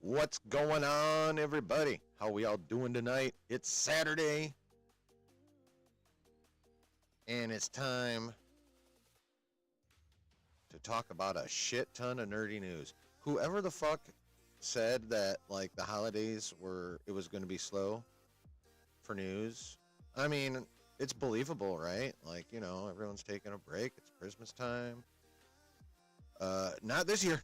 What's going on, everybody? How we all doing tonight? It's Saturday, and it's time to talk about a shit ton of nerdy news. Whoever the fuck said that, like, the holidays it was going to be slow for news, I mean, it's believable, right? Like, you know, everyone's taking a break. It's Christmas time. Not this year.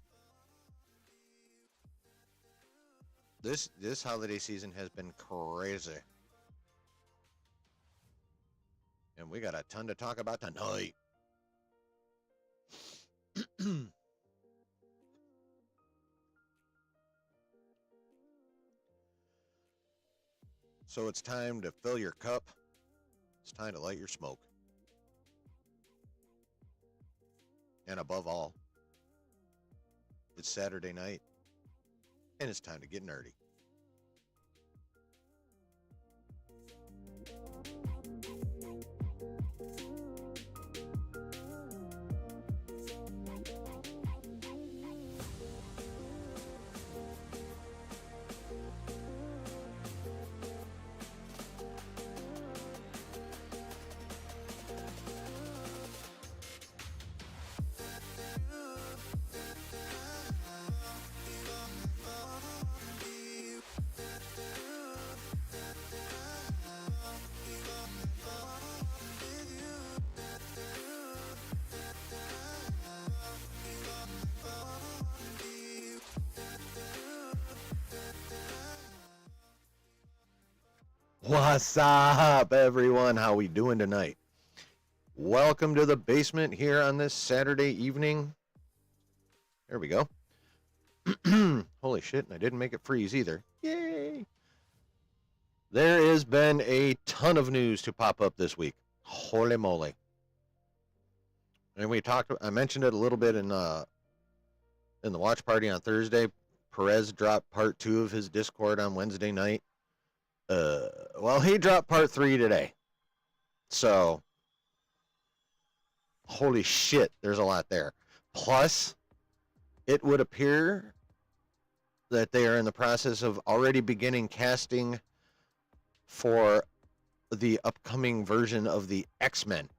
This holiday season has been crazy. And we got a ton to talk about tonight. So it's time to fill your cup. It's time to light your smoke. And above all, it's Saturday night, and it's time to get nerdy. What's up, everyone? How we doing tonight? Welcome to the basement here on this Saturday evening. There we go. Holy shit, and I didn't make it freeze either. Yay! There has been a ton of news to pop up this week. Holy moly. And I mentioned it a little bit in the watch party on Thursday. Perez dropped part 2 of his Discord on Wednesday night. Well, he dropped part 3 today. So, holy shit, there's a lot there. Plus, it would appear that they are in the process of already beginning casting for the upcoming version of the X-Men.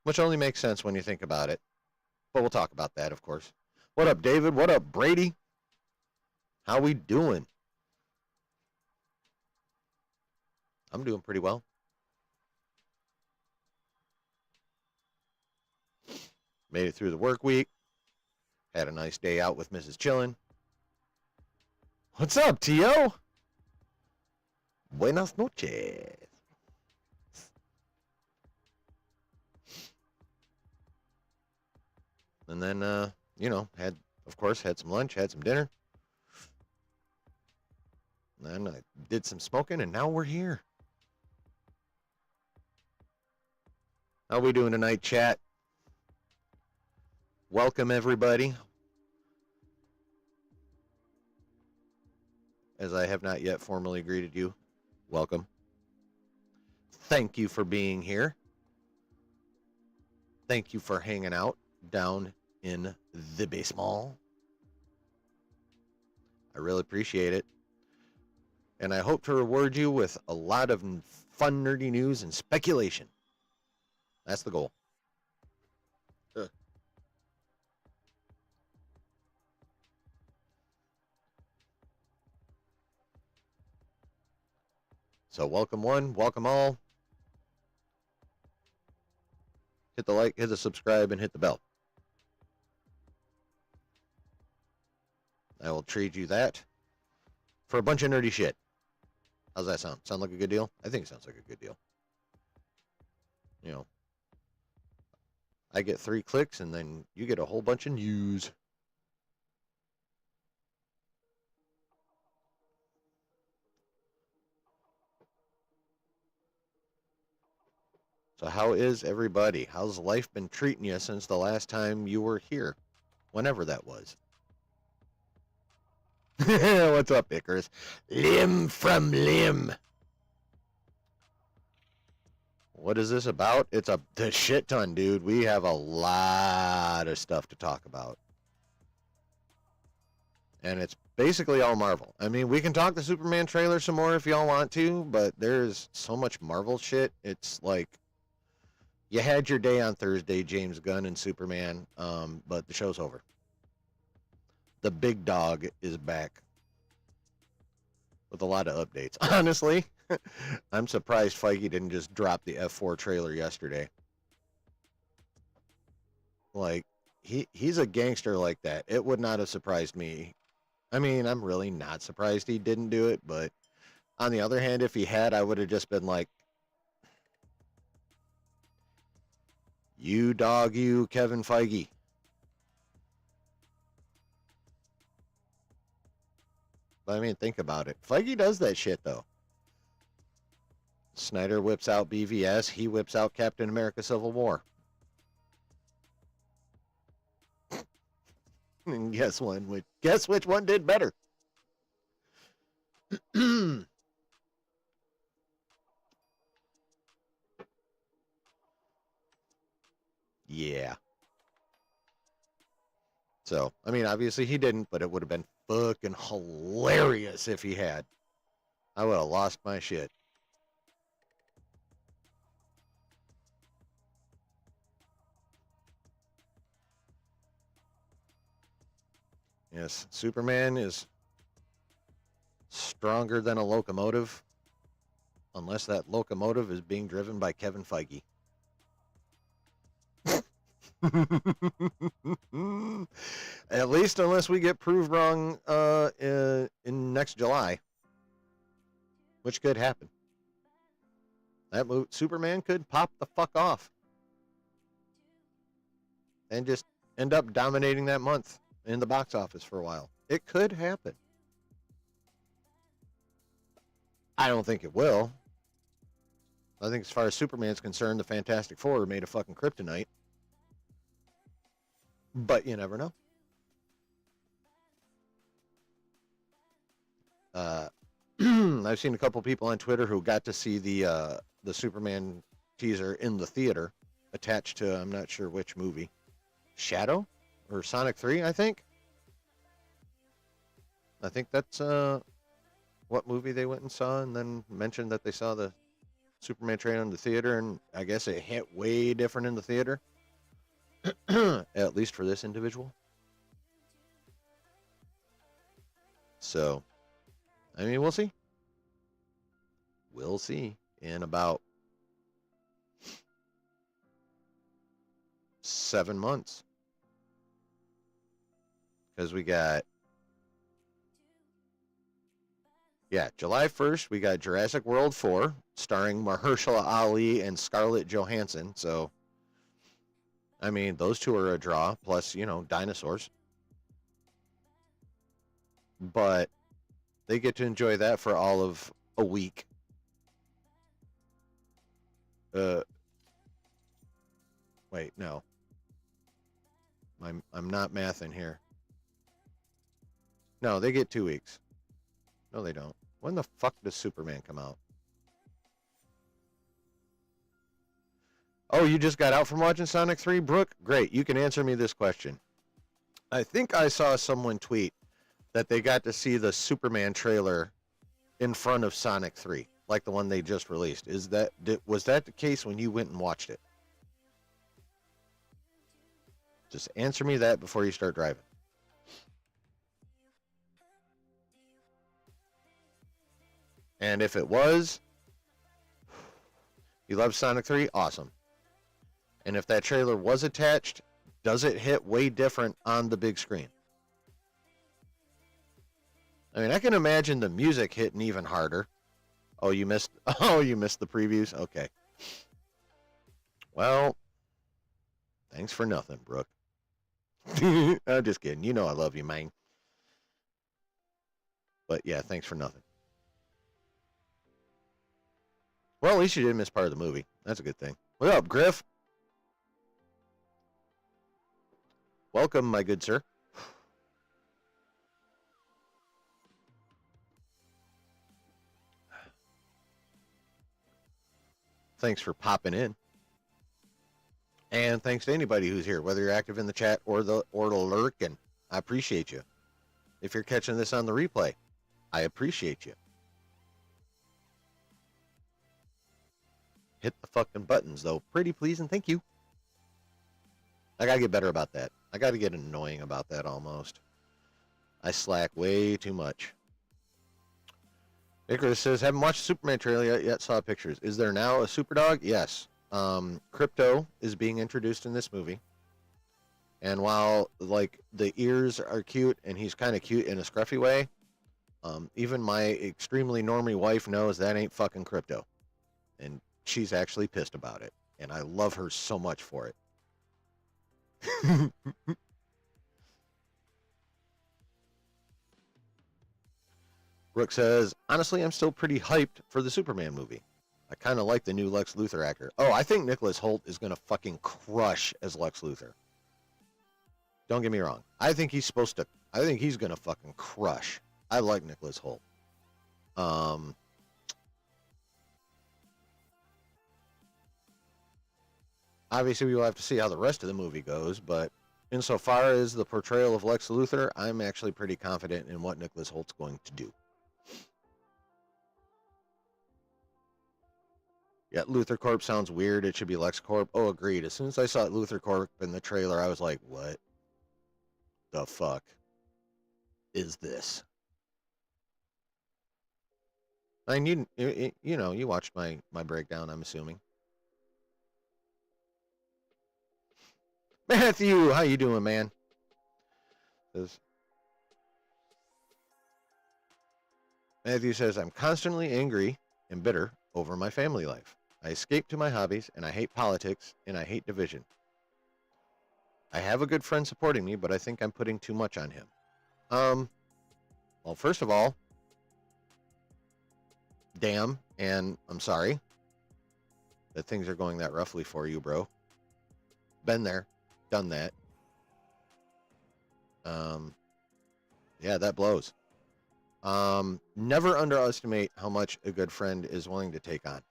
Which only makes sense when you think about it. But we'll talk about that, of course. What up, David? What up, Brady? How we doing? I'm doing pretty well. Made it through the work week. Had a nice day out with Mrs. Chillin. What's up, Tio? Buenas noches. And then, you know, had some lunch, had some dinner. And then I did some smoking, and now we're here. How we doing tonight, chat? Welcome, everybody. As I have not yet formally greeted you, welcome. Thank you for being here. Thank you for hanging out down in the basement. I really appreciate it. And I hope to reward you with a lot of fun, nerdy news and speculation. That's the goal. So welcome one, welcome all. Hit the like, hit the subscribe, and hit the bell. I will trade you that for a bunch of nerdy shit. How's that sound? Sound like a good deal? I think it sounds like a good deal. You know, I get 3 clicks, and then you get a whole bunch of news. So how is everybody? How's life been treating you since the last time you were here? Whenever that was. What's up, Icarus? Limb from limb. What is this about? It's the shit ton, dude. We have a lot of stuff to talk about. And it's basically all Marvel. I mean, we can talk the Superman trailer some more if y'all want to, but there's so much Marvel shit. It's like, you had your day on Thursday, James Gunn and Superman, but the show's over. The big dog is back with a lot of updates. Honestly, I'm surprised Feige didn't just drop the F4 trailer yesterday. Like, he's a gangster like that. It would not have surprised me. I mean, I'm really not surprised he didn't do it, but on the other hand, if he had, I would have just been like, you dog, you, Kevin Feige. But I mean, think about it. Feige does that shit, though. Snyder whips out BVS. He whips out Captain America Civil War. And guess which one did better? Yeah. So, I mean, obviously he didn't, but it would have been fucking hilarious if he had. I would have lost my shit. Yes, Superman is stronger than a locomotive, unless that locomotive is being driven by Kevin Feige. At least unless we get proved wrong in next July, which could happen. That Superman could pop the fuck off and just end up dominating that month in the box office for a while. It could happen. I don't think it will. I think as far as Superman's concerned, the Fantastic Four made a fucking kryptonite. But you never know. I've seen a couple people on Twitter who got to see the Superman teaser in the theater, attached to, I'm not sure which movie, Shadow or Sonic 3, I think. I think that's what movie they went and saw, and then mentioned that they saw the Superman trailer in the theater, and I guess it hit way different in the theater. At least for this individual. So, I mean, we'll see. We'll see in about 7 months. Because we got, July 1st, we got Jurassic World 4, starring Mahershala Ali and Scarlett Johansson. So, I mean, those two are a draw, plus, dinosaurs. But they get to enjoy that for all of a week. Wait, no. I'm not mathing here. No, they get 2 weeks. No, they don't. When the fuck does Superman come out? Oh, you just got out from watching Sonic 3, Brooke? Great, you can answer me this question. I think I saw someone tweet that they got to see the Superman trailer in front of Sonic 3, like the one they just released. Was that the case when you went and watched it? Just answer me that before you start driving. And if it was, you love Sonic 3, awesome. And if that trailer was attached, does it hit way different on the big screen? I mean, I can imagine the music hitting even harder. Oh, you missed the previews? Okay. Well, thanks for nothing, Brooke. I'm just kidding. You know I love you, man. But yeah, thanks for nothing. Well, at least you didn't miss part of the movie. That's a good thing. What up, Griff? Welcome, my good sir. Thanks for popping in. And thanks to anybody who's here, whether you're active in the chat or the lurking. I appreciate you. If you're catching this on the replay, I appreciate you. Hit the fucking buttons, though. Pretty please and thank you. I gotta get better about that. I gotta get annoying about that almost. I slack way too much. Icarus says, haven't watched the Superman trailer yet, saw pictures. Is there now a Superdog? Yes. Crypto is being introduced in this movie. And while, like, the ears are cute and he's kind of cute in a scruffy way, even my extremely normie wife knows that ain't fucking Crypto. And she's actually pissed about it. And I love her so much for it. Brooke says, honestly, I'm still pretty hyped for the Superman movie. I kind of like the new Lex Luthor actor. Oh, I think Nicholas Hoult is going to fucking crush as Lex Luthor. Don't get me wrong. I think he's going to fucking crush. I like Nicholas Hoult. Obviously, we will have to see how the rest of the movie goes, but insofar as the portrayal of Lex Luthor, I'm actually pretty confident in what Nicholas Holt's going to do. Yeah, Luthor Corp sounds weird. It should be Lex Corp. Oh, agreed. As soon as I saw Luthor Corp in the trailer, I was like, what the fuck is this? I mean, you know, you watched my breakdown, I'm assuming. Matthew, how you doing, man? Matthew says, I'm constantly angry and bitter over my family life. I escape to my hobbies, and I hate politics, and I hate division. I have a good friend supporting me, but I think I'm putting too much on him. Well, first of all, damn, and I'm sorry that things are going that roughly for you, bro. Been there, done that. Yeah, that blows. Never underestimate how much a good friend is willing to take on.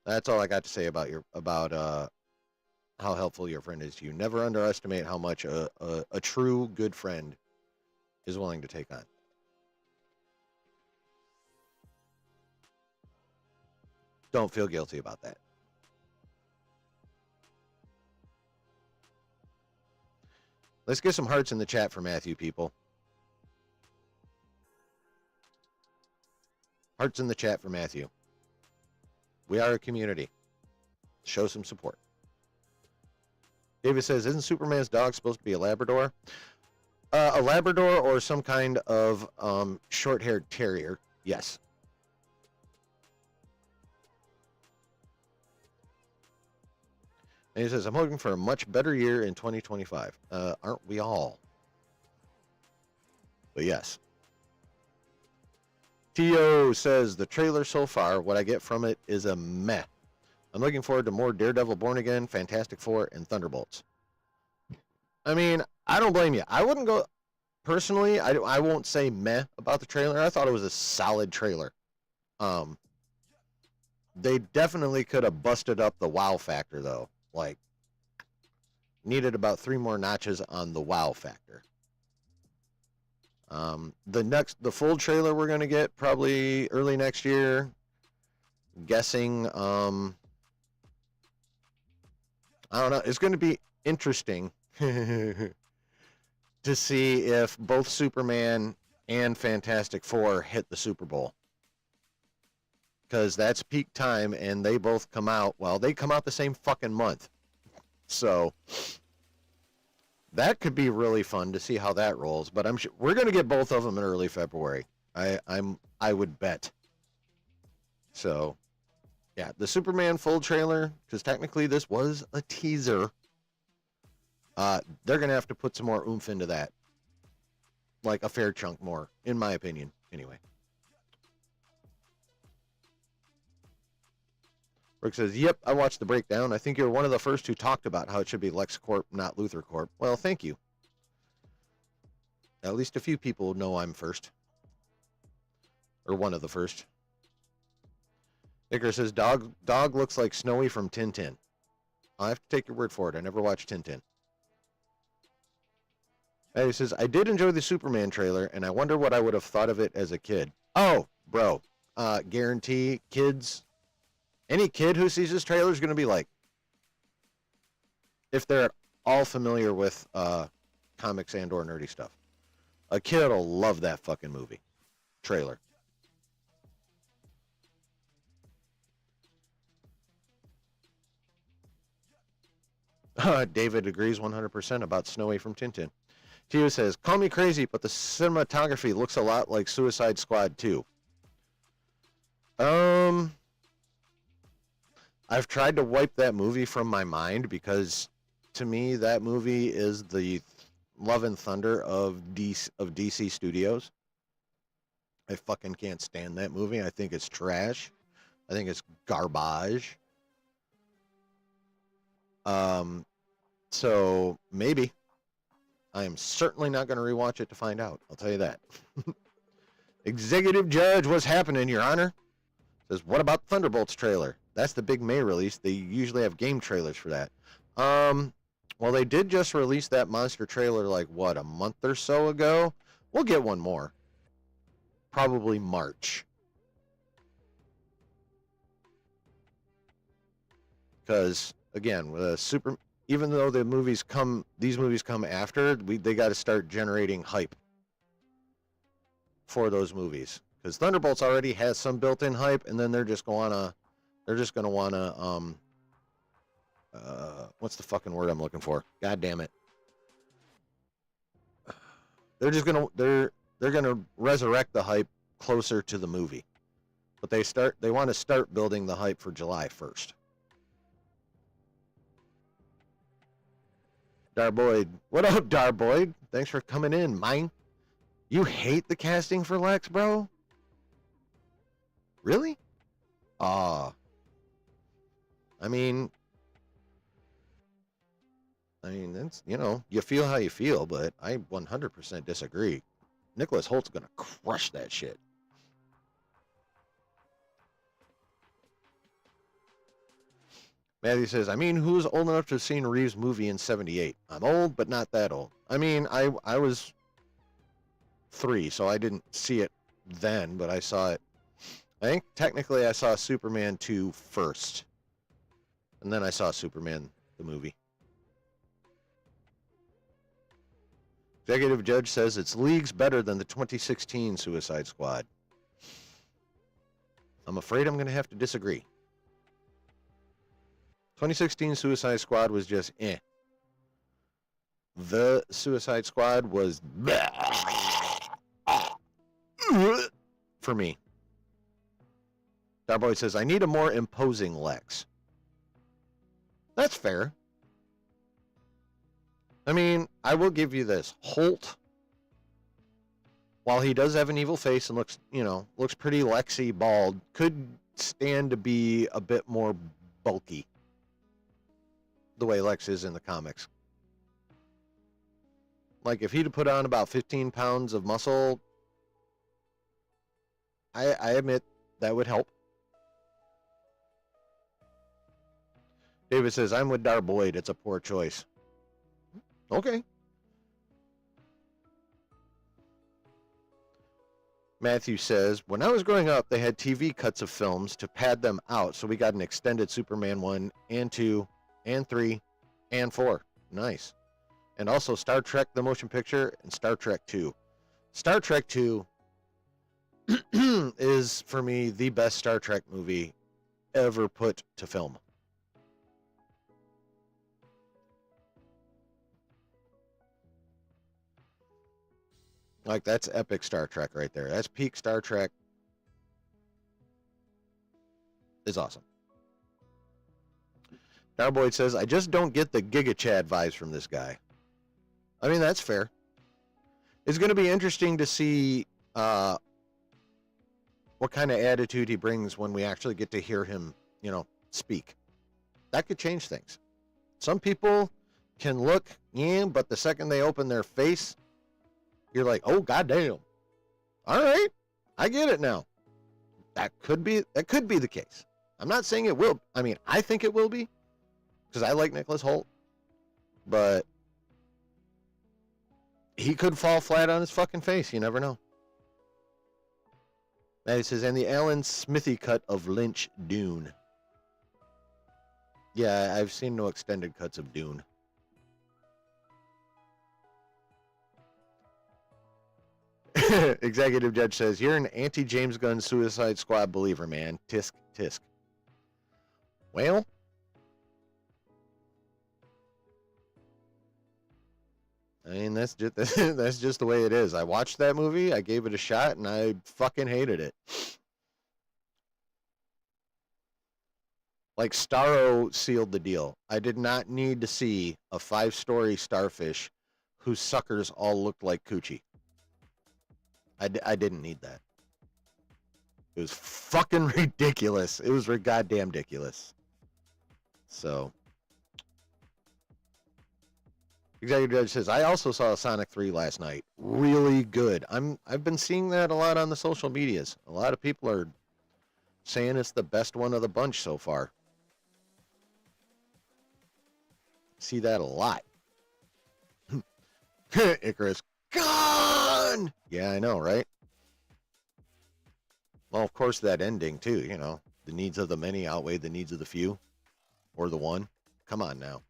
That's all I got to say about how helpful your friend is to you. Never underestimate how much a true good friend is willing to take on. Don't feel guilty about that. Let's get some hearts in the chat for Matthew, people. Hearts in the chat for Matthew. We are a community. Show some support. David says, isn't Superman's dog supposed to be a Labrador? A Labrador or some kind of short-haired terrier, yes. And he says, I'm hoping for a much better year in 2025. Aren't we all? But yes. T.O. says, the trailer so far, what I get from it is a meh. I'm looking forward to more Daredevil Born Again, Fantastic Four, and Thunderbolts. I mean, I don't blame you. I wouldn't go, personally, I won't say meh about the trailer. I thought it was a solid trailer. They definitely could have busted up the wow factor, though. Like, needed about 3 more notches on the wow factor. The full trailer we're going to get probably early next year. Guessing, I don't know. It's going to be interesting to see if both Superman and Fantastic Four hit the Super Bowl. Because that's peak time, and they both come out, well, they come out the same fucking month. So that could be really fun to see how that rolls. But I'm sure we're going to get both of them in early February. I would bet. So, yeah, the Superman full trailer, because technically this was a teaser. They're going to have to put some more oomph into that. Like a fair chunk more, in my opinion, anyway. Rick says, yep, I watched the breakdown. I think you're one of the first who talked about how it should be LexCorp, not Luthor Corp. Well, thank you. At least a few people know I'm first. Or one of the first. Icar says, dog looks like Snowy from Tintin. I'll have to take your word for it. I never watched Tintin. He says, I did enjoy the Superman trailer, and I wonder what I would have thought of it as a kid. Oh, bro. Guarantee kids, any kid who sees this trailer is going to be like, if they're at all familiar with comics and or nerdy stuff, a kid will love that fucking movie trailer. David agrees 100% about Snowy from Tintin. Tia says, call me crazy, but the cinematography looks a lot like Suicide Squad 2. I've tried to wipe that movie from my mind because to me that movie is the Love and Thunder of DC Studios. I fucking can't stand that movie. I think it's trash. I think it's garbage. So maybe. I am certainly not going to rewatch it to find out. I'll tell you that. Executive Judge, what's happening, Your Honor? Says, what about Thunderbolts trailer? That's the big May release. They usually have game trailers for that. Well, they did just release that monster trailer like, what, a month or so ago? We'll get one more. Probably March. Because, again, even though these movies come after, they got to start generating hype for those movies. Because Thunderbolts already has some built-in hype, and then they're just going to want to, what's the fucking word I'm looking for? God damn it. They're going to resurrect the hype closer to the movie. But they want to start building the hype for July 1st. Darboyd. What up, Darboyd? Thanks for coming in, mine. You hate the casting for Lex, bro? Really? I mean, that's, you feel how you feel, but I 100% disagree. Nicholas Holt's going to crush that shit. Matthew says, who's old enough to have seen Reeves' movie in 78? I'm old, but not that old. I was 3, so I didn't see it then, but I saw it. I think technically I saw Superman 2 first. And then I saw Superman, the movie. Executive Judge says it's leagues better than the 2016 Suicide Squad. I'm afraid I'm going to have to disagree. 2016 Suicide Squad was just eh. The Suicide Squad was for me. Darboy says, I need a more imposing Lex. That's fair. I will give you this. Holt, while he does have an evil face and looks pretty Lexy bald, could stand to be a bit more bulky. The way Lex is in the comics. Like, if he'd put on about 15 pounds of muscle, I admit that would help. David says, I'm with Darboyd. It's a poor choice. Okay. Matthew says, when I was growing up, they had TV cuts of films to pad them out, so we got an extended Superman 1 and 2 and 3 and 4. Nice. And also Star Trek the motion picture and Star Trek 2. Star Trek 2 is, for me, the best Star Trek movie ever put to film. Like, that's epic Star Trek right there. That's peak Star Trek. It's awesome. Darboyd says, I just don't get the Giga Chad vibes from this guy. That's fair. It's going to be interesting to see what kind of attitude he brings when we actually get to hear him, speak. That could change things. Some people can look, yeah, but the second they open their face, you're like, oh, goddamn. All right, I get it now. That could be the case. I'm not saying it will. I mean, I think it will be, because I like Nicholas Hoult, but he could fall flat on his fucking face. You never know. He says, and the Alan Smithy cut of Lynch Dune. Yeah, I've seen no extended cuts of Dune. Executive Judge says, you're an anti-James Gunn Suicide Squad believer, man. Tisk, tisk. Well, I mean, that's just the way it is. I watched that movie, I gave it a shot, and I fucking hated it. Like, Starro sealed the deal. I did not need to see a 5-story starfish whose suckers all looked like coochie. I didn't need that. It was fucking ridiculous. It was goddamn ridiculous. So, Executive Judge says, I also saw Sonic 3 last night. Really good. I've been seeing that a lot on the social medias. A lot of people are saying it's the best one of the bunch so far. See that a lot. Icarus, gone! Yeah, I know, right? Well, of course, that ending, too, you know. The needs of the many outweigh the needs of the few. Or the one. Come on now.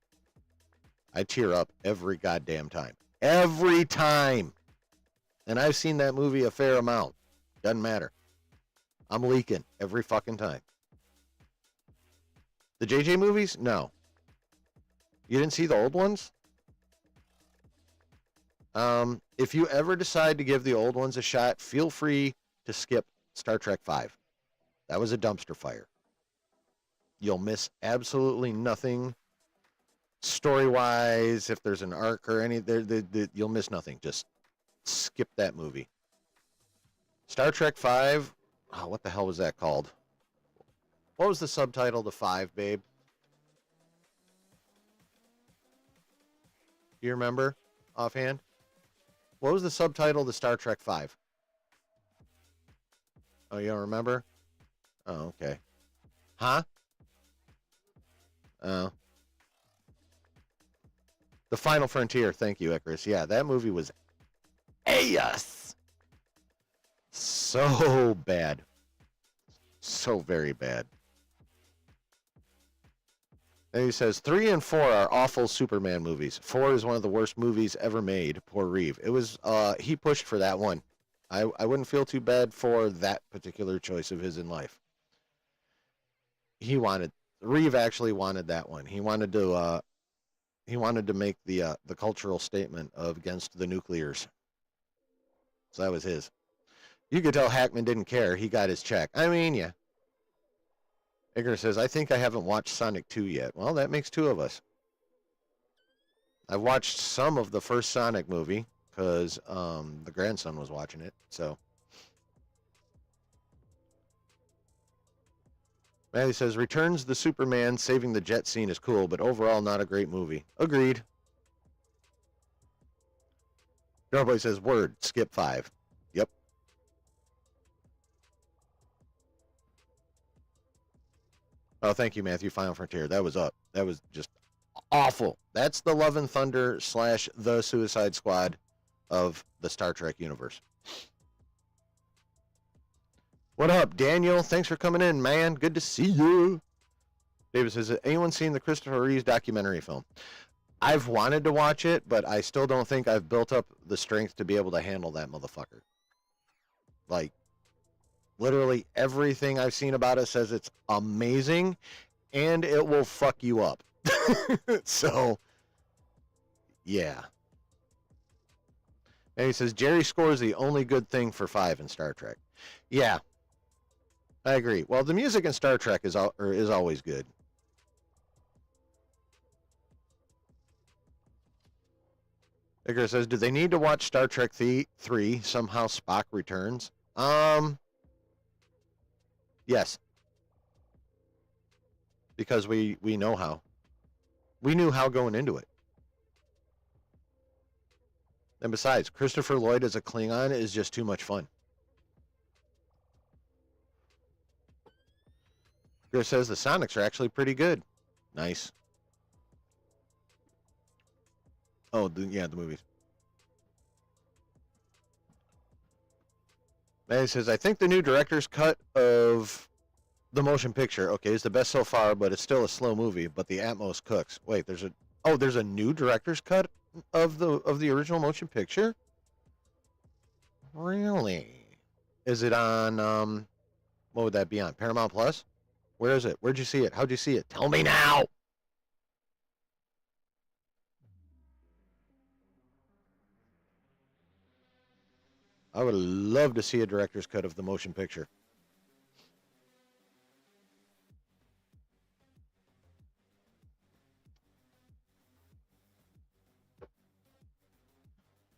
I tear up every goddamn time. Every time! And I've seen that movie a fair amount. Doesn't matter. I'm leaking every fucking time. The JJ movies? No. You didn't see the old ones? If you ever decide to give the old ones a shot, feel free to skip Star Trek V. That was a dumpster fire. You'll miss absolutely nothing story-wise. If there's an arc or any, you'll miss nothing. Just skip that movie. Star Trek V, oh, what the hell was that called? What was the subtitle to 5, babe? Do you remember offhand? What was the subtitle to Star Trek V? Oh, you don't remember? Oh, okay. Huh? Oh. The Final Frontier. Thank you, Icarus. Yeah, that movie was ass. So bad. So very bad. And he says, 3 and 4 are awful Superman movies. 4 is one of the worst movies ever made. Poor Reeve. It was, he pushed for that one. I wouldn't feel too bad for that particular choice of his in life. Reeve actually wanted that one. He wanted to make the cultural statement of against the nuclears. So that was his. You could tell Hackman didn't care. He got his check. I mean, yeah. Edgar says, I think I haven't watched Sonic 2 yet. Well, that makes 2 of us. I've watched some of the first Sonic movie because the grandson was watching it. So, Maddie says, Returns the Superman saving the jet scene is cool, but overall not a great movie. Agreed. Nobody says, word, skip 5. Yep. Oh, thank you, Matthew. Final Frontier. That was up. That was just awful. That's the Love and Thunder / the Suicide Squad of the Star Trek universe. What up, Daniel? Thanks for coming in, man. Good to see you. David says, has anyone seen the Christopher Reeves documentary film? I've wanted to watch it, but I still don't think I've built up the strength to be able to handle that motherfucker. Like, literally everything I've seen about it says it's amazing, and it will fuck you up. So, yeah. And he says, Jerry score is the only good thing for 5 in Star Trek. Yeah, I agree. Well, the music in Star Trek is always good. Edgar says, do they need to watch Star Trek 3? Somehow Spock returns? Yes. because we know how. We knew how going into it. And besides, Christopher Lloyd as a Klingon is just too much fun. Chris says the Sonics are actually pretty good. Nice. Oh, yeah, the movies. And he says, I think the new director's cut of the motion picture, okay, is the best so far, but it's still a slow movie, but the Atmos cooks. Wait, there's a new director's cut of the original motion picture? Really? Is it on what would that be on? Paramount Plus? Where is it? Where'd you see it? How'd you see it? Tell me now. I would love to see a director's cut of the motion picture.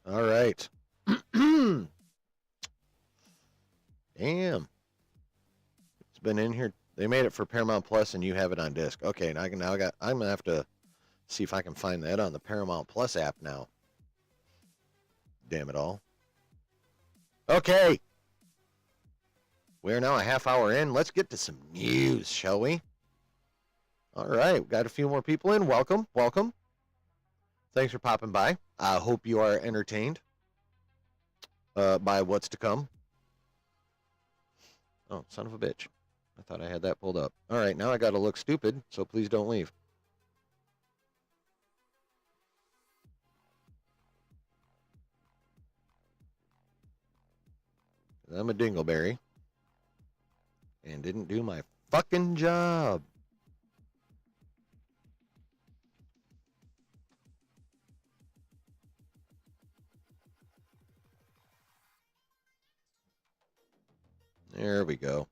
All right. Damn. It's been in here. They made it for Paramount Plus and you have it on disc. Okay, I'm gonna have to see if I can find that on the Paramount Plus app now. Damn it all. Okay. We're now a half hour in. Let's get to some news, shall we? All right, we've got a few more people in. Welcome, welcome. Thanks for popping by. I hope you are entertained by what's to come. Oh, son of a bitch. I thought I had that pulled up. All right, now I got to look stupid, so please don't leave. I'm a dingleberry and didn't do my fucking job. There we go.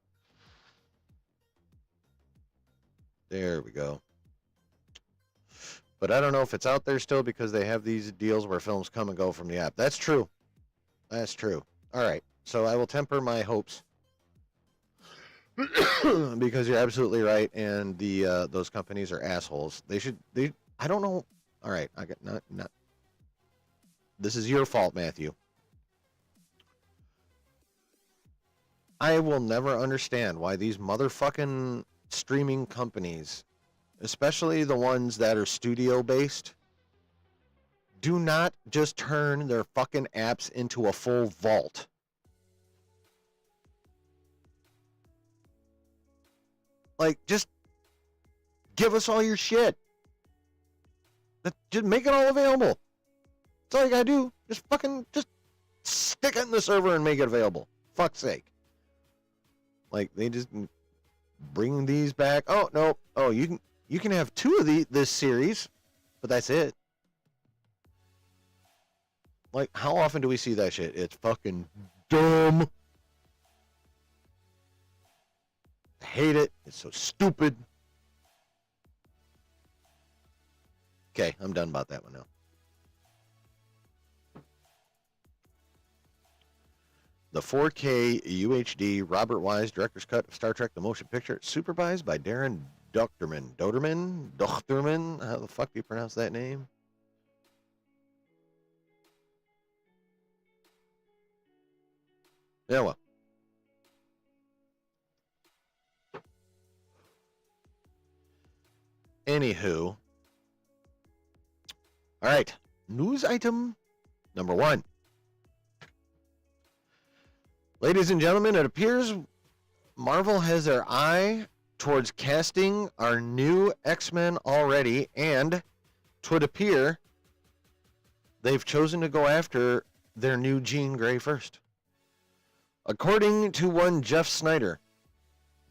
There we go. But I don't know if it's out there still because they have these deals where films come and go from the app. That's true. That's true. All right. So I will temper my hopes because you're absolutely right, and the those companies are assholes. I don't know. All right. I got not. This is your fault, Matthew. I will never understand why these motherfucking streaming companies, especially the ones that are studio based, do not just turn their fucking apps into a full vault. Like, just give us all your shit. Just make it all available. That's all you gotta do. Just stick it in the server and make it available. Fuck's sake. Like, they just bring these back. Oh, no. Oh, you can have 2 of this series, but that's it. Like, how often do we see that shit? It's fucking dumb. I hate it. It's so stupid. Okay, I'm done about that one now. The 4K UHD Robert Wise director's cut of Star Trek: The Motion Picture, supervised by Darren Dochterman. Dochterman? How the fuck do you pronounce that name? Yeah, well. Anywho. All right. News item number 1. Ladies and gentlemen, it appears Marvel has their eye towards casting our new X-Men already, and it would appear they've chosen to go after their new Jean Grey first. According to one Jeff Snyder,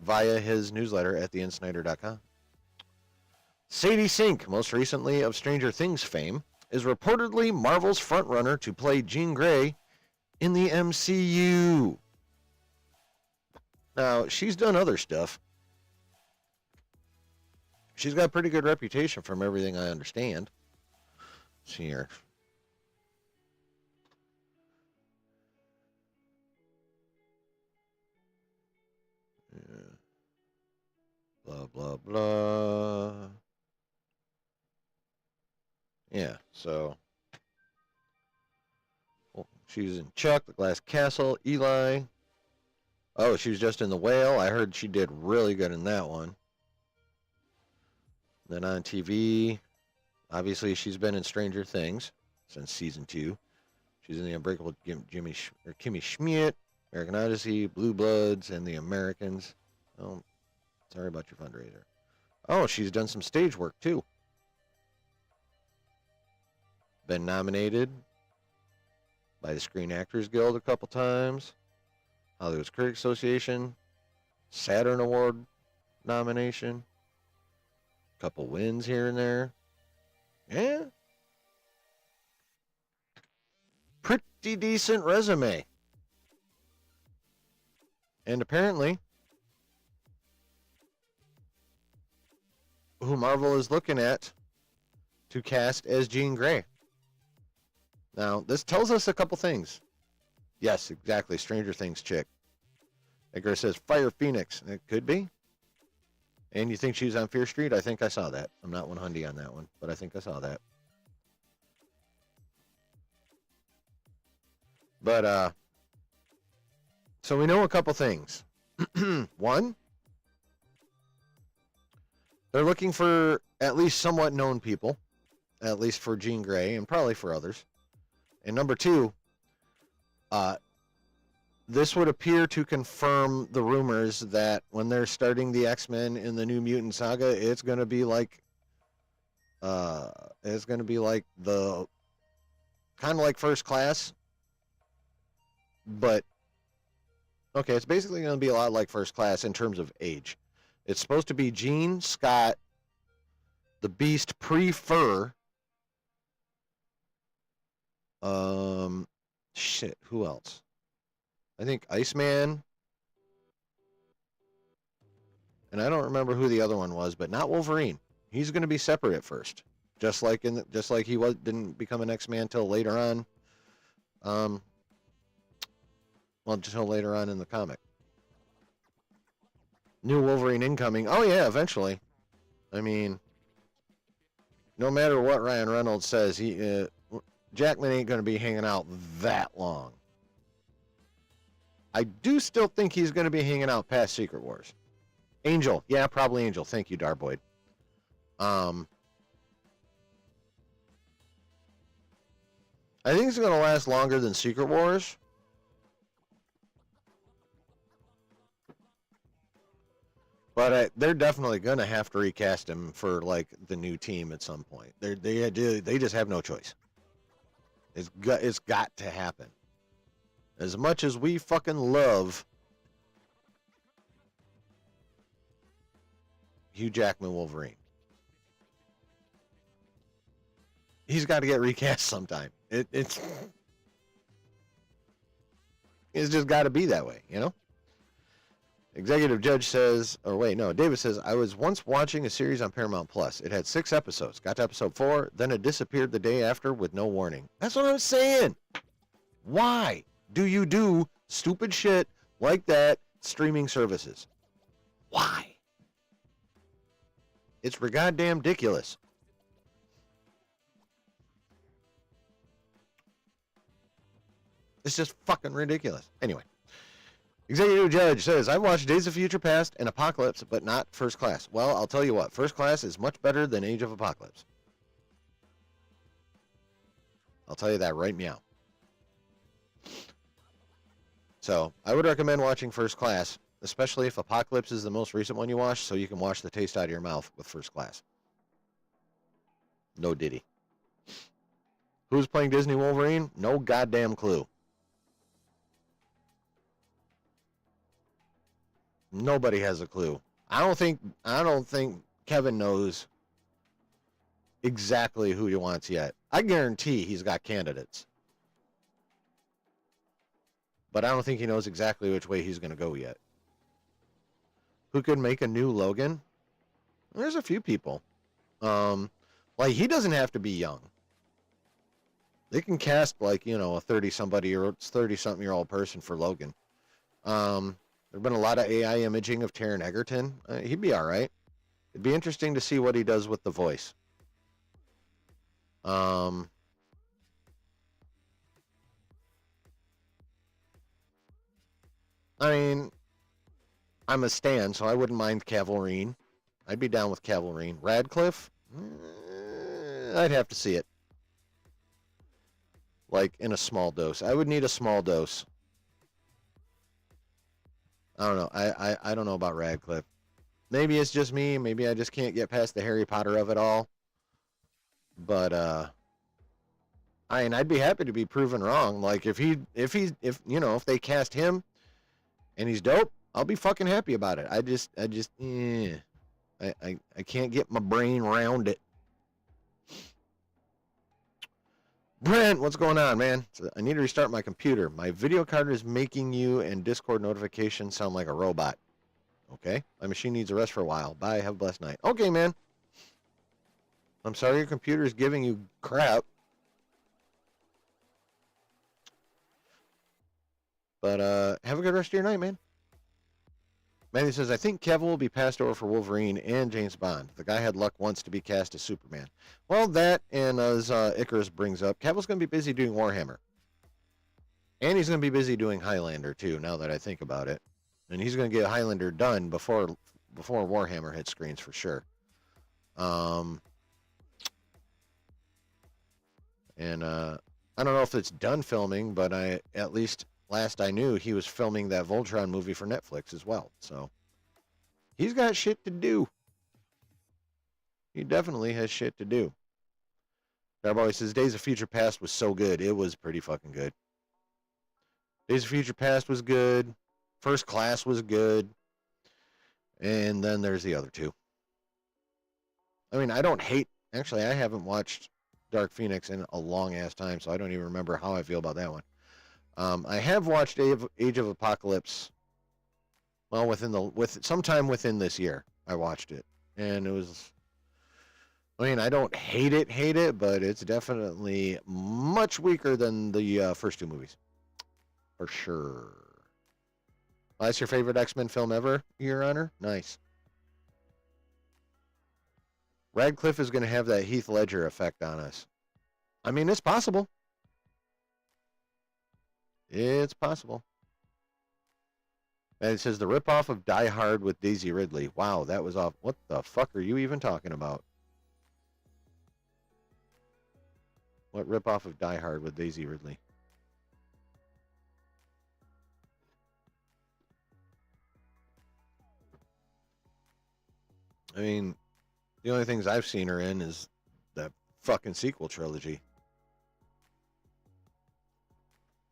via his newsletter at theinsnyder.com. Sadie Sink, most recently of Stranger Things fame, is reportedly Marvel's frontrunner to play Jean Grey in the MCU. Now, she's done other stuff. She's got a pretty good reputation from everything I understand. Let's see here. Blah, blah, blah. Yeah, so. Oh, she was in Chuck, The Glass Castle, Eli. Oh, she was just in The Whale. I heard she did really good in that one. Then on TV, obviously she's been in Stranger Things since season 2. She's in The Unbreakable Kimmy Schmidt, American Odyssey, Blue Bloods, and The Americans. Oh, sorry about your fundraiser. Oh, she's done some stage work too. Been nominated by the Screen Actors Guild a couple times, Hollywood Critics Association, Saturn Award nomination, couple wins here and there. Yeah. Pretty decent resume. And apparently, who Marvel is looking at to cast as Jean Grey. Now, this tells us a couple things. Yes, exactly. Stranger Things chick. Edgar says Fire Phoenix. It could be. And you think she's on Fear Street? I think I saw that. I'm not 100 on that one, but I think I saw that. But, so we know a couple things. One, they're looking for at least somewhat known people, at least for Jean Grey and probably for others. And number two, this would appear to confirm the rumors that when they're starting the X-Men in the New Mutant Saga, it's going to be like the kind of like First Class, but okay, it's basically going to be a lot like First Class in terms of age. It's supposed to be Jean, Scott, the Beast pre-fur. Shit, who else? I think Iceman. And I don't remember who the other one was, but not Wolverine. He's going to be separate at first. Just like he didn't become an X-Man till later on. Until later on in the comic. New Wolverine incoming. Oh yeah, eventually. I mean, no matter what Ryan Reynolds says, Jackman ain't going to be hanging out that long. I do still think he's going to be hanging out past Secret Wars. Angel. Yeah, probably Angel. Thank you, Darboyd. I think it's going to last longer than Secret Wars. But they're definitely going to have to recast him for, like, the new team at some point. They just have no choice. It's got to happen. As much as we fucking love Hugh Jackman Wolverine, he's got to get recast sometime. It's just got to be that way, you know? Executive Judge says, David says, I was once watching a series on Paramount Plus. It had 6 episodes. Got to episode 4, then it disappeared the day after with no warning. That's what I'm saying. Why do you do stupid shit like that streaming services? Why? It's goddamn ridiculous. It's just fucking ridiculous. Anyway. Executive Judge says, I've watched Days of Future Past and Apocalypse, but not First Class. Well, I'll tell you what. First Class is much better than Age of Apocalypse. I'll tell you that right meow. So, I would recommend watching First Class, especially if Apocalypse is the most recent one you watch, so you can wash the taste out of your mouth with First Class. No diddy. Who's playing Disney Wolverine? No goddamn clue. Nobody has a clue. I don't think Kevin knows exactly who he wants yet. I guarantee he's got candidates. But I don't think he knows exactly which way he's going to go yet. Who could make a new Logan? There's a few people. Like, he doesn't have to be young. They can cast, like, a 30-something-year-old person for Logan. There's been a lot of AI imaging of Taron Egerton. He'd be all right. It'd be interesting to see what he does with the voice. I mean, I'm a Stan, so I wouldn't mind Calvin. I'd be down with Calvin. Radcliffe? I'd have to see it. Like, in a small dose. I would need a small dose. I don't know. I don't know about Radcliffe. Maybe it's just me. Maybe I just can't get past the Harry Potter of it all. But, I mean, I'd be happy to be proven wrong. Like, if they cast him and he's dope, I'll be fucking happy about it. I can't get my brain around it. Brent, what's going on, man? I need to restart my computer. My video card is making you and Discord notifications sound like a robot. Okay. My machine needs a rest for a while. Bye. Have a blessed night. Okay, man. I'm sorry your computer is giving you crap. But have a good rest of your night, man. Manny says, I think Kevin will be passed over for Wolverine and James Bond. The guy had luck once to be cast as Superman. Well, that, and as Icarus brings up, Cavill's going to be busy doing Warhammer. And he's going to be busy doing Highlander, too, now that I think about it. And he's going to get Highlander done before Warhammer hits screens, for sure. And I don't know if it's done filming, but at least last I knew, he was filming that Voltron movie for Netflix as well. So he's got shit to do. He definitely has shit to do. Garboy says Days of Future Past was so good. It was pretty fucking good. Days of Future Past was good. First Class was good. And then there's the other two. I mean, I don't hate... Actually, I haven't watched Dark Phoenix in a long-ass time, so I don't even remember how I feel about that one. I have watched Age of Apocalypse. Well, sometime within this year, I watched it, and it was. I mean, I don't hate it, but it's definitely much weaker than the first two movies, for sure. That's your favorite X-Men film ever, Your Honor? Nice. Radcliffe is going to have that Heath Ledger effect on us. I mean, it's possible. It's possible. And it says the ripoff of Die Hard with Daisy Ridley. Wow, that was off. What the fuck are you even talking about? What ripoff of Die Hard with Daisy Ridley? I mean, the only things I've seen her in is that fucking sequel trilogy.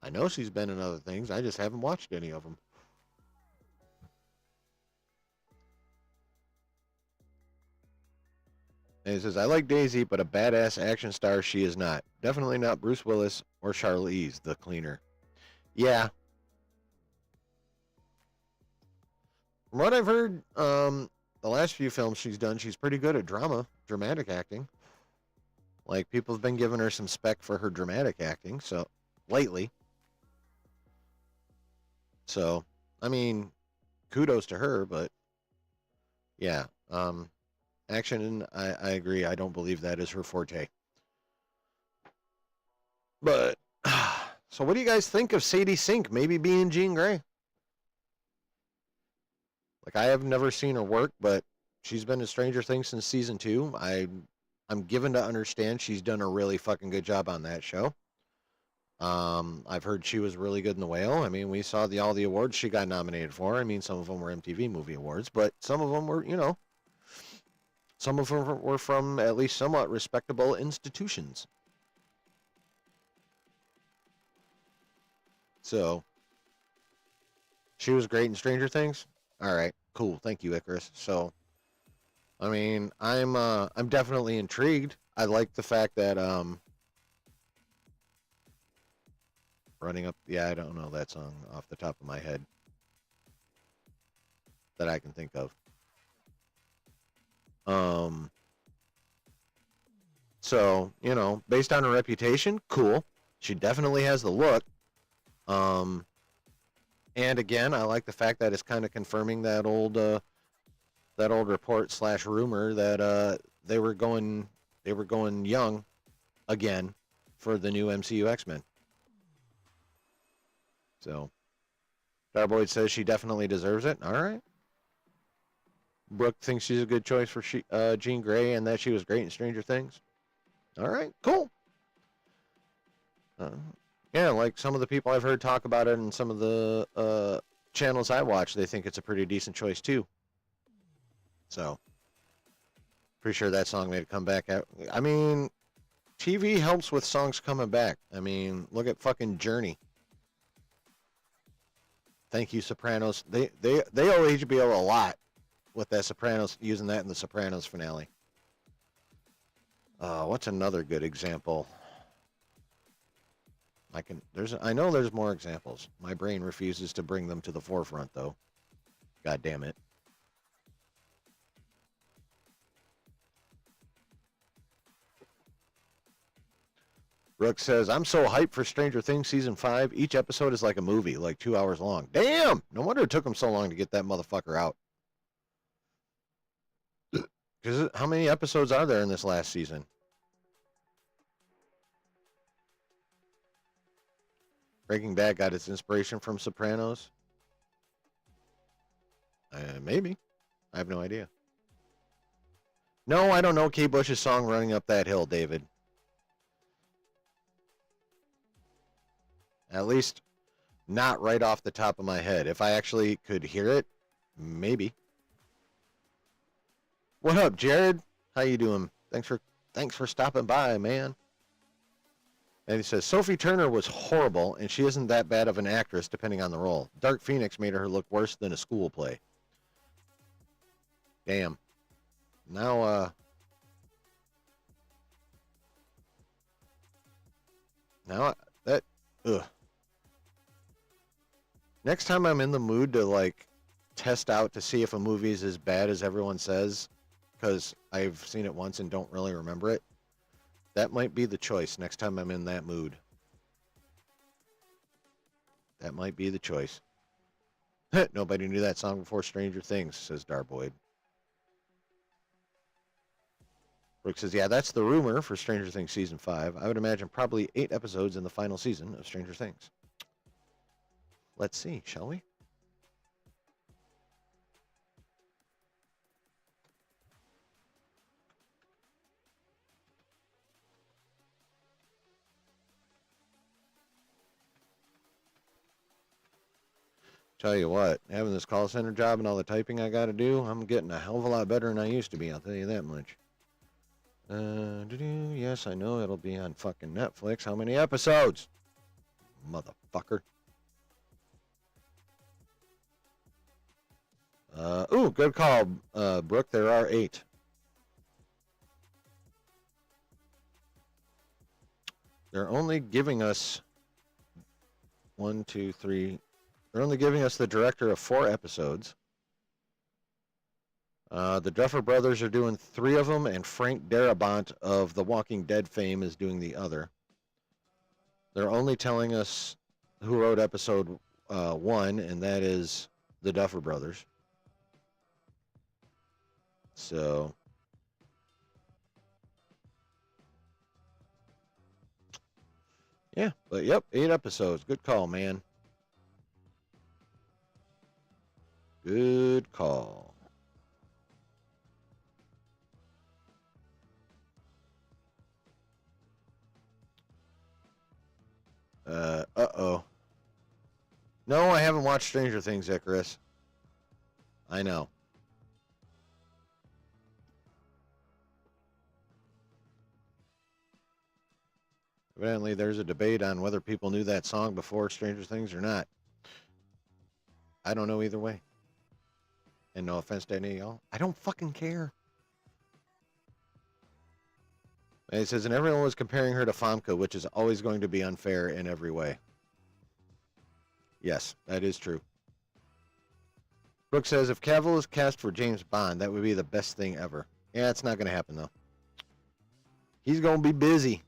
I know she's been in other things. I just haven't watched any of them. And he says, I like Daisy, but a badass action star she is not. Definitely not Bruce Willis or Charlize, the cleaner. Yeah. From what I've heard, the last few films she's done, she's pretty good at dramatic acting. Like, people have been giving her some spec for her dramatic acting, so, lately. So, I mean, kudos to her, but yeah, action, I agree. I don't believe that is her forte. But, so what do you guys think of Sadie Sink maybe being Jean Grey? Like, I have never seen her work, but she's been in Stranger Things since season 2. I'm given to understand she's done a really fucking good job on that show. I've heard she was really good in The Whale. I mean, we saw all the awards she got nominated for. I mean, some of them were MTV Movie Awards, but some of them were, some of them were from at least somewhat respectable institutions. So, she was great in Stranger Things. All right, cool. Thank you, Icarus. So, I mean, I'm definitely intrigued. I like the fact that Running Up, yeah, I don't know that song off the top of my head that I can think of. So, based on her reputation, cool. She definitely has the look. And again, I like the fact that it's kind of confirming that old that old report slash rumor that they were going young again for the new MCU X-Men. So, Darboyd says she definitely deserves it. All right. Brooke thinks she's a good choice for Jean Grey and that she was great in Stranger Things. All right, cool. Yeah, like some of the people I've heard talk about it and some of the channels I watch, they think it's a pretty decent choice too. So, pretty sure that song made a comeback. I mean, TV helps with songs coming back. I mean, look at fucking Journey. Thank you, Sopranos. They owe HBO a lot with that Sopranos, using that in the Sopranos finale. What's another good example? I know there's more examples. My brain refuses to bring them to the forefront, though. God damn it. Brooke says, I'm so hyped for Stranger Things Season 5. Each episode is like a movie, like 2 hours long. Damn! No wonder it took them so long to get that motherfucker out. Because how many episodes are there in this last season? Breaking Bad got its inspiration from Sopranos? Maybe. I have no idea. No, I don't know Kate Bush's song Running Up That Hill, David. At least not right off the top of my head. If I actually could hear it, maybe. What up, Jared? How you doing? Thanks for stopping by, man. And he says, Sophie Turner was horrible, and she isn't that bad of an actress, depending on the role. Dark Phoenix made her look worse than a school play. Damn. Now, ugh. Next time I'm in the mood to, like, test out to see if a movie is as bad as everyone says, because I've seen it once and don't really remember it, that might be the choice next time I'm in that mood. That might be the choice. Nobody knew that song before Stranger Things, says Darboyd. Brooke says, yeah, that's the rumor for Stranger Things Season 5. I would imagine probably 8 episodes in the final season of Stranger Things. Let's see, shall we? Tell you what, having this call center job and all the typing I got to do, I'm getting a hell of a lot better than I used to be, I'll tell you that much. Yes, I know it'll be on fucking Netflix. How many episodes? Motherfucker. Ooh, good call, Brooke. There are 8. They're only giving us 1, 2, 3. They're only giving us the director of 4 episodes. The Duffer Brothers are doing 3 of them, and Frank Darabont of The Walking Dead fame is doing the other. They're only telling us who wrote episode 1, and that is the Duffer Brothers. So, yeah, but yep, 8 episodes. Good call, man. Good call. Uh-oh. No, I haven't watched Stranger Things, Icarus. I know. Evidently, there's a debate on whether people knew that song before Stranger Things or not. I don't know either way. And no offense to any of y'all, I don't fucking care. And it says, and everyone was comparing her to Famke, which is always going to be unfair in every way. Yes, that is true. Brooke says, if Cavill is cast for James Bond, that would be the best thing ever. Yeah, it's not going to happen, though. He's going to be busy.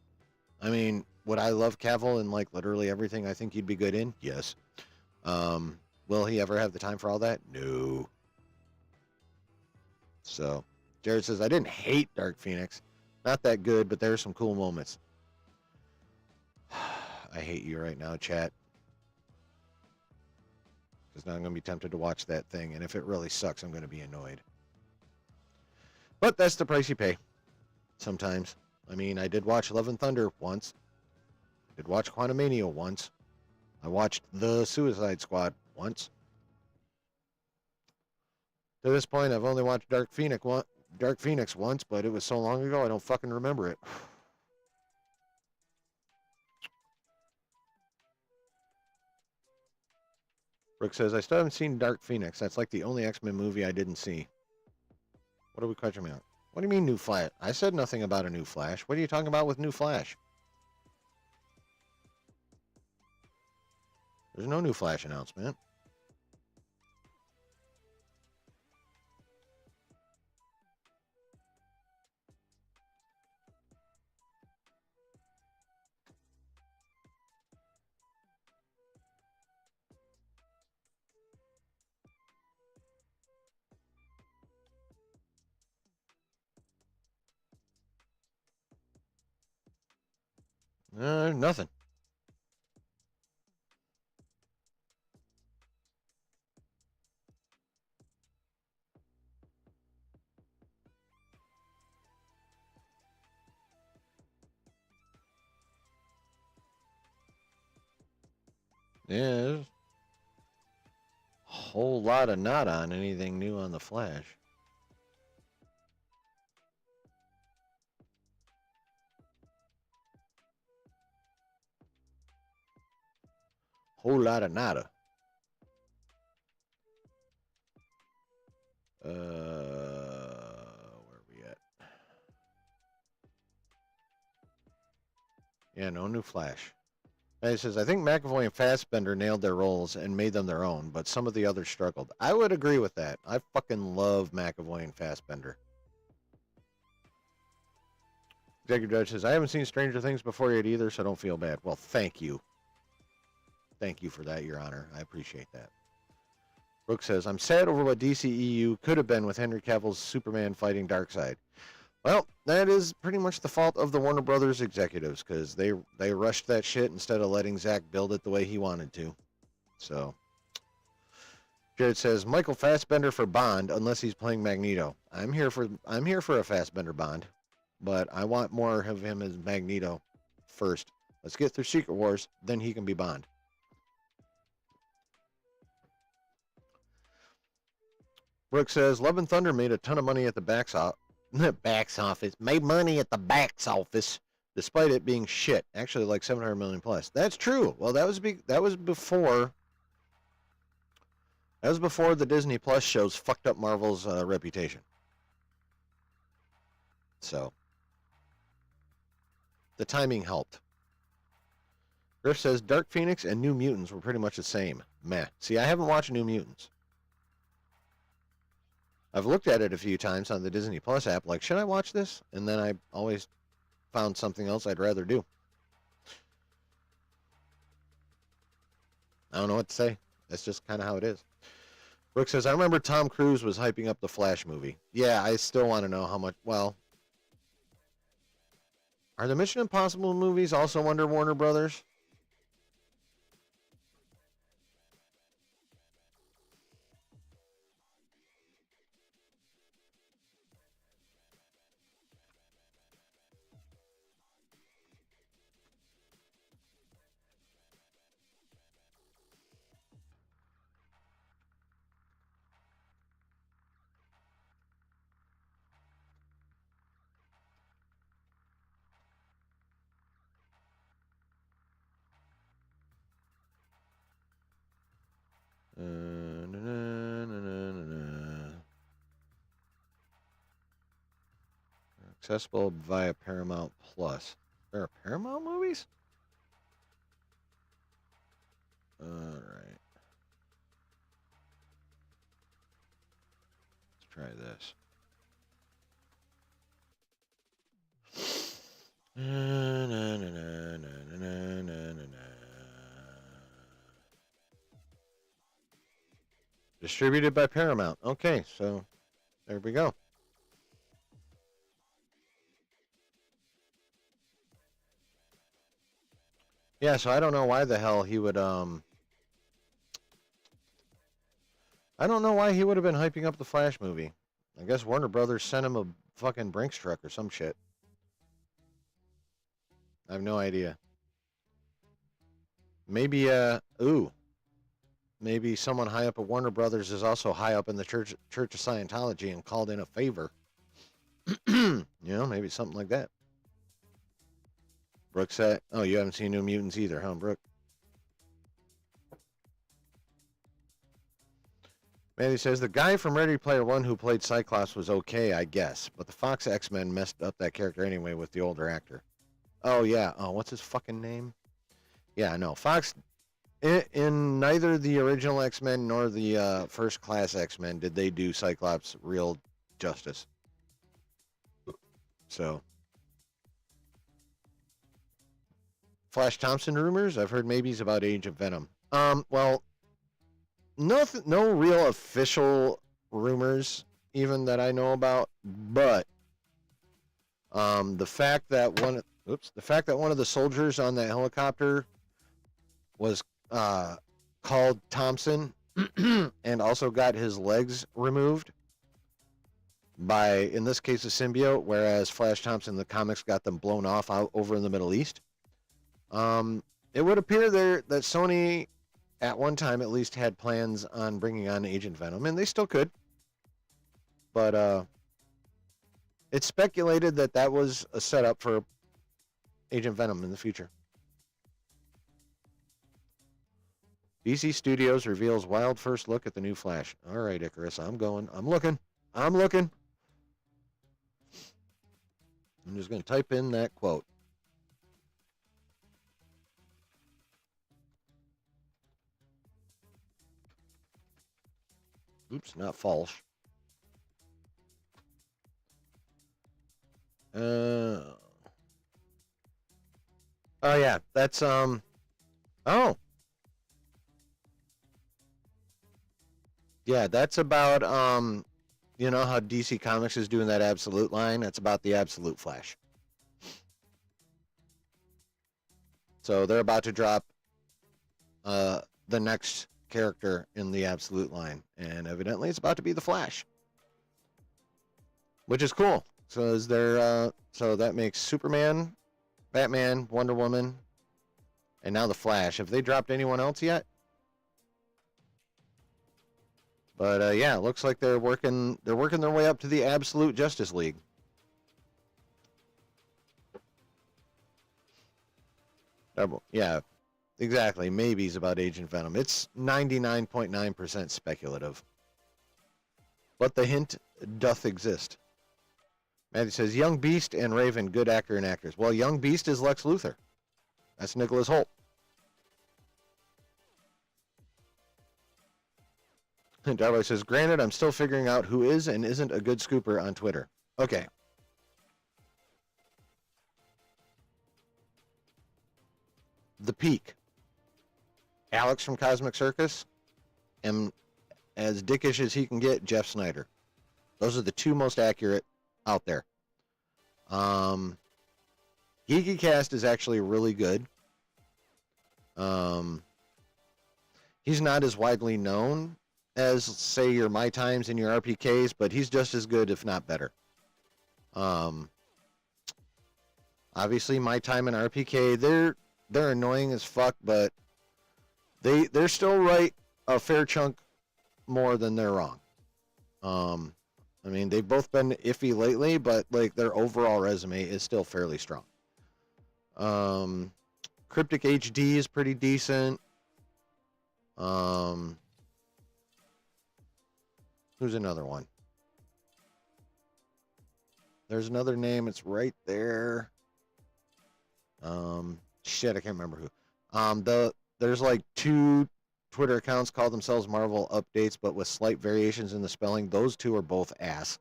I mean, would I love Cavill in, like, literally everything I think he'd be good in? Yes. Will he ever have the time for all that? No. So, Jared says, I didn't hate Dark Phoenix. Not that good, but there are some cool moments. I hate you right now, chat. Because now I'm going to be tempted to watch that thing, and if it really sucks, I'm going to be annoyed. But that's the price you pay. Sometimes. I mean, I did watch Love and Thunder once. I did watch Quantumania once. I watched The Suicide Squad once. To this point, I've only watched Dark Phoenix once, but it was so long ago, I don't fucking remember it. Brooke says, I still haven't seen Dark Phoenix. That's like the only X-Men movie I didn't see. What are we questioning about? What do you mean new Flash? I said nothing about a new Flash. What are you talking about with new Flash? There's no new Flash announcement. Nothing. Yeah, there's a whole lot of not on anything new on the Flash. Whole lot of nada. Where are we at? Yeah, no new Flash. And he says, I think McAvoy and Fassbender nailed their roles and made them their own, but some of the others struggled. I would agree with that. I fucking love McAvoy and Fassbender. Executive Judge says, I haven't seen Stranger Things before yet either, so don't feel bad. Well, thank you. Thank you for that, Your Honor. I appreciate that. Brooke says, I'm sad over what DCEU could have been with Henry Cavill's Superman fighting Darkseid. Well, that is pretty much the fault of the Warner Brothers executives because they rushed that shit instead of letting Zack build it the way he wanted to. So, Jared says Michael Fassbender for Bond unless he's playing Magneto. I'm here for a Fassbender Bond, but I want more of him as Magneto first. Let's get through Secret Wars, then he can be Bond. Brooke says Love and Thunder made a ton of money at the box office. Made money at the box office, despite it being shit. Actually, like 700 million plus. That's true. Well, that was before. That was before the Disney Plus shows fucked up Marvel's reputation. So, the timing helped. Griff says Dark Phoenix and New Mutants were pretty much the same. Meh. See, I haven't watched New Mutants. I've looked at it a few times on the Disney Plus app, like, should I watch this? And then I always found something else I'd rather do. I don't know what to say. That's just kind of how it is. Brooke says, I remember Tom Cruise was hyping up the Flash movie. Yeah, I still want to know how much. Well, are the Mission Impossible movies also under Warner Brothers? Accessible via Paramount Plus. There are Paramount movies? All right. Let's try this. Distributed by Paramount. Okay, so there we go. Yeah, so I don't know why the hell he would I don't know why he would have been hyping up the Flash movie. I guess Warner Brothers sent him a fucking Brinks truck or some shit. I have no idea. Maybe maybe someone high up at Warner Brothers is also high up in the Church of Scientology and called in a favor. Maybe something like that. Brooke said, "Oh, you haven't seen New Mutants either, huh, Brooke?" Manny says the guy from Ready Player One who played Cyclops was okay, I guess, but the Fox X-Men messed up that character anyway with the older actor. Oh yeah. Oh, what's his fucking name? Yeah, no. Fox in neither the original X-Men nor the First Class X-Men did they do Cyclops real justice. So, Flash Thompson rumors. I've heard maybes about Age of Venom. Well, no real official rumors even that I know about, but the fact that one of the soldiers on that helicopter was called Thompson and also got his legs removed by, in this case, a symbiote, whereas Flash Thompson in the comics got them blown off out over in the Middle East. It would appear there that Sony at one time at least had plans on bringing on Agent Venom, and they still could. But it's speculated that that was a setup for Agent Venom in the future. DC Studios reveals wild first look at the new Flash. All right, Icarus, I'm going. I'm looking. I'm just going to type in that quote. Oops, not false. Oh yeah, that's oh. Yeah, that's about you know how DC Comics is doing that Absolute line? That's about the Absolute Flash. So they're about to drop the next character in the Absolute line, and evidently it's about to be the Flash, which is cool. So so that makes Superman, Batman, Wonder Woman, and now the Flash. Have they dropped anyone else yet? But yeah, it looks like they're working their way up to the Absolute Justice League. Yeah, exactly. Maybes about Agent Venom. It's 99.9% speculative. But the hint doth exist. Matthew says, Young Beast and Raven, good actor and actors. Well, Young Beast is Lex Luthor. That's Nicholas Hoult. And Darby says, granted, I'm still figuring out who is and isn't a good scooper on Twitter. Okay. The Peak. Alex from Cosmic Circus. And as dickish as he can get, Jeff Snyder. Those are the two most accurate out there. GeekyCast is actually really good. He's not as widely known as, say, your My Times and your RPKs, but he's just as good, if not better. Obviously, My Time and RPK, they're annoying as fuck, but they're still right a fair chunk more than they're wrong. I mean, they've both been iffy lately, but like their overall resume is still fairly strong. Cryptic HD is pretty decent. Who's another one? There's another name. It's right there. Shit, I can't remember who. There's like two Twitter accounts call themselves Marvel Updates, but with slight variations in the spelling. Those two are both ass.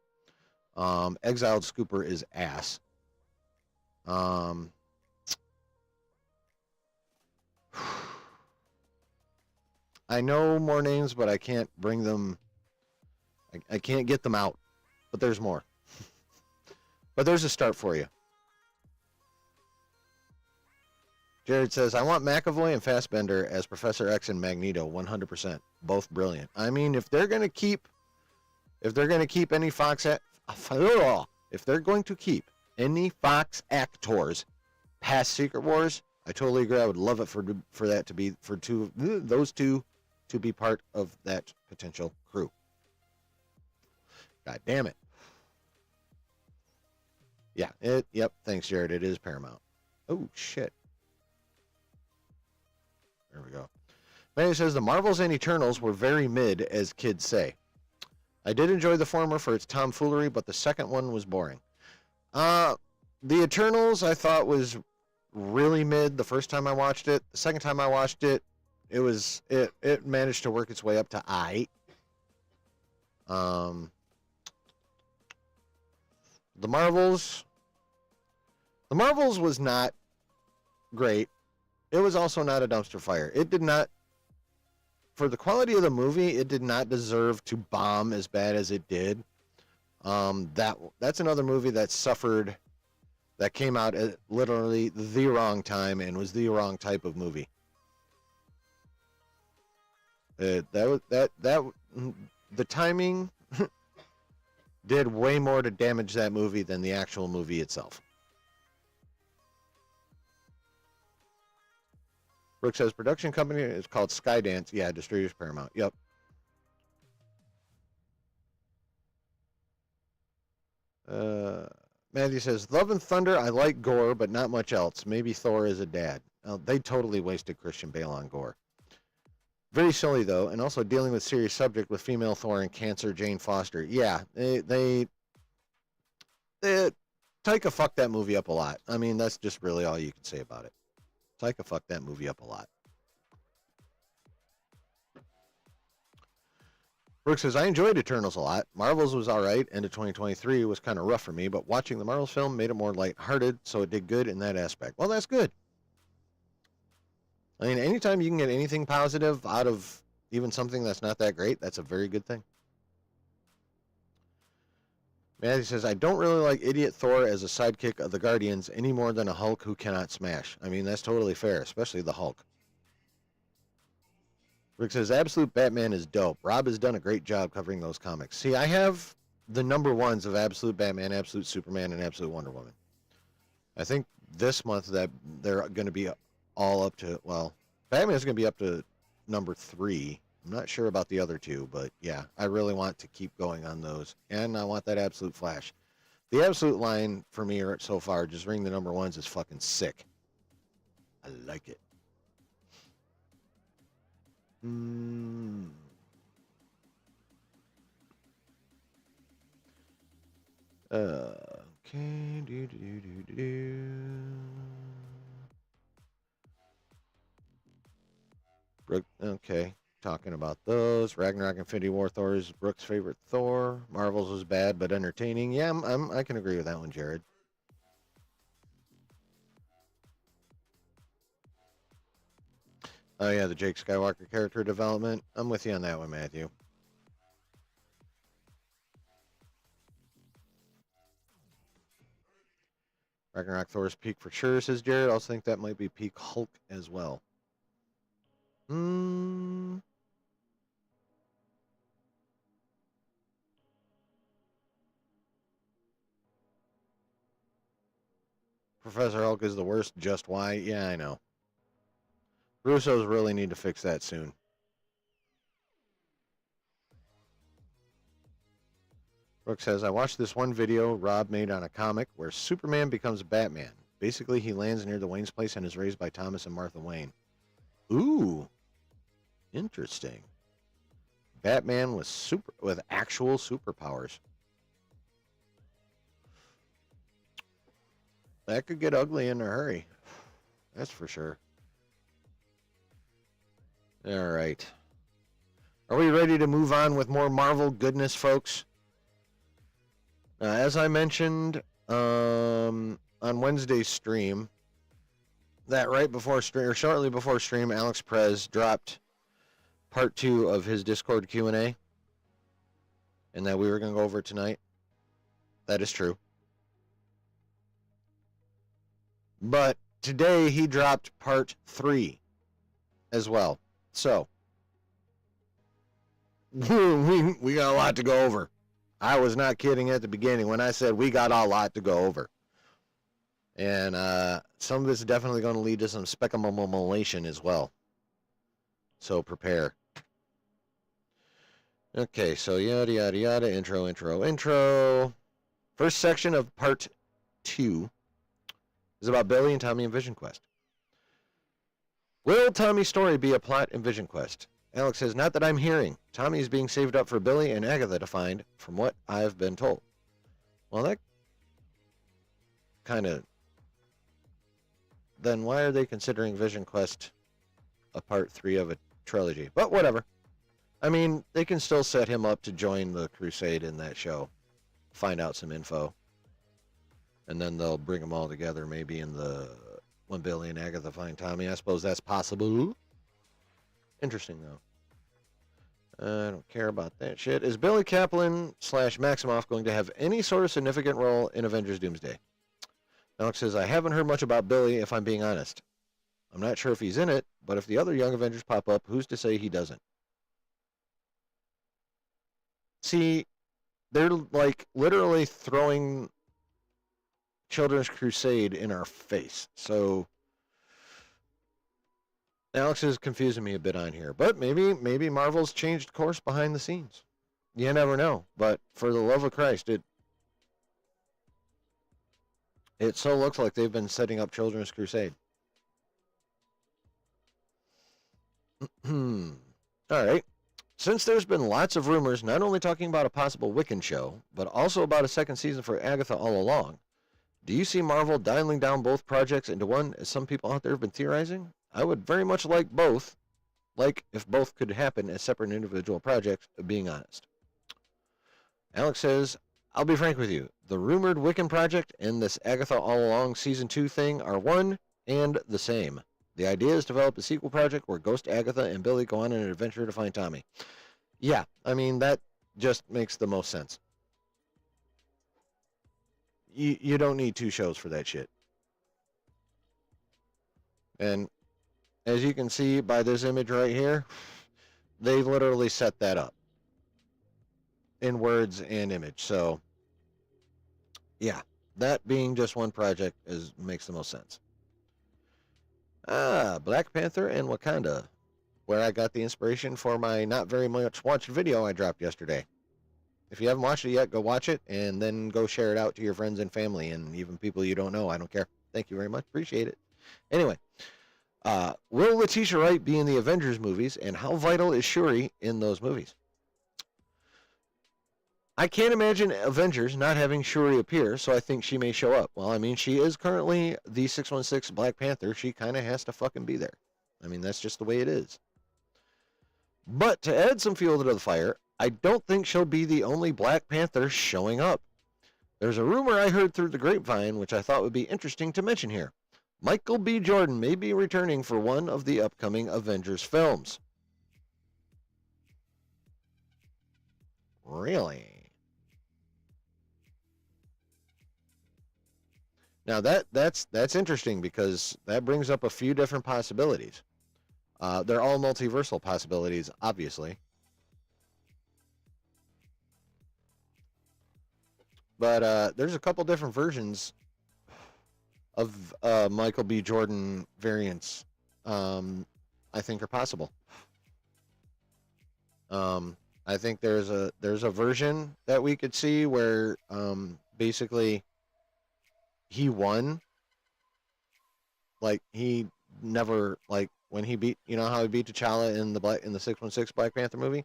Exiled Scooper is ass. I know more names, but I can't bring them. I can't get them out. But there's more. But there's a start for you. Jared says, I want McAvoy and Fassbender as Professor X and Magneto, 100%. Both brilliant. I mean, if they're going to keep any Fox if they're going to keep any Fox actors past Secret Wars, I totally agree. I would love it for that to be those two to be part of that potential crew. God damn it. Yeah, yep, thanks, Jared. It is Paramount. Oh, shit. There we go. Manny says, the Marvels and Eternals were very mid, as kids say. I did enjoy the former for its tomfoolery, but the second one was boring. The Eternals, I thought, was really mid the first time I watched it. The second time I watched it, it managed to work its way up to I. The Marvels was not great. It was also not a dumpster fire. It did not, for the quality of the movie, it did not deserve to bomb as bad as it did. That's another movie that suffered, that came out at literally the wrong time and was the wrong type of movie. The timing did way more to damage that movie than the actual movie itself. Brooke says, production company is called Skydance. Yeah, distributors Paramount. Yep. Matthew says, Love and Thunder, I like Gore, but not much else. Maybe Thor is a dad. They totally wasted Christian Bale on Gore. Very silly, though, and also dealing with serious subject with female Thor and cancer Jane Foster. Yeah, they Taika fucked that movie up a lot. I mean, that's just really all you can say about it. Taika fucked that movie up a lot. Brooke says, I enjoyed Eternals a lot. Marvels was alright. End of 2023 was kind of rough for me, but watching the Marvels film made it more lighthearted, so it did good in that aspect. Well, that's good. I mean, anytime you can get anything positive out of even something that's not that great, that's a very good thing. Matthew says, I don't really like Idiot Thor as a sidekick of the Guardians any more than a Hulk who cannot smash. I mean, that's totally fair, especially the Hulk. Rick says, Absolute Batman is dope. Rob has done a great job covering those comics. See, I have the number ones of Absolute Batman, Absolute Superman, and Absolute Wonder Woman. I think this month that they're going to be all up to, well, Batman's going to be up to number 3. I'm not sure about the other two, but yeah, I really want to keep going on those. And I want that Absolute Flash. The Absolute line for me so far, just ring the number ones, is fucking sick. I like it. Okay. Brooke, okay. Talking about those. Ragnarok Infinity War Thor is Brooke's favorite Thor. Marvel's was bad but entertaining. Yeah, I can agree with that one, Jared. Oh, yeah, the Jake Skywalker character development. I'm with you on that one, Matthew. Ragnarok Thor's peak for sure, says Jared. I also think that might be peak Hulk as well. Professor Hulk is the worst. Just why? Yeah, I know. Russos really need to fix that soon. Brooke says, I watched this one video Rob made on a comic where Superman becomes Batman. Basically, he lands near the Wayne's place and is raised by Thomas and Martha Wayne. Ooh. Interesting. Batman with actual superpowers. That could get ugly in a hurry. That's for sure. All right. Are we ready to move on with more Marvel goodness, folks? As I mentioned on Wednesday's stream, that right before stream, or shortly before stream, Alex Perez dropped part 2 of his Discord Q&A, and that we were going to go over tonight. That is true. But today he dropped part 3 as well. So we got a lot to go over. I was not kidding at the beginning when I said we got a lot to go over. And some of it's definitely going to lead to some speculation as well. So prepare. Okay, so yada, yada, yada, intro. First section of part 2 is about Billy and Tommy and Vision Quest. Will Tommy's story be a plot in Vision Quest? Alex says, not that I'm hearing. Tommy is being saved up for Billy and Agatha to find, from what I've been told. Well, that kind of... Then why are they considering Vision Quest a part 3 of a trilogy? But whatever. I mean, they can still set him up to join the crusade in that show. Find out some info. And then they'll bring them all together maybe in the... when Billy and Agatha find Tommy. I suppose that's possible. Interesting, though. I don't care about that shit. Is Billy Kaplan / Maximoff going to have any sort of significant role in Avengers Doomsday? Alex says, I haven't heard much about Billy, if I'm being honest. I'm not sure if he's in it, but if the other Young Avengers pop up, who's to say he doesn't? See, they're like literally throwing Children's Crusade in our face. So Alex is confusing me a bit on here, but maybe Marvel's changed course behind the scenes. You never know. But for the love of Christ, it so looks like they've been setting up Children's Crusade. All right. Since there's been lots of rumors, not only talking about a possible Wiccan show, but also about a second season for Agatha all along, do you see Marvel dialing down both projects into one, as some people out there have been theorizing? I would very much like both, like if both could happen as separate individual projects, being honest. Alex says, I'll be frank with you. The rumored Wiccan project and this Agatha all along season 2 thing are one and the same. The idea is to develop a sequel project where Ghost Agatha and Billy go on an adventure to find Tommy. Yeah, I mean, that just makes the most sense. You don't need 2 shows for that shit. And as you can see by this image right here, they literally set that up in words and image. So, yeah, that being just one project makes the most sense. Black Panther and Wakanda, where I got the inspiration for my not very much watched video I dropped yesterday. If you haven't watched it yet, go watch it and then go share it out to your friends and family and even people you don't know. I don't care. Thank you very much. Appreciate it. Anyway, will Letitia Wright be in the Avengers movies, and how vital is Shuri in those movies? I can't imagine Avengers not having Shuri appear, so I think she may show up. Well, I mean, she is currently the 616 Black Panther. She kind of has to fucking be there. I mean, that's just the way it is. But to add some fuel to the fire, I don't think she'll be the only Black Panther showing up. There's a rumor I heard through the grapevine, which I thought would be interesting to mention here. Michael B. Jordan may be returning for one of the upcoming Avengers films. Really? Now that's interesting because that brings up a few different possibilities. They're all multiversal possibilities, obviously. But there's a couple different versions of Michael B. Jordan variants I think are possible. I think there's a version that we could see where basically he won. Like he never, like when he beat, you know how he beat T'Challa in the 616 Black Panther movie.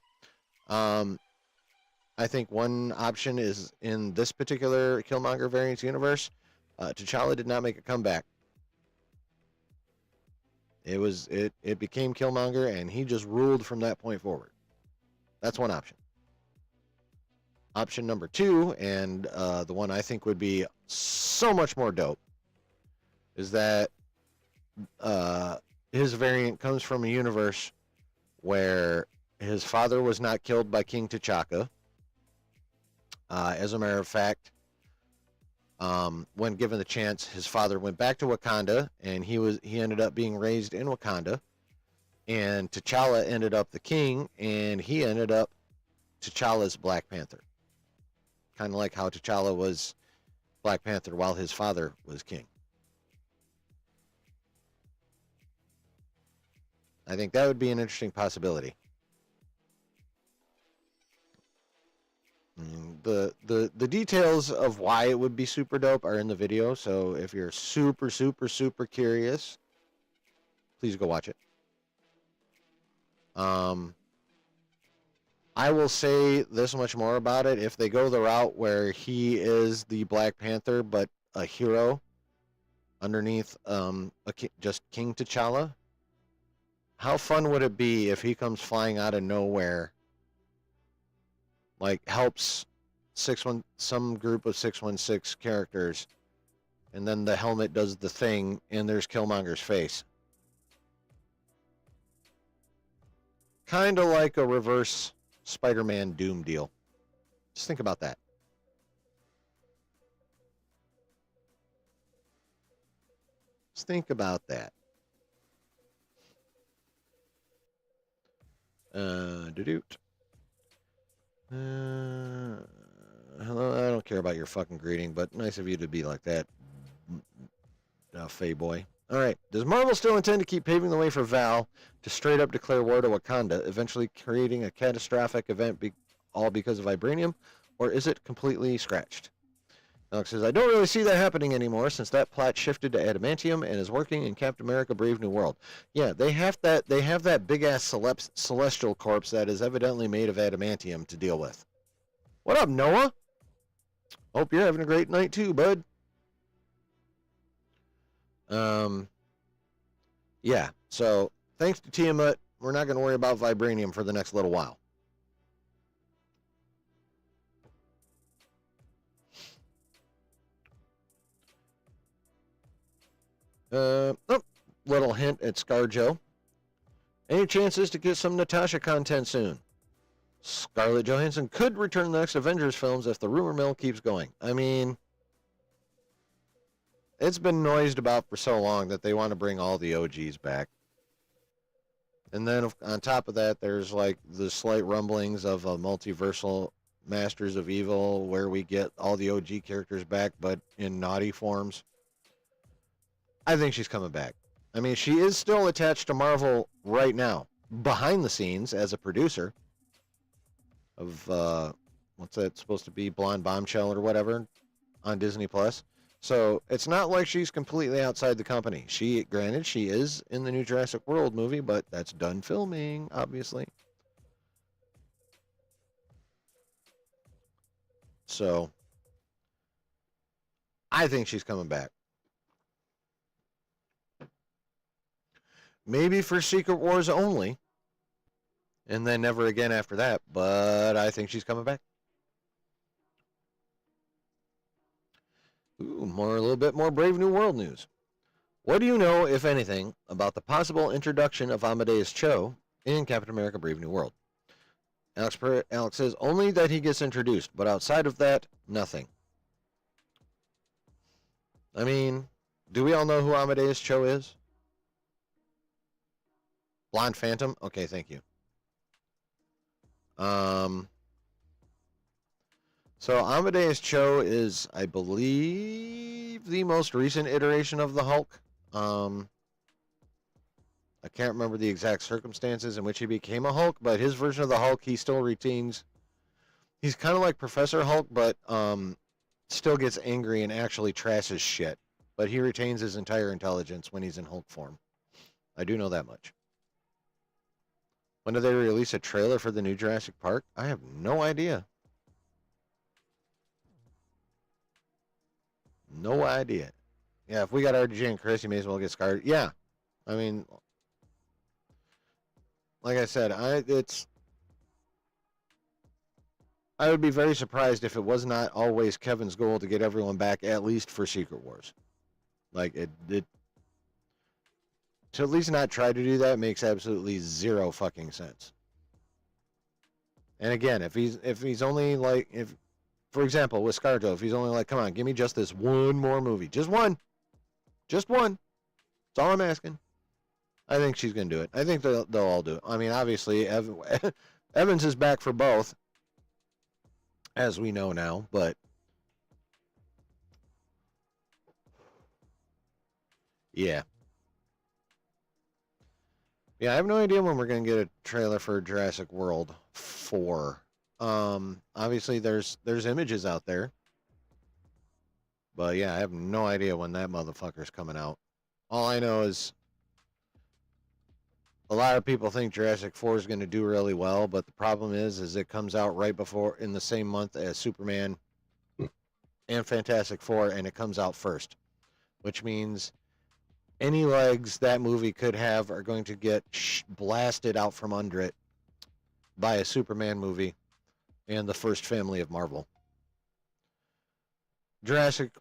I think one option is in this particular Killmonger variants universe, T'Challa did not make a comeback. It became Killmonger and he just ruled from that point forward. That's one option. Option number 2, and the one I think would be so much more dope, is that his variant comes from a universe where his father was not killed by King T'Chaka. As a matter of fact, when given the chance, his father went back to Wakanda, and he ended up being raised in Wakanda. And T'Challa ended up the king, and he ended up T'Challa's Black Panther. Kind of like how T'Challa was Black Panther while his father was king. I think that would be an interesting possibility. The details of why it would be super dope are in the video, so if you're super, super, super curious, please go watch it. I will say this much more about it. If they go the route where he is the Black Panther, but a hero underneath just King T'Challa, how fun would it be if he comes flying out of nowhere, like helps some group of 616 characters, and then the helmet does the thing, and there's Killmonger's face. Kind of like a reverse Spider-Man Doom deal. Just think about that. Just think about that. Hello, I don't care about your fucking greeting, but nice of you to be like that, Faye boy. All right. Does Marvel still intend to keep paving the way for Val to straight up declare war to Wakanda, eventually creating a catastrophic event all because of vibranium, or is it completely scratched? Alex says, I don't really see that happening anymore since that plot shifted to adamantium and is working in Captain America Brave New World. Yeah, they have that big ass celestial corpse that is evidently made of adamantium to deal with. What up, Noah? Hope you're having a great night too, bud. Yeah, so thanks to Tiamat, we're not going to worry about vibranium for the next little while. Little hint at ScarJo. Any chances to get some Natasha content soon? Scarlett Johansson could return the next Avengers films if the rumor mill keeps going. I mean, it's been noised about for so long that they want to bring all the OGs back. And then on top of that, there's like the slight rumblings of a multiversal Masters of Evil where we get all the OG characters back, but in naughty forms. I think she's coming back. I mean, she is still attached to Marvel right now, behind the scenes as a producer of, what's that supposed to be, Blonde Bombshell or whatever on Disney Plus. So it's not like she's completely outside the company. Granted, she is in the new Jurassic World movie, but that's done filming, obviously. So I think she's coming back. Maybe for Secret Wars only, and then never again after that, but I think she's coming back. Ooh, a little bit more Brave New World news. What do you know, if anything, about the possible introduction of Amadeus Cho in Captain America Brave New World? Alex says only that he gets introduced, but outside of that, nothing. I mean, do we all know who Amadeus Cho is? Blonde Phantom? Okay, thank you. So Amadeus Cho is, I believe, the most recent iteration of the Hulk. I can't remember the exact circumstances in which he became a Hulk, but his version of the Hulk, he still retains. He's kind of like Professor Hulk, but still gets angry and actually trashes shit. But he retains his entire intelligence when he's in Hulk form. I do know that much. When do they release a trailer for the new Jurassic Park? I have no idea. No idea. Yeah, if we got RDJ and Chris, you may as well get Scarred. Yeah. I mean, like I said, I would be very surprised if it was not always Kevin's goal to get everyone back, at least for Secret Wars. Like, it to at least not try to do that makes absolutely zero fucking sense. And again, if he's only like, if for example, with ScarJo, if he's only like, come on, give me just this one more movie. Just one. Just one. That's all I'm asking. I think she's going to do it. I think they'll all do it. I mean, obviously, Evans is back for both, as we know now, but yeah. Yeah, I have no idea when we're going to get a trailer for Jurassic World 4. Obviously, there's images out there. But yeah, I have no idea when that motherfucker's coming out. All I know is a lot of people think Jurassic 4 is going to do really well, but the problem is it comes out right before, in the same month as Superman and Fantastic Four, and it comes out first, which means any legs that movie could have are going to get blasted out from under it by a Superman movie and the first family of Marvel. Jurassic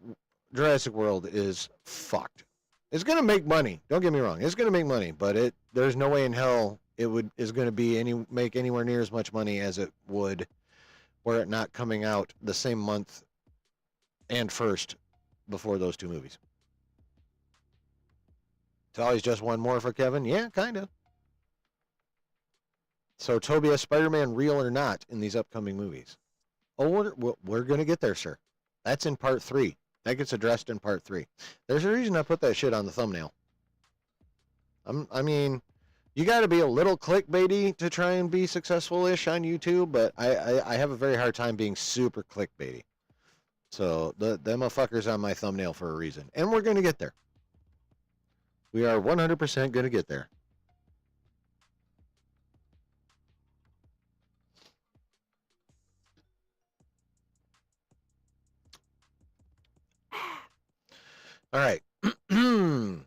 World is fucked. It's gonna make money. Don't get me wrong. It's gonna make money, but there's no way in hell is gonna be make anywhere near as much money as it would were it not coming out the same month and first before those two movies. It's always just one more for Kevin. Yeah, kind of. So, Tobias, Spider-Man real or not in these upcoming movies? Oh, we're going to get there, sir. That's in part 3. That gets addressed in part 3. There's a reason I put that shit on the thumbnail. I mean, you got to be a little clickbaity to try and be successful-ish on YouTube, but I have a very hard time being super clickbaity. So, them motherfuckers on my thumbnail for a reason. And we're going to get there. We are 100% going to get there. All right. Do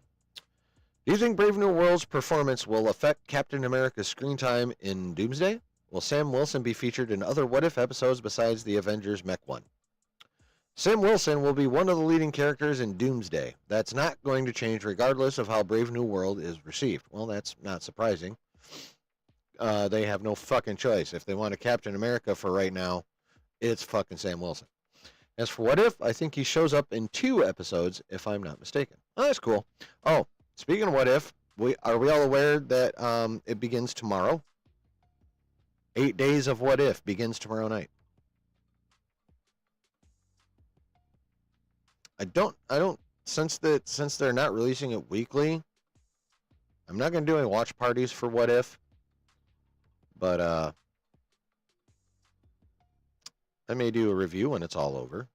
you think Brave New World's performance will affect Captain America's screen time in Doomsday? Will Sam Wilson be featured in other What If episodes besides the Avengers Mech one? Sam Wilson will be one of the leading characters in Doomsday. That's not going to change regardless of how Brave New World is received. Well, that's not surprising. They have no fucking choice. If they want a Captain America for right now, it's fucking Sam Wilson. As for What If, I think he shows up in 2 episodes, if I'm not mistaken. Oh, that's cool. Oh, speaking of What If, are we all aware that it begins tomorrow? 8 days of What If begins tomorrow night. I don't since they're not releasing it weekly, I'm not gonna do any watch parties for What If. But I may do a review when it's all over.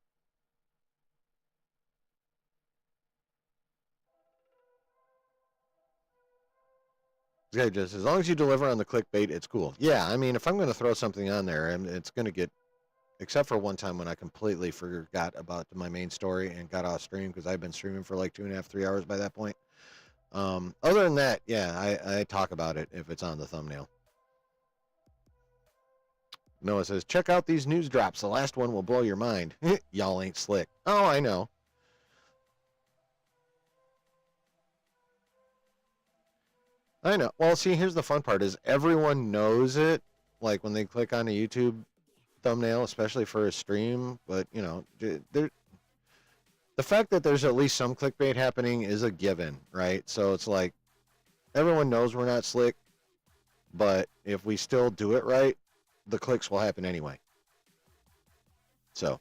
Yeah, just as long as you deliver on the clickbait, it's cool. Yeah, I mean, if I'm going to throw something on there, it's going to get, except for one time when I completely forgot about my main story and got off stream because I've been streaming for like 2.5, 3 hours by that point. Other than that, yeah, I talk about it if it's on the thumbnail. Noah says, check out these news drops. The last one will blow your mind. Y'all ain't slick. Oh, I know. I know. Well, see, here's the fun part is everyone knows it, like when they click on a YouTube thumbnail, especially for a stream, but, you know, the fact that there's at least some clickbait happening is a given, right? So it's like everyone knows we're not slick, but if we still do it right, the clicks will happen anyway. So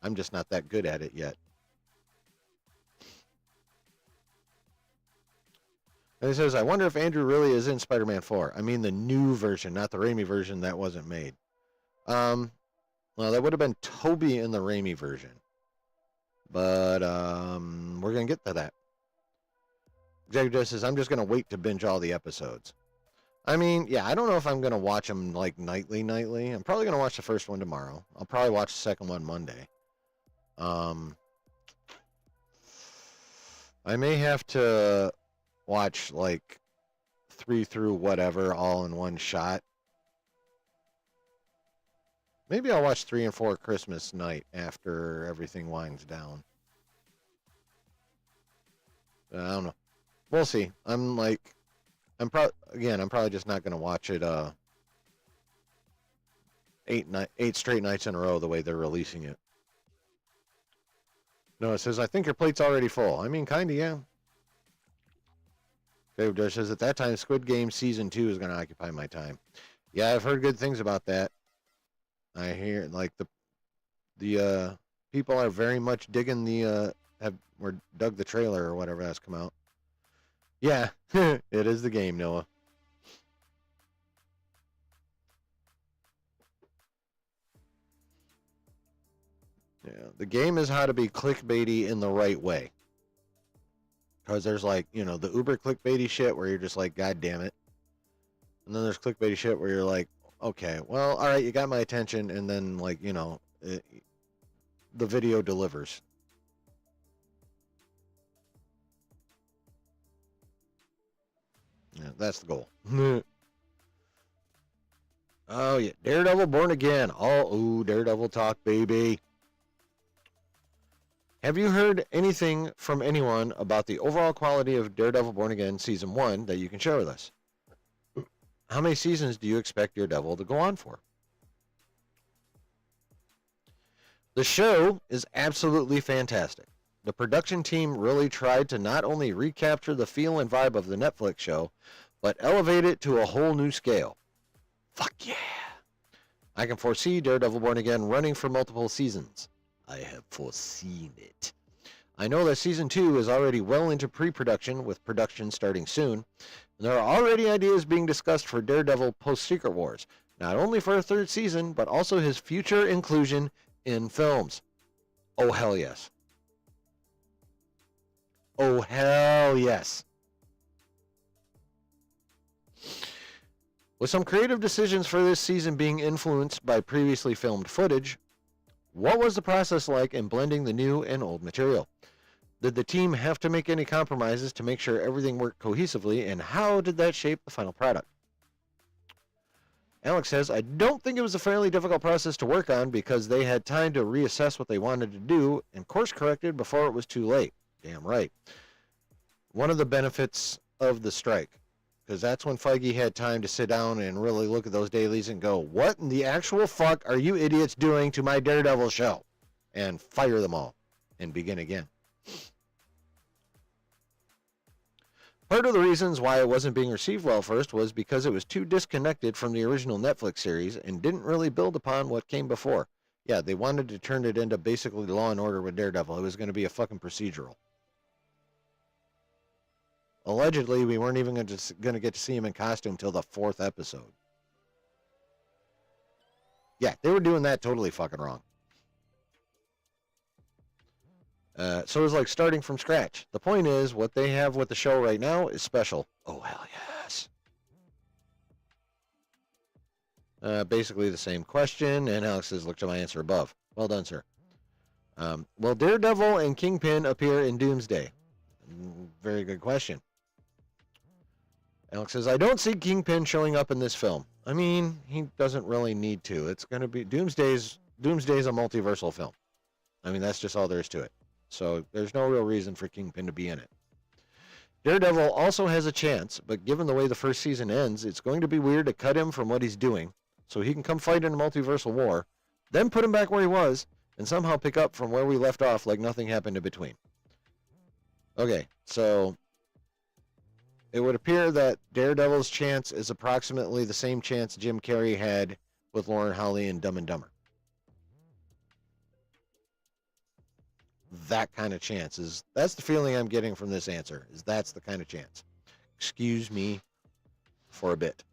I'm just not that good at it yet. And he says, I wonder if Andrew really is in Spider-Man 4. I mean the new version, not the Raimi version that wasn't made. Well, that would have been Toby in the Raimi version. But we're going to get to that. Executive says, I'm just going to wait to binge all the episodes. I mean, yeah, I don't know if I'm going to watch them like nightly. I'm probably going to watch the first one tomorrow. I'll probably watch the second one Monday. I may have to watch like 3 through whatever all in one shot. Maybe I'll watch 3 and 4 Christmas night after everything winds down. I don't know. We'll see. I'm probably just not going to watch it eight straight nights in a row the way they're releasing it. No, it says, I think your plate's already full. I mean, kind of, yeah. Dave Josh says, at that time, Squid Game Season 2 is going to occupy my time. Yeah, I've heard good things about that. I hear, like, the people are very much digging dug the trailer or whatever that's come out. Yeah, it is the game, Noah. Yeah, the game is how to be clickbaity in the right way. Because there's like, the uber clickbaity shit where you're just like, God damn it. And then there's clickbaity shit where you're like, okay, well, all right, you got my attention. And then, like, the video delivers. Yeah, that's the goal. Oh, yeah. Daredevil Born Again. Oh, ooh, Daredevil talk, baby. Have you heard anything from anyone about the overall quality of Daredevil Born Again Season 1 that you can share with us? How many seasons do you expect Daredevil to go on for? The show is absolutely fantastic. The production team really tried to not only recapture the feel and vibe of the Netflix show, but elevate it to a whole new scale. Fuck yeah! I can foresee Daredevil Born Again running for multiple seasons. I have foreseen it. I know that Season 2 is already well into pre-production, with production starting soon, and there are already ideas being discussed for Daredevil post-Secret Wars, not only for a third season, but also his future inclusion in films. Oh, hell yes. Oh, hell yes. With some creative decisions for this season being influenced by previously filmed footage, what was the process like in blending the new and old material? Did the team have to make any compromises to make sure everything worked cohesively, and how did that shape the final product? Alex says, I don't think it was a fairly difficult process to work on because they had time to reassess what they wanted to do and course corrected before it was too late. Damn right. One of the benefits of the strike, because that's when Feige had time to sit down and really look at those dailies and go, what in the actual fuck are you idiots doing to my Daredevil show? And fire them all and begin again. Part of the reasons why it wasn't being received well first was because it was too disconnected from the original Netflix series and didn't really build upon what came before. Yeah, they wanted to turn it into basically Law and Order with Daredevil. It was going to be a fucking procedural. Allegedly, we weren't even going to get to see him in costume till the 4th episode. Yeah, they were doing that totally fucking wrong. So it was like starting from scratch. The point is, what they have with the show right now is special. Oh, hell yes. Basically the same question, and Alex says, look to my answer above. Well done, sir. Will Daredevil and Kingpin appear in Doomsday? Very good question. Alex says, I don't see Kingpin showing up in this film. I mean, he doesn't really need to. It's going to be Doomsday's a multiversal film. I mean, that's just all there is to it. So there's no real reason for Kingpin to be in it. Daredevil also has a chance, but given the way the first season ends, it's going to be weird to cut him from what he's doing so he can come fight in a multiversal war, then put him back where he was, and somehow pick up from where we left off like nothing happened in between. Okay, so it would appear that Daredevil's chance is approximately the same chance Jim Carrey had with Lauren Holly in Dumb and Dumber. That kind of chance that's the feeling I'm getting from this answer, is that's the kind of chance. Excuse me for a bit.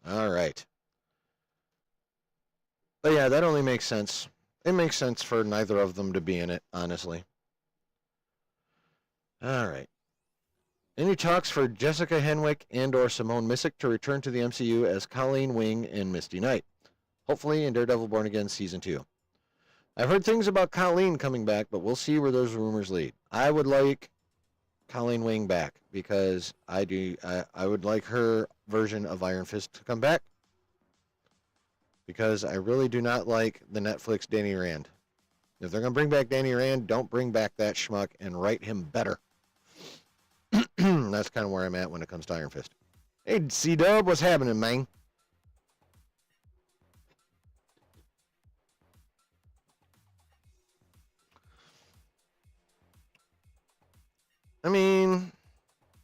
All right. But yeah, that only makes sense. It makes sense for neither of them to be in it, honestly. All right. Any talks for Jessica Henwick and or Simone Missick to return to the MCU as Colleen Wing and Misty Knight? Hopefully in Daredevil Born Again Season 2. I've heard things about Colleen coming back, but we'll see where those rumors lead. I would like Colleen Wing back because I would like her version of Iron Fist to come back because I really do not like the Netflix Danny Rand. If they're going to bring back Danny Rand, don't bring back that schmuck and write him better. That's kind of where I'm at when it comes to Iron Fist. Hey, C-Dub, what's happening, man? I mean,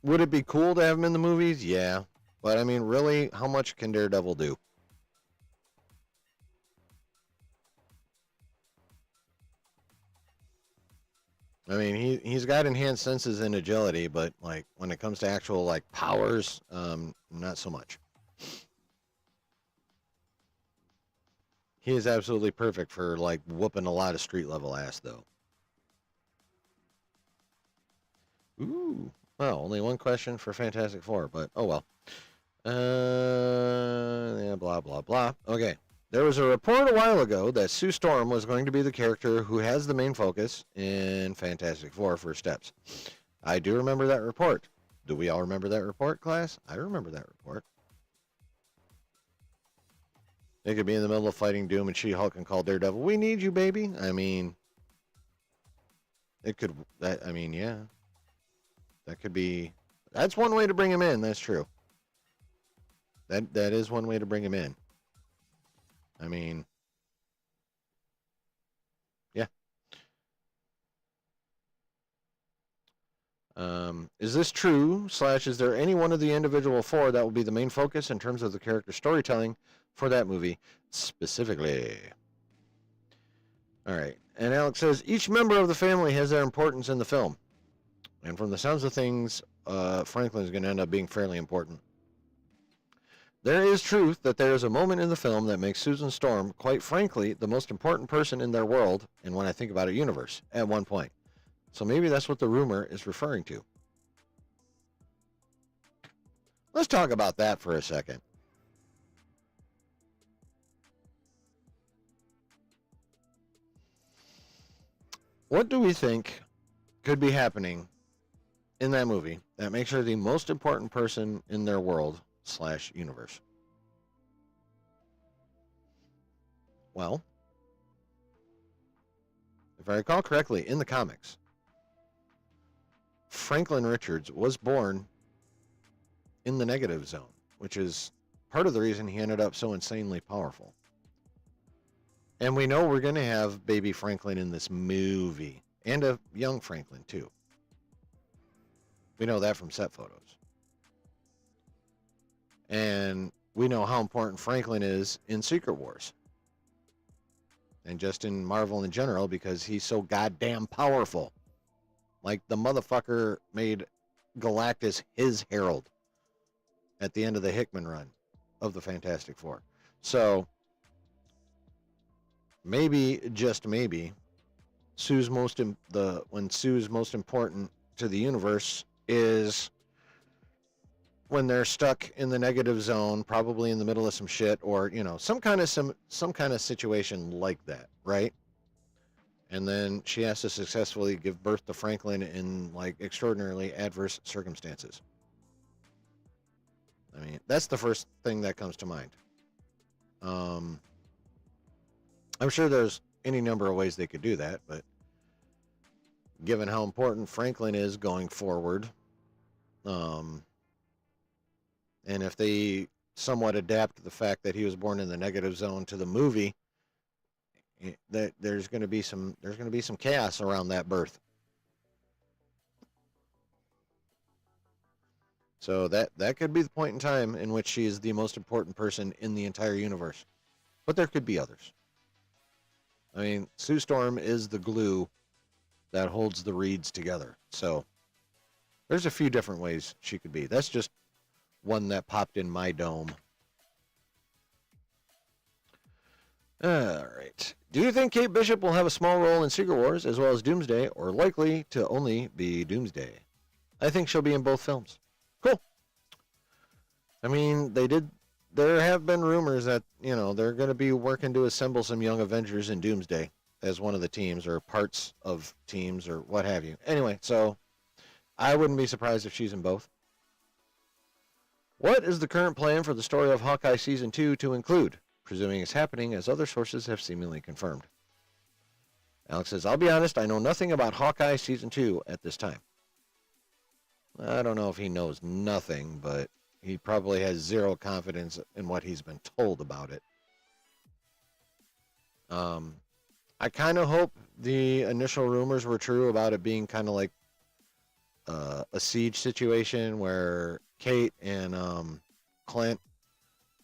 would it be cool to have him in the movies? Yeah. But, I mean, really, how much can Daredevil do? I mean, he's got enhanced senses and agility, but like when it comes to actual like powers, not so much. He is absolutely perfect for like whooping a lot of street level ass, though. Ooh, well, only one question for Fantastic Four, but oh well. Yeah, blah blah blah. Okay. There was a report a while ago that Sue Storm was going to be the character who has the main focus in Fantastic Four First Steps. I do remember that report. Do we all remember that report, class? I remember that report. They could be in the middle of fighting Doom and She-Hulk and call Daredevil, "We need you, baby." I mean, it could, I mean, yeah. That could be, that's one way to bring him in, that's true. That is one way to bring him in. I mean, yeah. Is this true? / is there any one of the individual four that will be the main focus in terms of the character storytelling for that movie specifically? All right. And Alex says, each member of the family has their importance in the film. And from the sounds of things, Franklin is going to end up being fairly important. There is truth that there is a moment in the film that makes Susan Storm, quite frankly, the most important person in their world, and when I think about it, universe, at one point. So maybe that's what the rumor is referring to. Let's talk about that for a second. What do we think could be happening in that movie that makes her the most important person in their world / universe? Well, if I recall correctly, in the comics, Franklin Richards was born in the negative zone, which is part of the reason he ended up so insanely powerful. And we know we're going to have baby Franklin in this movie, and a young Franklin, too. We know that from set photos. And we know how important Franklin is in Secret Wars. And just in Marvel in general, because he's so goddamn powerful. Like, the motherfucker made Galactus his herald at the end of the Hickman run of the Fantastic Four. So, maybe, just maybe, when Sue's most important to the universe is when they're stuck in the negative zone, probably in the middle of some shit, or some kind of situation like that, right? And then she has to successfully give birth to Franklin in like extraordinarily adverse circumstances. I mean, that's the first thing that comes to mind. I'm sure there's any number of ways they could do that, but given how important Franklin is going forward, and if they somewhat adapt the fact that he was born in the negative zone to the movie, that there's going to be some chaos around that birth. So that could be the point in time in which she is the most important person in the entire universe. But there could be others. I mean, Sue Storm is the glue that holds the reeds together. So there's a few different ways she could be. That's just one that popped in my dome. All right. Do you think Kate Bishop will have a small role in Secret Wars as well as Doomsday, or likely to only be Doomsday? I think she'll be in both films. Cool. I mean, there have been rumors that, they're going to be working to assemble some young Avengers in Doomsday as one of the teams or parts of teams or what have you. Anyway, so I wouldn't be surprised if she's in both. What is the current plan for the story of Hawkeye Season 2 to include? Presuming it's happening, as other sources have seemingly confirmed. Alex says, I'll be honest, I know nothing about Hawkeye Season 2 at this time. I don't know if he knows nothing, but he probably has zero confidence in what he's been told about it. I kind of hope the initial rumors were true about it being kind of like a siege situation where Kate and Clint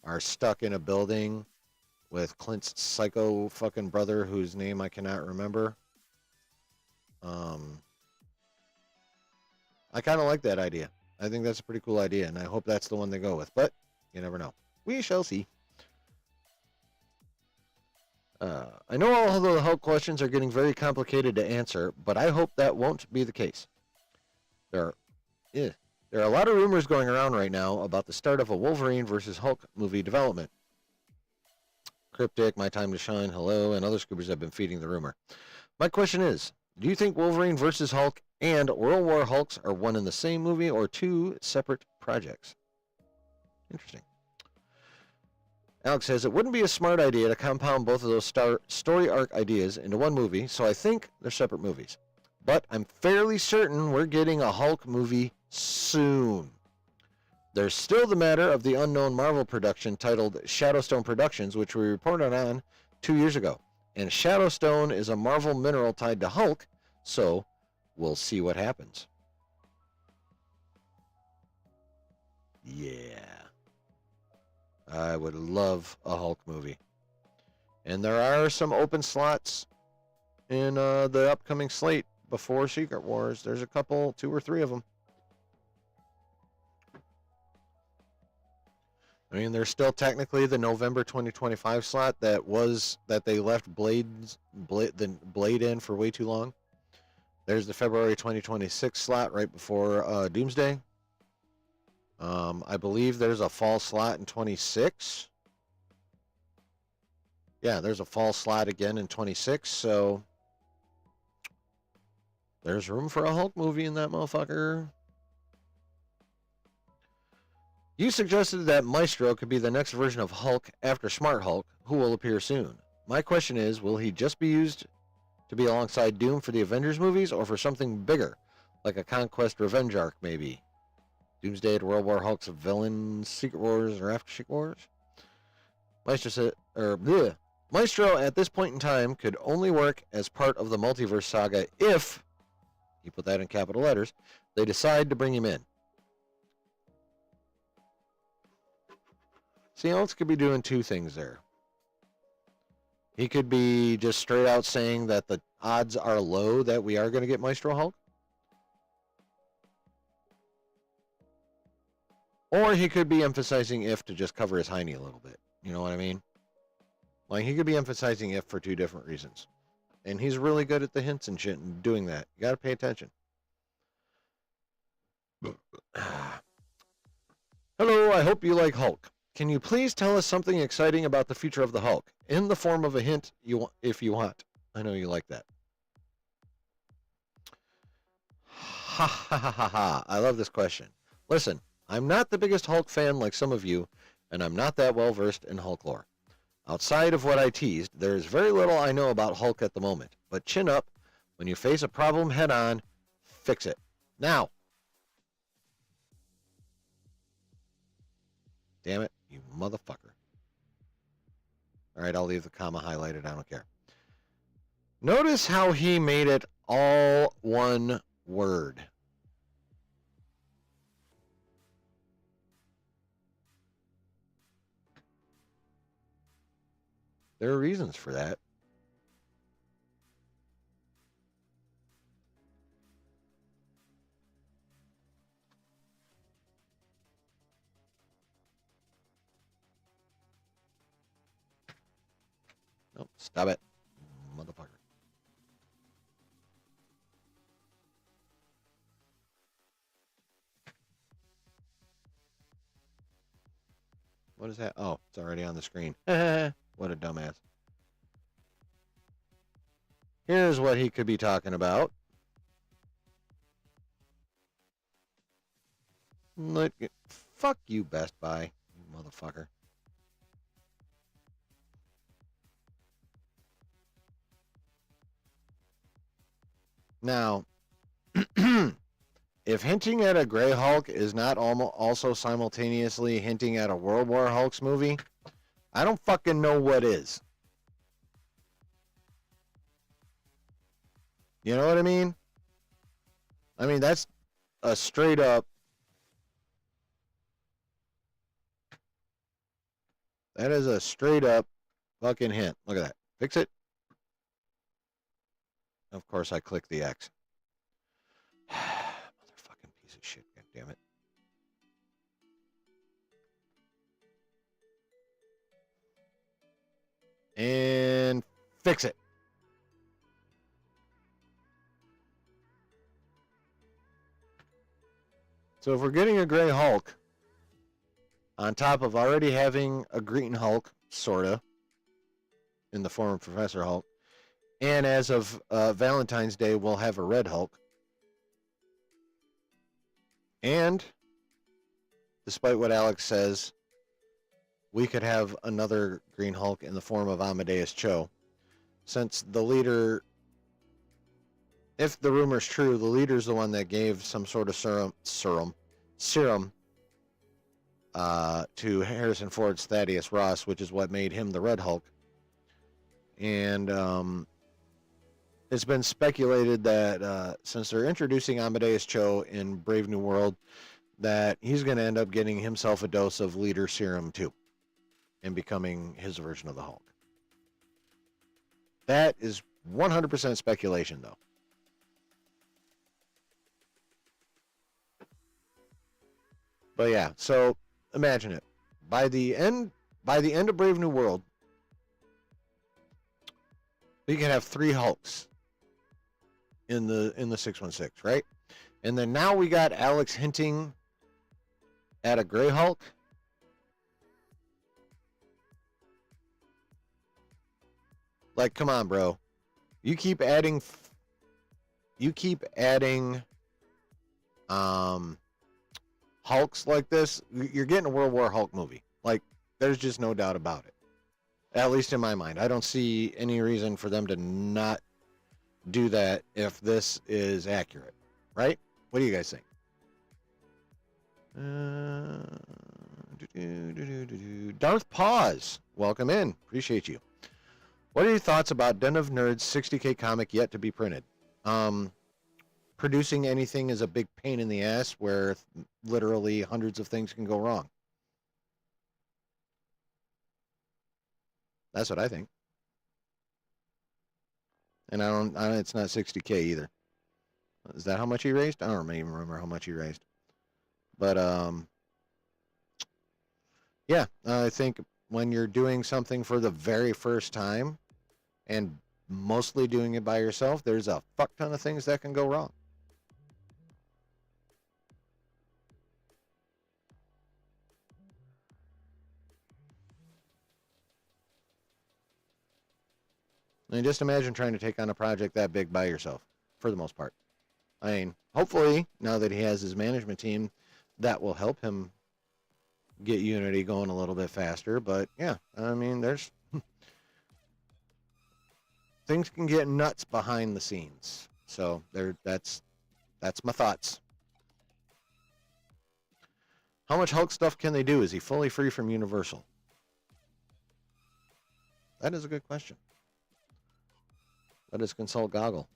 are stuck in a building with Clint's psycho fucking brother, whose name I cannot remember. I kind of like that idea. I think that's a pretty cool idea, and I hope that's the one they go with. But you never know. We shall see. I know all of the Hulk questions are getting very complicated to answer, but I hope that won't be the case. There are a lot of rumors going around right now about the start of a Wolverine versus Hulk movie development. Cryptic, My Time to Shine, Hello, and other scoopers have been feeding the rumor. My question is, do you think Wolverine versus Hulk and World War Hulks are one in the same movie or two separate projects? Interesting. Alex says, it wouldn't be a smart idea to compound both of those story arc ideas into one movie, so I think they're separate movies. But I'm fairly certain we're getting a Hulk movie soon. There's still the matter of the unknown Marvel production titled Shadowstone Productions, which we reported on 2 years ago. And Shadowstone is a Marvel mineral tied to Hulk, so we'll see what happens. Yeah. I would love a Hulk movie. And there are some open slots in the upcoming slate before Secret Wars. There's a couple, 2 or 3 of them. I mean, there's still technically the November 2025 slot that they left Blade in for way too long. There's the February 2026 slot right before Doomsday. I believe there's a fall slot in 26. Yeah, there's a fall slot again in 26, so there's room for a Hulk movie in that motherfucker. You suggested that Maestro could be the next version of Hulk after Smart Hulk, who will appear soon. My question is, will he just be used to be alongside Doom for the Avengers movies, or for something bigger, like a Conquest Revenge arc, maybe? Doomsday to World War Hulk's villain, Secret Wars, or after Secret Wars? Maestro at this point in time could only work as part of the multiverse saga if, he put that in capital letters, they decide to bring him in. See, Alex could be doing 2 things there. He could be just straight out saying that the odds are low that we are going to get Maestro Hulk. Or he could be emphasizing if to just cover his hiney a little bit. You know what I mean? Like, he could be emphasizing if for 2 different reasons. And he's really good at the hints and shit and doing that. You got to pay attention. Hello, I hope you like Hulk. Can you please tell us something exciting about the future of the Hulk, in the form of a hint if you want? I know you like that. Ha ha ha ha ha. I love this question. Listen, I'm not the biggest Hulk fan like some of you, and I'm not that well versed in Hulk lore. Outside of what I teased, there is very little I know about Hulk at the moment, but chin up. When you face a problem head on, fix it. Now. Damn it, you motherfucker. All right, I'll leave the comma highlighted. I don't care. Notice how he made it all one word. There are reasons for that. Nope, stop it, motherfucker. What is that? Oh, it's already on the screen. What a dumbass. Here's what he could be talking about. Fuck you, Best Buy, you motherfucker. Now, if hinting at a Grey Hulk is not also simultaneously hinting at a World War Hulk's movie, I don't fucking know what is. You know what I mean? I mean, that's a straight up. That is a straight up fucking hint. Look at that. Fix it. Of course, I click the X. Motherfucking piece of shit. God damn it. And fix it. So if we're getting a Grey Hulk, on top of already having a Green Hulk, sorta, in the form of Professor Hulk, and as of Valentine's Day, we'll have a Red Hulk. And, despite what Alex says, we could have another Green Hulk in the form of Amadeus Cho. Since the leader, if the rumor's true, the leader's the one that gave some sort of serum to Harrison Ford's Thaddeus Ross, which is what made him the Red Hulk. And it's been speculated that since they're introducing Amadeus Cho in Brave New World, that he's going to end up getting himself a dose of leader serum too and becoming his version of the Hulk. That is 100% speculation, though. But yeah, so imagine it. By the end of Brave New World, we can have 3 Hulks in the 616, right? And then now we got Alex hinting at a Grey Hulk. Like, come on, bro. You keep adding Hulks like this, you're getting a World War Hulk movie. Like, there's just no doubt about it. At least in my mind. I don't see any reason for them to not do that if this is accurate. Right? What do you guys think? Darth Pause, welcome in. Appreciate you. What are your thoughts about Den of Nerds 60K comic yet to be printed? Producing anything is a big pain in the ass where literally hundreds of things can go wrong. That's what I think. And it's not 60K either. Is that how much he raised? I don't even remember how much he raised. But yeah, I think when you're doing something for the very first time and mostly doing it by yourself, there's a fuck ton of things that can go wrong. I mean, just imagine trying to take on a project that big by yourself, for the most part. I mean, hopefully, now that he has his management team, that will help him get Unity going a little bit faster. But yeah, I mean, there's things can get nuts behind the scenes. So that's my thoughts. How much Hulk stuff can they do? Is he fully free from Universal? That is a good question. Let us consult Goggle.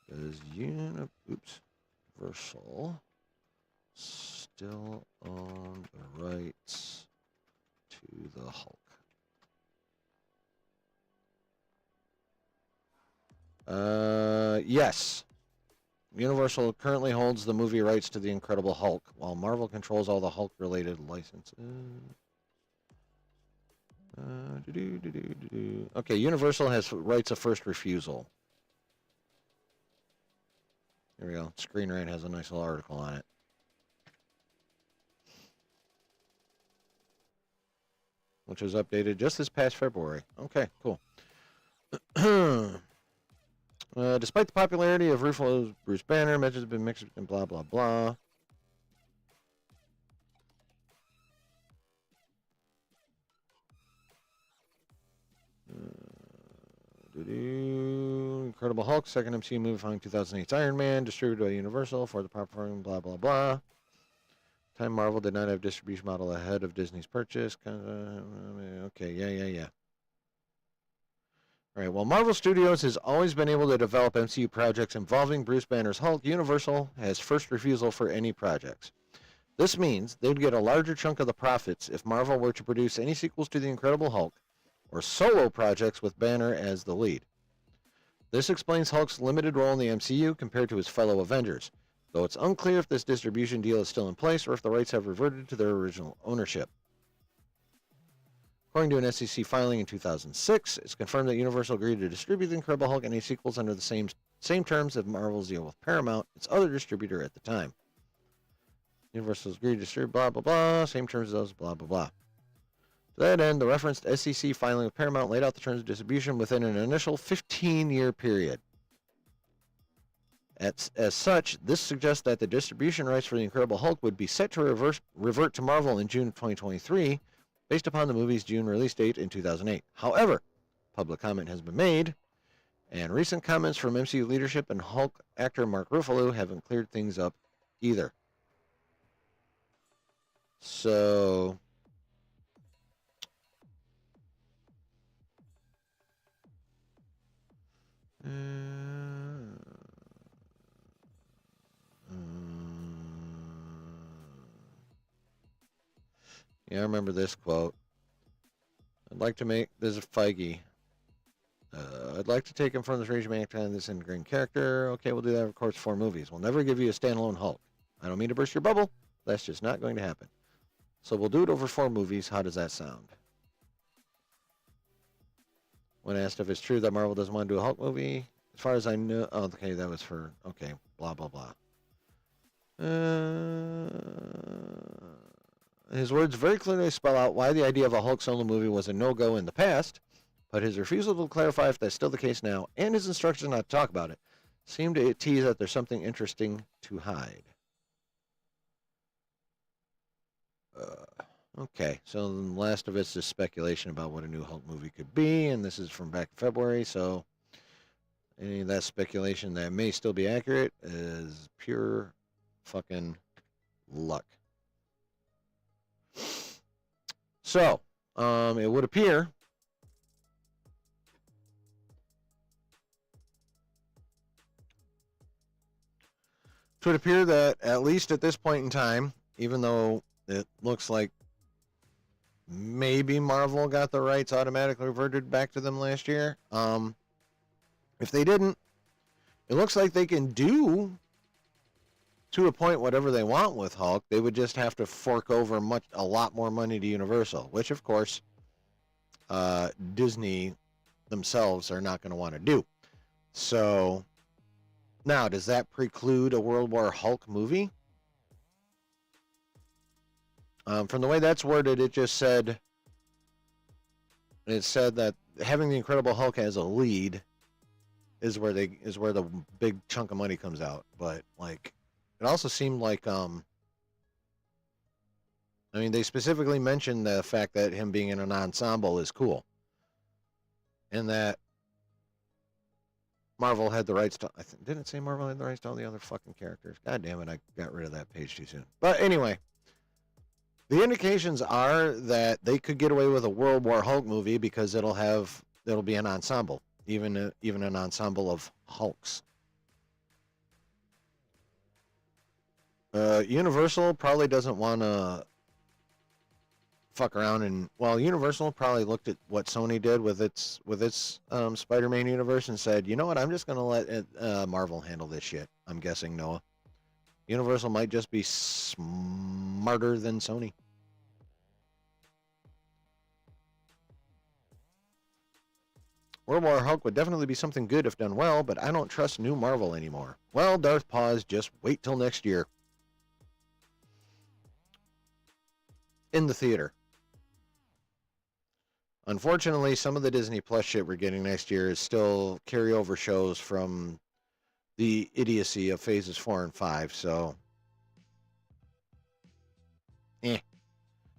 Does Universal still own the rights to the Hulk? Yes. Universal currently holds the movie rights to The Incredible Hulk, while Marvel controls all the Hulk-related licenses. Okay, Universal has rights of first refusal. Here we go. Screen Rant has a nice little article on it. which was updated just this past February. Okay, cool. Despite the popularity of Ruffalo's Bruce Banner, messages have been mixed and blah, blah, blah. Incredible Hulk, second MCU movie following 2008's Iron Man, distributed by Universal for the proper blah, blah, blah. Time Marvel did not have distribution model ahead of Disney's purchase. Okay, yeah. All right, well, Marvel Studios has always been able to develop MCU projects involving Bruce Banner's Hulk. Universal has first refusal for any projects. This means they'd get a larger chunk of the profits if Marvel were to produce any sequels to The Incredible Hulk or solo projects with Banner as the lead. This explains Hulk's limited role in the MCU compared to his fellow Avengers, though it's unclear if this distribution deal is still in place or if the rights have reverted to their original ownership. According to an SEC filing in 2006, it's confirmed that Universal agreed to distribute The Incredible Hulk and any sequels under the same terms of Marvel's deal with Paramount, its other distributor at the time. Universal's agreed to distribute blah, blah, blah, same terms as those, blah, blah, blah. To that end, the referenced SEC filing with Paramount laid out the terms of distribution within an initial 15-year period. As such, this suggests that the distribution rights for The Incredible Hulk would be set to revert to Marvel in June of 2023, based upon the movie's June release date in 2008. However, public comment has been made, and recent comments from MCU leadership and Hulk actor Mark Ruffalo haven't cleared things up either. So, yeah, I remember this quote. I'd like to make, this is Feige. I'd like to take him from this region mankind this ingrained character. Okay, we'll do that, of course, 4 movies. We'll never give you a standalone Hulk. I don't mean to burst your bubble. That's just not going to happen. So we'll do it over 4 movies. How does that sound? When asked if it's true that Marvel doesn't want to do a Hulk movie, as far as I know, oh, okay, that was for, okay, blah, blah, blah. His words very clearly spell out why the idea of a Hulk solo movie was a no-go in the past, but his refusal to clarify if that's still the case now, and his instructions not to talk about it, seem to tease that there's something interesting to hide. Okay, so the last of it's just speculation about what a new Hulk movie could be, and this is from back in February, so any of that speculation that may still be accurate is pure fucking luck. So, it would appear that at least at this point in time, even though it looks like maybe Marvel got the rights automatically reverted back to them last year, if they didn't, it looks like they can do to a point whatever they want with Hulk. They would just have to fork over a lot more money to Universal, which of course Disney themselves are not going to want to do. So now, does that preclude a World War Hulk movie? From the way that's worded, it said that having the Incredible Hulk as a lead is where the big chunk of money comes out. But like, it also seemed like they specifically mentioned the fact that him being in an ensemble is cool, and that Marvel had the rights to. Didn't it say Marvel had the rights to all the other fucking characters? God damn it! I got rid of that page too soon. But anyway. The indications are that they could get away with a World War Hulk movie because it'll be an ensemble, even an ensemble of Hulks. Universal probably doesn't want to fuck around Universal probably looked at what Sony did with its Spider-Man universe and said, you know what, I'm just gonna let Marvel handle this shit. I'm guessing, Noah. Universal might just be smarter than Sony. World War Hulk would definitely be something good if done well, but I don't trust new Marvel anymore. Well, Darth Paws, just wait till next year. In the theater. Unfortunately, some of the Disney Plus shit we're getting next year is still carryover shows from the idiocy of phases 4 and 5. So,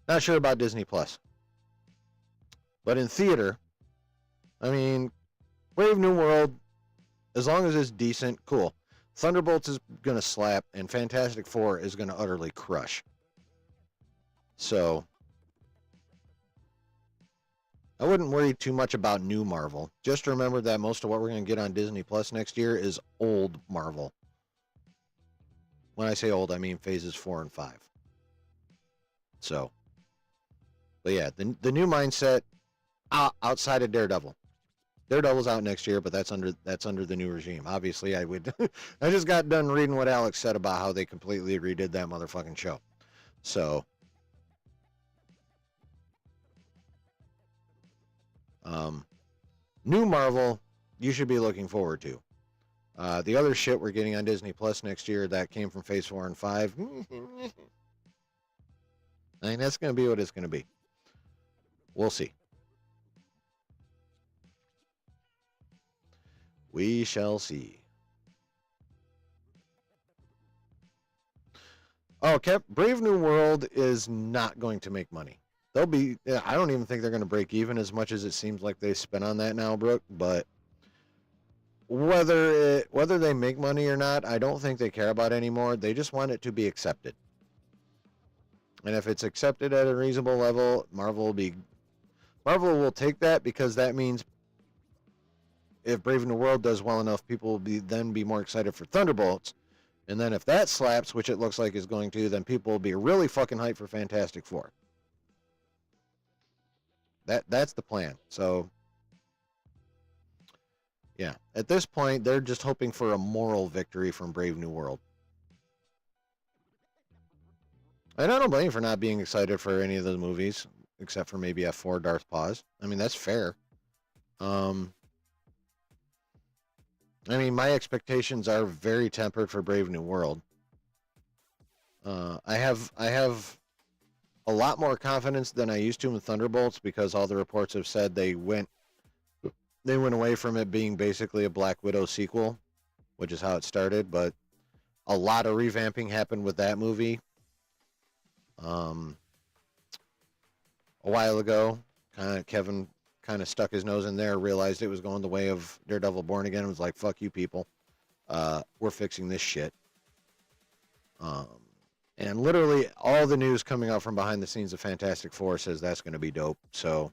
not sure about Disney Plus. But in theater, I mean, Brave New World, as long as it's decent, cool. Thunderbolts is going to slap, and Fantastic Four is going to utterly crush. So, I wouldn't worry too much about new Marvel. Just remember that most of what we're going to get on Disney Plus next year is old Marvel. When I say old, I mean phases 4 and 5. So, but yeah, the new mindset outside of Daredevil. Daredevil's out next year, but that's under the new regime. Obviously, I would. I just got done reading what Alex said about how they completely redid that motherfucking show. So, new Marvel, you should be looking forward to. The other shit we're getting on Disney Plus next year that came from Phase 4 and 5, I mean, that's going to be what it's going to be. We'll see. We shall see. Oh, Brave New World is not going to make money. They'll be. I don't even think they're going to break even as much as it seems like they spent on that now, Brooke. But whether they make money or not, I don't think they care about anymore. They just want it to be accepted. And if it's accepted at a reasonable level, Marvel will take that, because that means if Brave New World does well enough, people will be more excited for Thunderbolts. And then if that slaps, which it looks like is going to, then people will be really fucking hyped for Fantastic Four. That's the plan. So, yeah. At this point, they're just hoping for a moral victory from Brave New World. And I don't blame you for not being excited for any of those movies, except for maybe F4 Darth Pause. I mean, that's fair. I mean, my expectations are very tempered for Brave New World. I have a lot more confidence than I used to in Thunderbolts, because all the reports have said they went away from it being basically a Black Widow sequel, which is how it started. But a lot of revamping happened with that movie. A while ago, Kevin kind of stuck his nose in there, realized it was going the way of Daredevil Born Again, and was like, fuck you people. We're fixing this shit. And literally all the news coming out from behind the scenes of Fantastic Four says that's going to be dope. So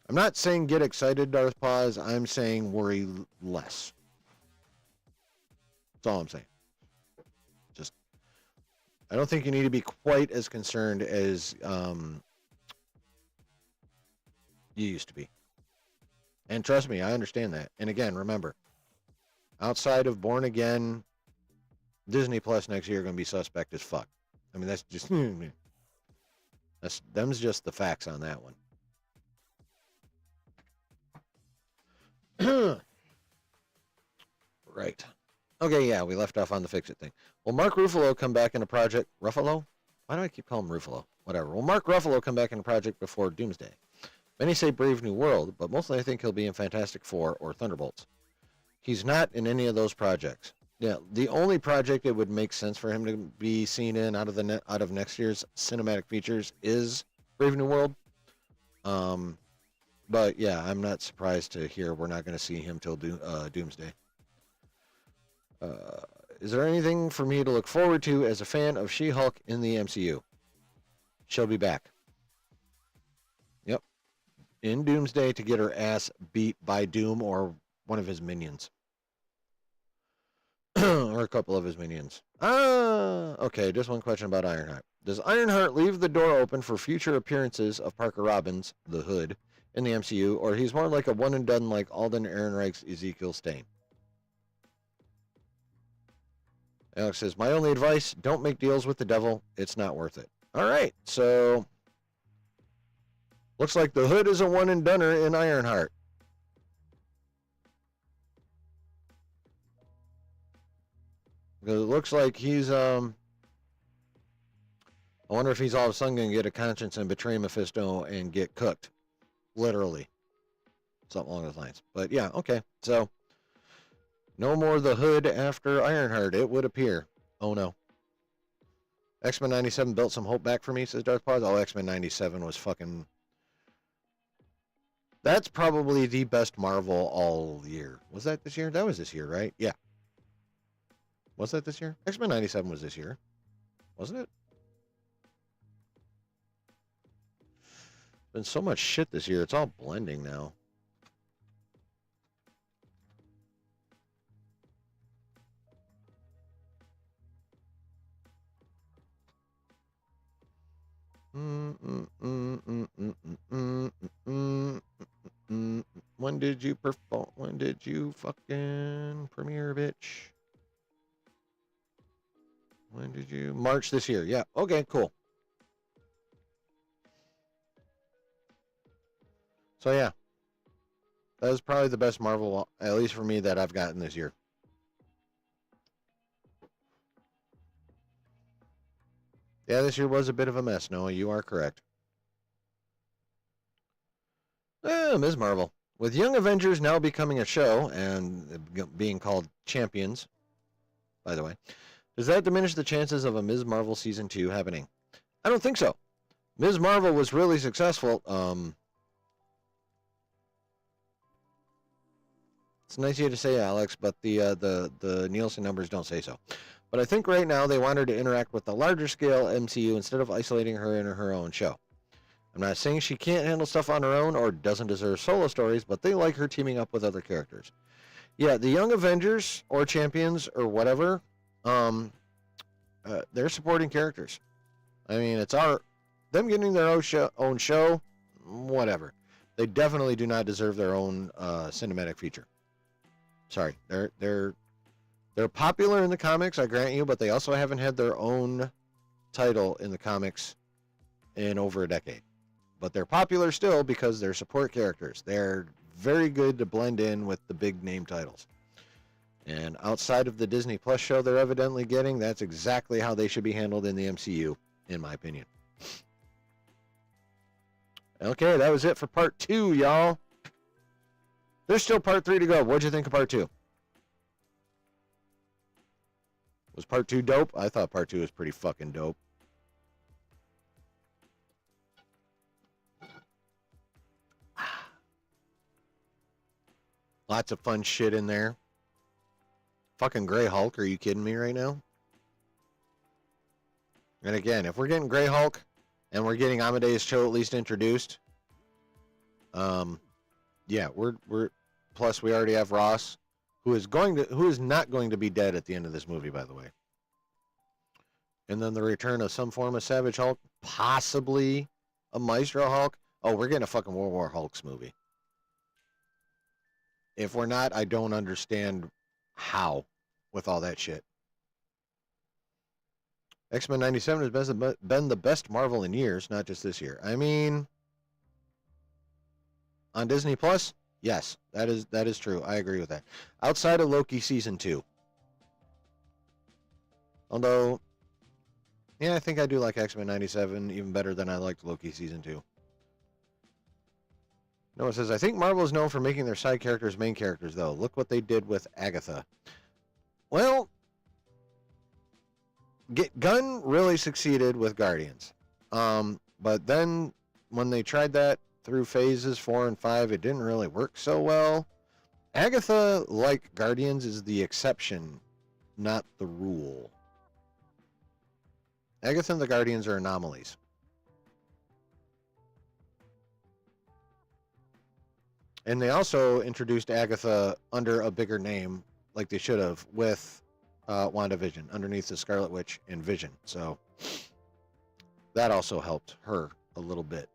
I'm not saying get excited, Darth Pause. I'm saying worry less. That's all I'm saying. Just, I don't think you need to be quite as concerned as you used to be. And trust me, I understand that. And again, remember, outside of Born Again, Disney Plus next year are going to be suspect as fuck. I mean, that's just, them's just the facts on that one. Right. Okay, yeah, we left off on the Fix-It thing. Will Mark Ruffalo come back in a project? Ruffalo? Why do I keep calling him Ruffalo? Whatever. Will Mark Ruffalo come back in a project before Doomsday? Many say Brave New World, but mostly I think he'll be in Fantastic Four or Thunderbolts. He's not in any of those projects. Yeah, the only project it would make sense for him to be seen in out of next year's cinematic features is Brave New World. But yeah, I'm not surprised to hear we're not going to see him till Doomsday. Is there anything for me to look forward to as a fan of She-Hulk in the MCU? She'll be back. Yep. In Doomsday to get her ass beat by Doom or one of his minions. Or a couple of his minions. Okay, just one question about Ironheart. Does Ironheart leave the door open for future appearances of Parker Robbins, the Hood, in the MCU, or he's more like a one and done like Alden Ehrenreich's Ezekiel Stane? Alex says, my only advice, don't make deals with the devil. It's not worth it. All right, so looks like the Hood is a one and doneer in Ironheart. Because it looks like he's, hold I wonder if he's all of a sudden going to get a conscience and betray Mephisto and get cooked. Literally. Something along those lines. But yeah, okay. So, no more the Hood after Ironheart, it would appear. Oh no. X-Men 97 built some hope back for me, says Darth Pause. Oh, X-Men 97 was fucking... That's probably the best Marvel all year. Was that this year? That was this year, right? Yeah. Was that this year? X-Men 97 was this year. Wasn't it? Been so much shit this year, it's all blending now. When did you perform? When did you fucking premiere, bitch? When did you? March this year. Yeah. Okay, cool. So yeah. That was probably the best Marvel, at least for me, that I've gotten this year. Yeah, this year was a bit of a mess, Noah. You are correct. Ms. Marvel. With Young Avengers now becoming a show and being called Champions, by the way, does that diminish the chances of a Ms. Marvel Season 2 happening? I don't think so. Ms. Marvel was really successful. It's nice of you to say, Alex, but the Nielsen numbers don't say so. But I think right now they want her to interact with the larger scale MCU instead of isolating her in her own show. I'm not saying she can't handle stuff on her own or doesn't deserve solo stories, but they like her teaming up with other characters. Yeah, the Young Avengers or Champions or whatever, they're supporting characters. I mean, it's them getting their own show, whatever. They definitely do not deserve their own cinematic feature. Sorry, they're popular in the comics, I grant you, but they also haven't had their own title in the comics in over a decade. But they're popular still because they're support characters. They're very good to blend in with the big name titles. And outside of the Disney Plus show they're evidently getting, that's exactly how they should be handled in the MCU, in my opinion. Okay, that was it for part 2, y'all. There's still part 3 to go. What'd you think of part 2? Was part 2 dope? I thought part 2 was pretty fucking dope. Lots of fun shit in there. Fucking Grey Hulk, are you kidding me right now? And again, if we're getting Grey Hulk and we're getting Amadeus Cho at least introduced, yeah, we're plus we already have Ross, who is not going to be dead at the end of this movie, by the way. And then the return of some form of Savage Hulk, possibly a Maestro Hulk. Oh, we're getting a fucking World War Hulks movie. If we're not, I don't understand how with all that shit. X-Men 97 has been the best Marvel in years, not just this year. I mean, on Disney Plus, yes, that is true. I agree with that. Outside of Loki season 2. Although, yeah, I think I do like X-Men 97 even better than I liked Loki season 2. Noah says, I think Marvel is known for making their side characters main characters, though. Look what they did with Agatha. Well, Gunn really succeeded with Guardians. But then when they tried that through phases 4 and 5, it didn't really work so well. Agatha, like Guardians, is the exception, not the rule. Agatha and the Guardians are anomalies. And they also introduced Agatha under a bigger name, like they should have, with WandaVision, underneath the Scarlet Witch and Vision. So that also helped her a little bit.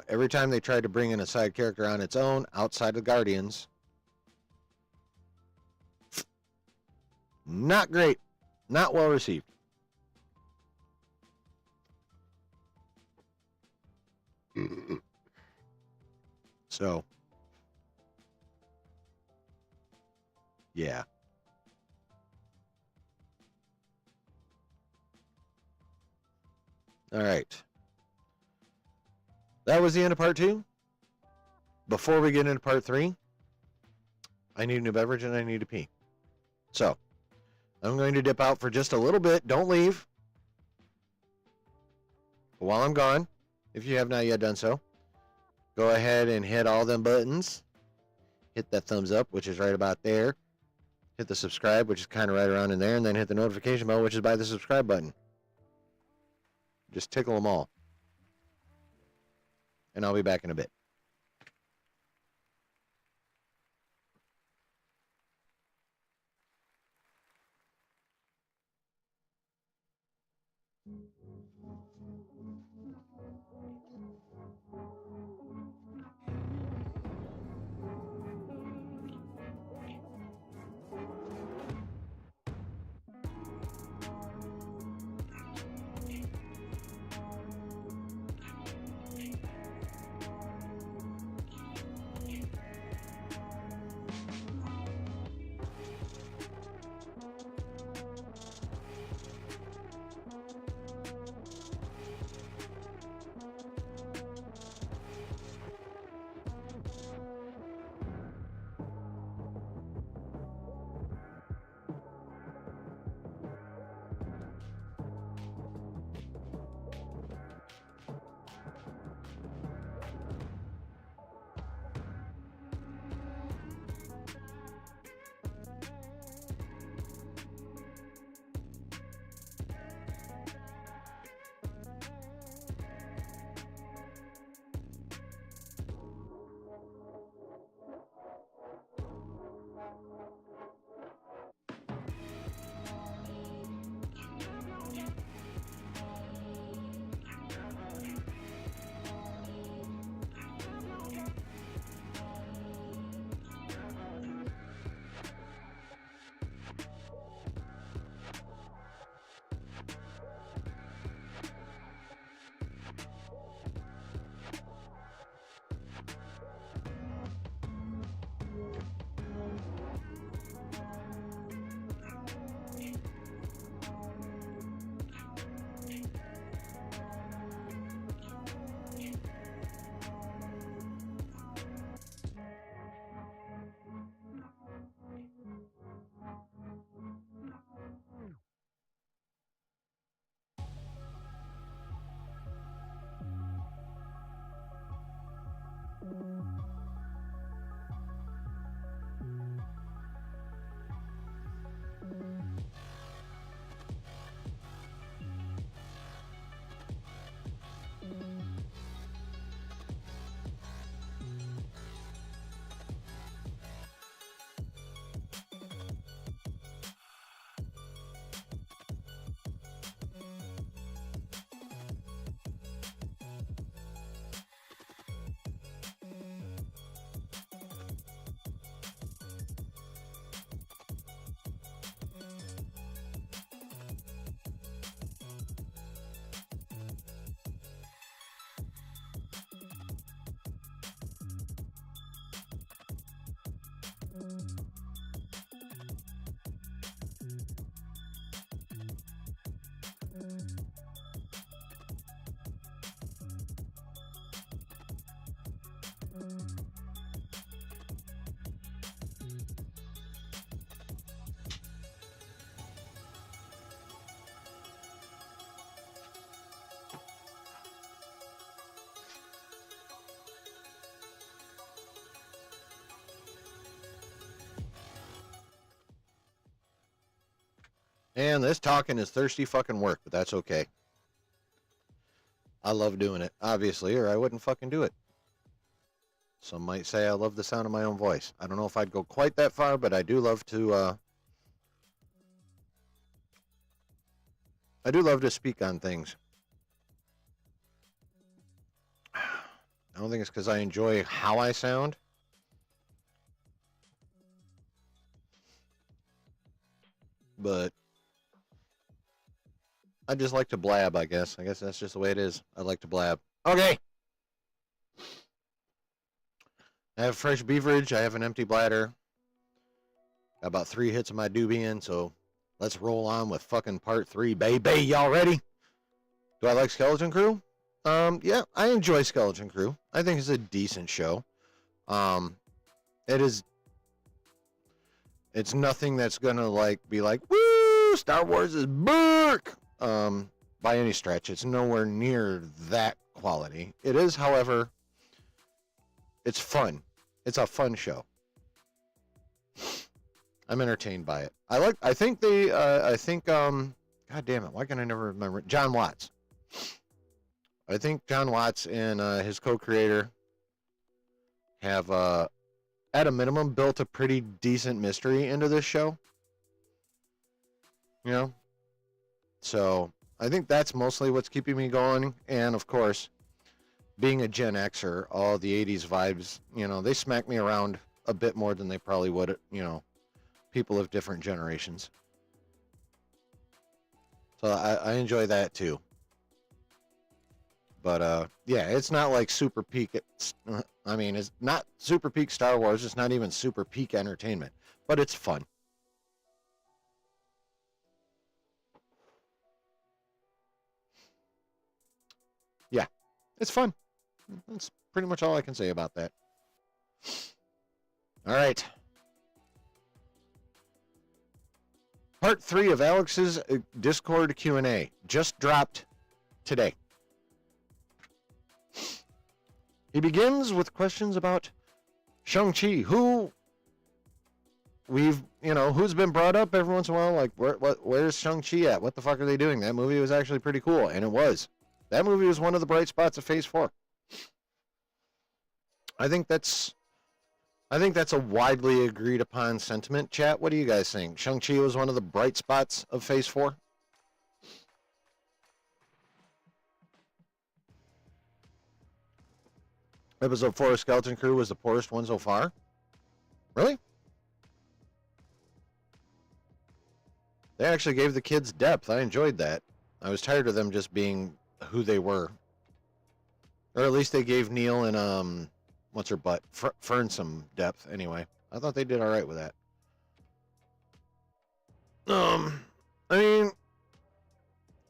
Every time they tried to bring in a side character on its own, outside of Guardians, not great. Not well received. So, yeah. All right. That was the end of part 2. Before we get into part 3, I need a new beverage and I need to pee. So, I'm going to dip out for just a little bit. Don't leave. While I'm gone, if you have not yet done so, go ahead and hit all them buttons. Hit that thumbs up, which is right about there. Hit the subscribe, which is kind of right around in there, and then hit the notification bell, which is by the subscribe button. Just tickle them all. And I'll be back in a bit. And this talking is thirsty fucking work, but that's okay. I love doing it, obviously, or I wouldn't fucking do it. Some might say I love the sound of my own voice. I don't know if I'd go quite that far, but I do love to, speak on things. I don't think it's because I enjoy how I sound. But I just like to blab, I guess. I guess that's just the way it is. I like to blab. Okay. I have fresh beverage. I have an empty bladder. Got about 3 hits of my doobie in, so let's roll on with fucking part 3, baby. Y'all ready? Do I like Skeleton Crew? Yeah, I enjoy Skeleton Crew. I think it's a decent show. Um, it is. It's nothing that's gonna like be like, woo, Star Wars is back. By any stretch, it's nowhere near that quality. It is, however, it's fun. It's a fun show. I'm entertained by it. I think God damn it, why can I never remember? John Watts. I think John Watts and his co-creator have, at a minimum, built a pretty decent mystery into this show. You know? So, I think that's mostly what's keeping me going. And, of course, being a Gen Xer, all the 80s vibes, you know, they smack me around a bit more than they probably would, you know, people of different generations. So, I enjoy that, too. But, yeah, it's not like super peak. It's not super peak Star Wars. It's not even super peak entertainment. But it's fun. Yeah, it's fun. That's pretty much all I can say about that. All right. Part 3 of Alex's Discord Q&A just dropped today. He begins with questions about Shang-Chi, who's been brought up every once in a while, like, where's Shang-Chi at? What the fuck are they doing? That movie was actually pretty cool, and it was. That movie was one of the bright spots of Phase 4. I think that's a widely agreed upon sentiment. Chat, what do you guys think? Shang-Chi was one of the bright spots of Phase 4? Episode 4 of Skeleton Crew was the poorest one so far? Really? They actually gave the kids depth. I enjoyed that. I was tired of them just being who they were. Or at least they gave Neil and, what's her butt? Fern some depth, anyway. I thought they did alright with that. I mean,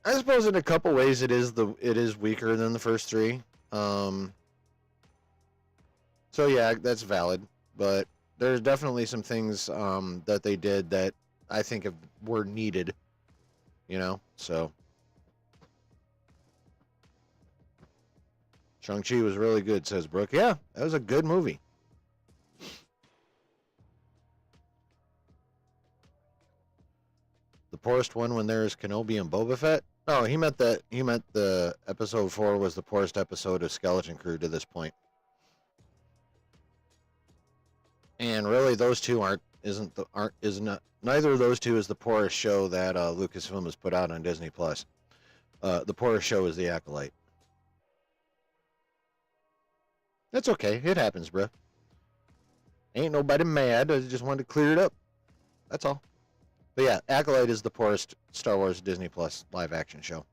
I suppose in a couple ways it is weaker than the first three. So yeah, that's valid. But there's definitely some things that they did that I think were needed. You know, so Shang-Chi was really good, says Brooke. Yeah, that was a good movie. The poorest one when there's Kenobi and Boba Fett? No, he meant the episode 4 was the poorest episode of Skeleton Crew to this point. And really those two neither of those two is the poorest show that Lucasfilm has put out on Disney Plus. The poorest show is The Acolyte. That's okay. It happens, bro. Ain't nobody mad. I just wanted to clear it up. That's all. But yeah, Acolyte is the poorest Star Wars Disney Plus live action show.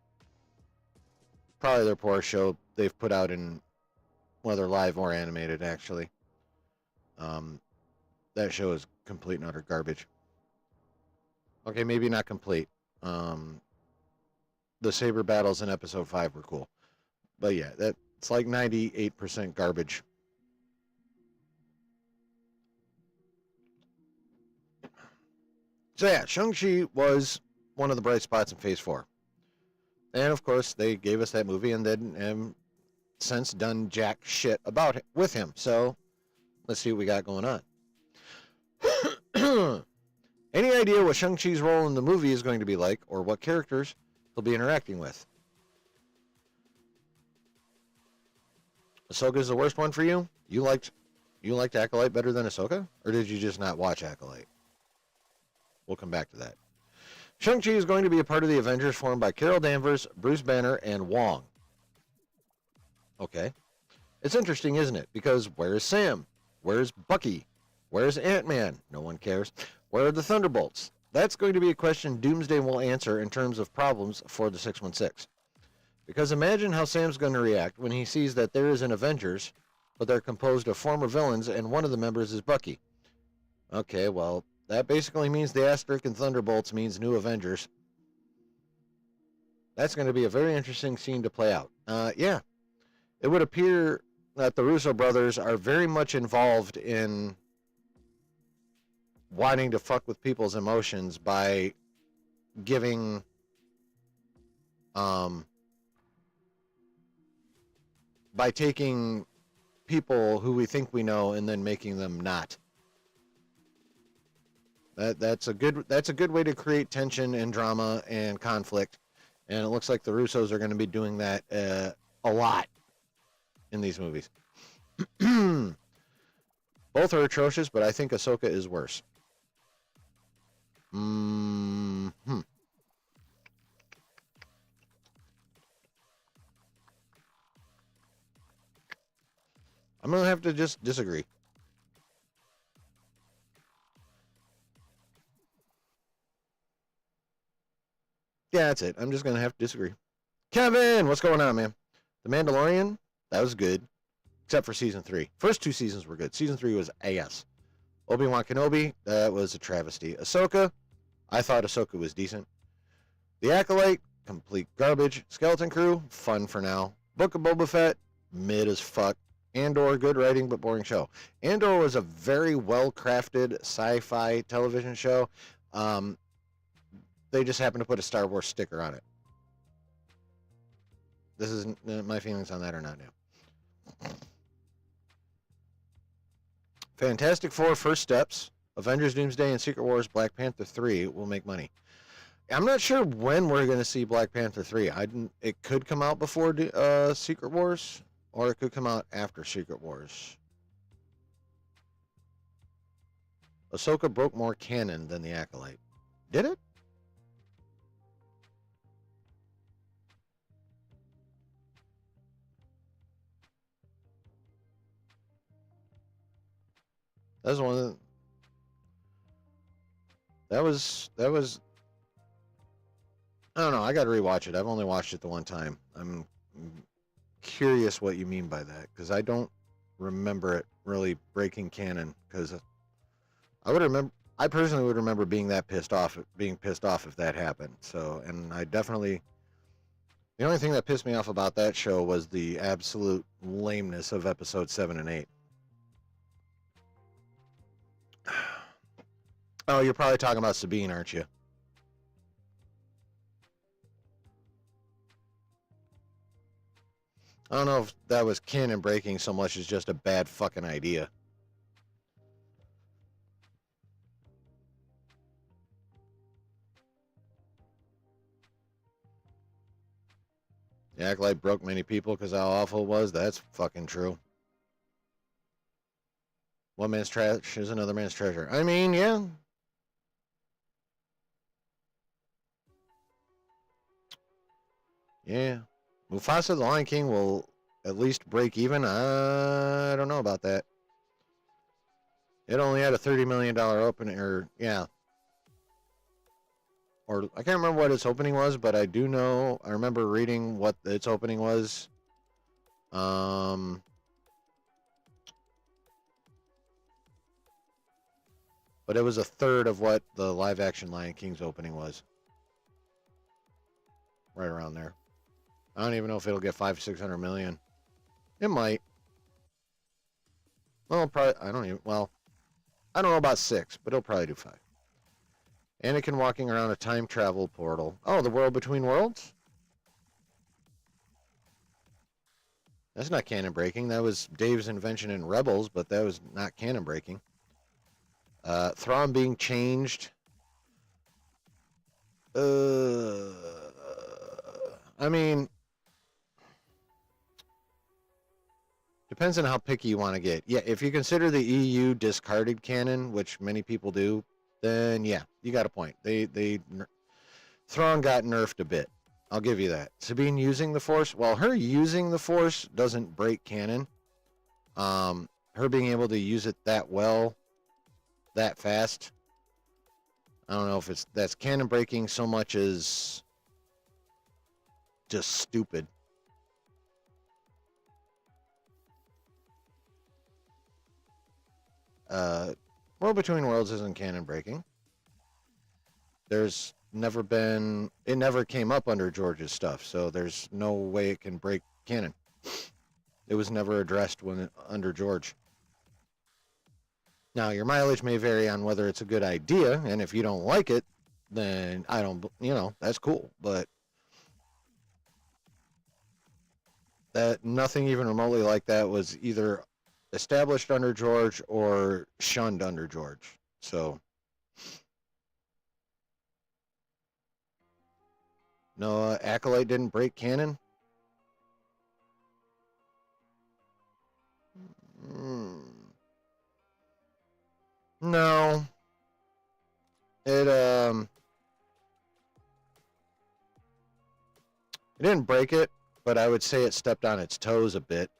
Probably their poorest show they've put out in whether live or animated, actually. That show is complete and utter garbage. Okay, maybe not complete. The saber battles in episode 5 were cool. But yeah, it's like 98% garbage. So yeah, Shang-Chi was one of the bright spots in Phase 4. And of course, they gave us that movie and then have since done jack shit about it with him. So let's see what we got going on. Any idea what Shang-Chi's role in the movie is going to be like, or what characters he'll be interacting with? Ahsoka's the worst one for you? You liked Acolyte better than Ahsoka? Or did you just not watch Acolyte? We'll come back to that. Shang-Chi is going to be a part of the Avengers formed by Carol Danvers, Bruce Banner, and Wong. Okay. It's interesting, isn't it? Because where's Sam? Where's Bucky? Where's Ant-Man? No one cares. Where are the Thunderbolts? That's going to be a question Doomsday will answer in terms of problems for the 616. Because imagine how Sam's going to react when he sees that there is an Avengers, but they're composed of former villains and one of the members is Bucky. Okay, well, that basically means the asterisk and Thunderbolts means new Avengers. That's going to be a very interesting scene to play out. Yeah, it would appear that the Russo brothers are very much involved in wanting to fuck with people's emotions by giving um by taking people who we think we know and then making them not. That's a good way to create tension and drama and conflict, and it looks like the Russos are going to be doing that a lot in these movies. Both are atrocious, but I think Ahsoka is worse. Hmm. I'm gonna have to just disagree. Yeah, that's it. I'm just gonna have to disagree. Kevin, what's going on, man? The Mandalorian, that was good, except for season 3. First 2 seasons were good. Season 3 was AS. Obi-Wan Kenobi, that was a travesty. Ahsoka, I thought Ahsoka was decent. The Acolyte, complete garbage. Skeleton Crew, fun for now. Book of Boba Fett, mid as fuck. Andor, good writing but boring show. Andor was a very well-crafted sci-fi television show. Um, they just happened to put a Star Wars sticker on it. This is my feelings on that are not new. Fantastic Four, First Steps, Avengers Doomsday, and Secret Wars Black Panther 3 will make money. I'm not sure when we're going to see Black Panther 3. It could come out before Secret Wars, or it could come out after Secret Wars. Ahsoka broke more canon than the Acolyte. Did it? That was one of the, that was I don't know. I got to rewatch it. I've only watched it the one time. I'm curious what you mean by that because I don't remember it really breaking canon. Because I personally would remember being pissed off if that happened. So, and I definitely, the only thing that pissed me off about that show was the absolute lameness of episode 7 and 8. Oh, you're probably talking about Sabine, aren't you? I don't know if that was canon breaking so much as just a bad fucking idea. The Acolyte broke many people because how awful it was. That's fucking true. One man's trash is another man's treasure. I mean, yeah. Yeah. Mufasa the Lion King will at least break even. I don't know about that. It only had a $30 million opening, or yeah. Or I can't remember what its opening was, but I do know, I remember reading what its opening was. But it was a third of what the live action Lion King's opening was. Right around there. I don't even know if it'll get 500-600 million. It might. Well, probably. I don't even. Well, I don't know about 6, but it'll probably do 5. Anakin walking around a time travel portal. Oh, the World Between Worlds. That's not canon breaking. That was Dave's invention in Rebels, but that was not canon breaking. Thrawn being changed. I mean, depends on how picky you want to get. Yeah, if you consider the EU discarded canon, which many people do, then yeah, you got a point. Thrawn got nerfed a bit. I'll give you that. Sabine using the Force, well, her using the Force doesn't break canon. Her being able to use it that well, that fast, I don't know if that's canon breaking so much as just stupid. World Between Worlds isn't canon breaking. There's never came up under George's stuff, so there's no way it can break canon. It was never addressed under George. Now, your mileage may vary on whether it's a good idea, and if you don't like it, then that's cool, but that nothing even remotely like that was either established under George or shunned under George. So no, Acolyte didn't break canon. No. It didn't break it, but I would say it stepped on its toes a bit.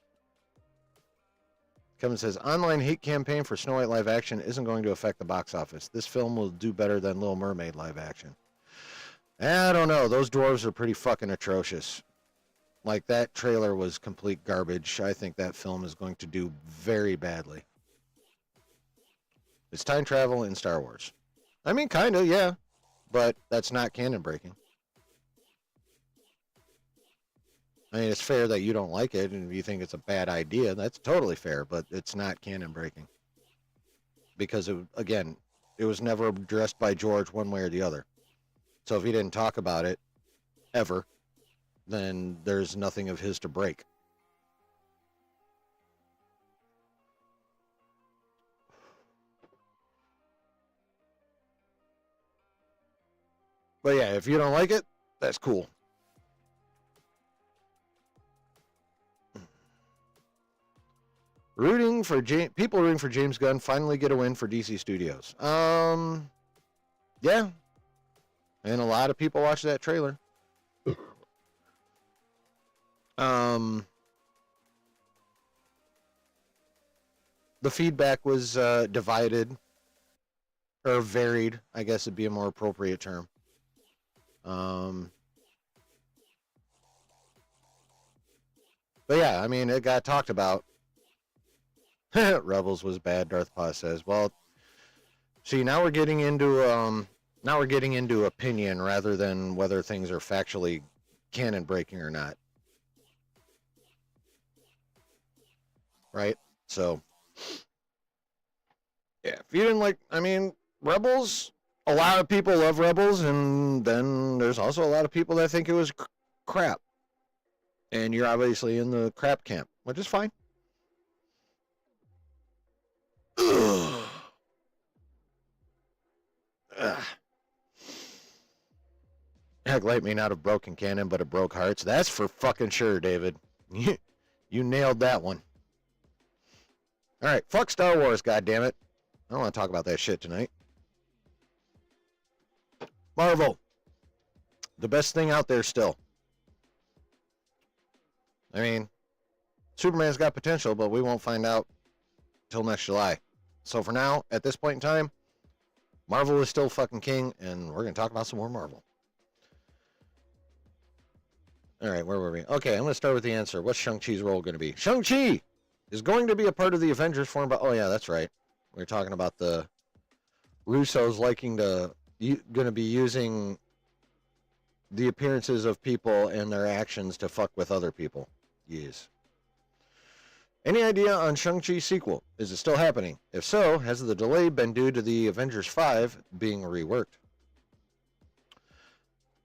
Kevin says, online hate campaign for Snow White live action isn't going to affect the box office. This film will do better than Little Mermaid live action. I don't know. Those dwarves are pretty fucking atrocious. Like, that trailer was complete garbage. I think that film is going to do very badly. It's time travel in Star Wars. I mean, kind of, yeah. But that's not canon breaking. I mean, it's fair that you don't like it and you think it's a bad idea. That's totally fair, but it's not canon breaking. Because, it was never addressed by George one way or the other. So if he didn't talk about it, ever, then there's nothing of his to break. But yeah, if you don't like it, that's cool. People rooting for James Gunn finally get a win for DC Studios. Yeah. And a lot of people watched that trailer. The feedback was divided, or varied, I guess would be a more appropriate term. But yeah, I mean, it got talked about. Rebels was bad, Darth Paz says. Well, see, now we're getting into opinion rather than whether things are factually canon breaking or not. Right? So, yeah, if you didn't like, I mean, Rebels, a lot of people love Rebels, and then there's also a lot of people that think it was crap. And you're obviously in the crap camp, which is fine. Acolyte may not have broken canon, but it broke hearts. That's for fucking sure, David. You nailed that one. All right, fuck Star Wars, goddammit. I don't want to talk about that shit tonight. Marvel. The best thing out there still. I mean, Superman's got potential, but we won't find out till next July. So for now, at this point in time, Marvel is still fucking king, and we're going to talk about some more Marvel. All right, where were we? Okay, I'm going to start with the answer. What's Shang-Chi's role going to be? Shang-Chi is going to be a part of the Avengers formed by... Oh, yeah, that's right. We were talking about the Russos going to be using the appearances of people and their actions to fuck with other people. Yes. Any idea on Shang-Chi's sequel? Is it still happening? If so, has the delay been due to the Avengers 5 being reworked?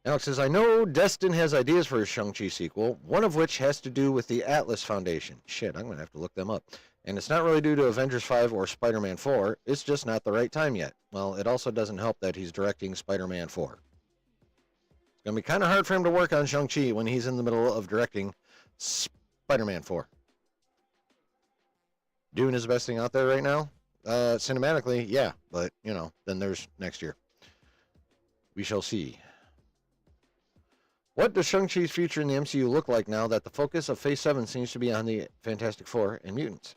Alex says, I know Destin has ideas for a Shang-Chi sequel, one of which has to do with the Atlas Foundation. Shit, I'm going to have to look them up. And it's not really due to Avengers 5 or Spider-Man 4. It's just not the right time yet. Well, it also doesn't help that he's directing Spider-Man 4. It's going to be kind of hard for him to work on Shang-Chi when he's in the middle of directing Spider-Man 4. Dune is the best thing out there right now. Cinematically, yeah, but, then there's next year. We shall see. What does Shang-Chi's future in the MCU look like now that the focus of Phase 7 seems to be on the Fantastic Four and mutants?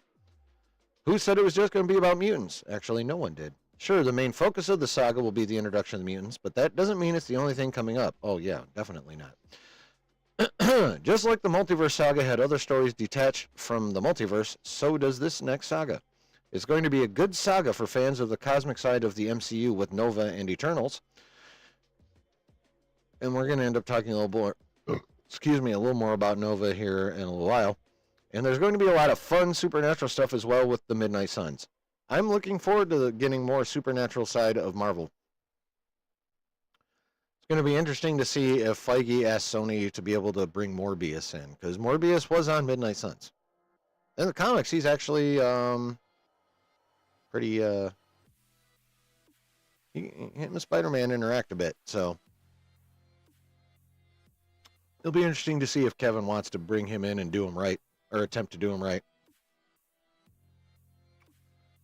Who said it was just going to be about mutants? Actually, no one did. Sure, the main focus of the saga will be the introduction of the mutants, but that doesn't mean it's the only thing coming up. Oh, yeah, definitely not. Just like the multiverse saga had other stories detached from the multiverse, so does this next saga. It's going to be a good saga for fans of the cosmic side of the MCU with Nova and Eternals. and we're going to end up talking a little more, excuse me, a little more about Nova here in a little while. And there's going to be a lot of fun supernatural stuff as well with the Midnight Suns. I'm looking forward to getting more supernatural side of Marvel. It's going to be interesting to see if Feige asks Sony to be able to bring Morbius in, because Morbius was on Midnight Suns. In the comics, he's actually pretty, him and Spider-Man interact a bit, so it'll be interesting to see if Kevin wants to bring him in and do him right, or attempt to do him right.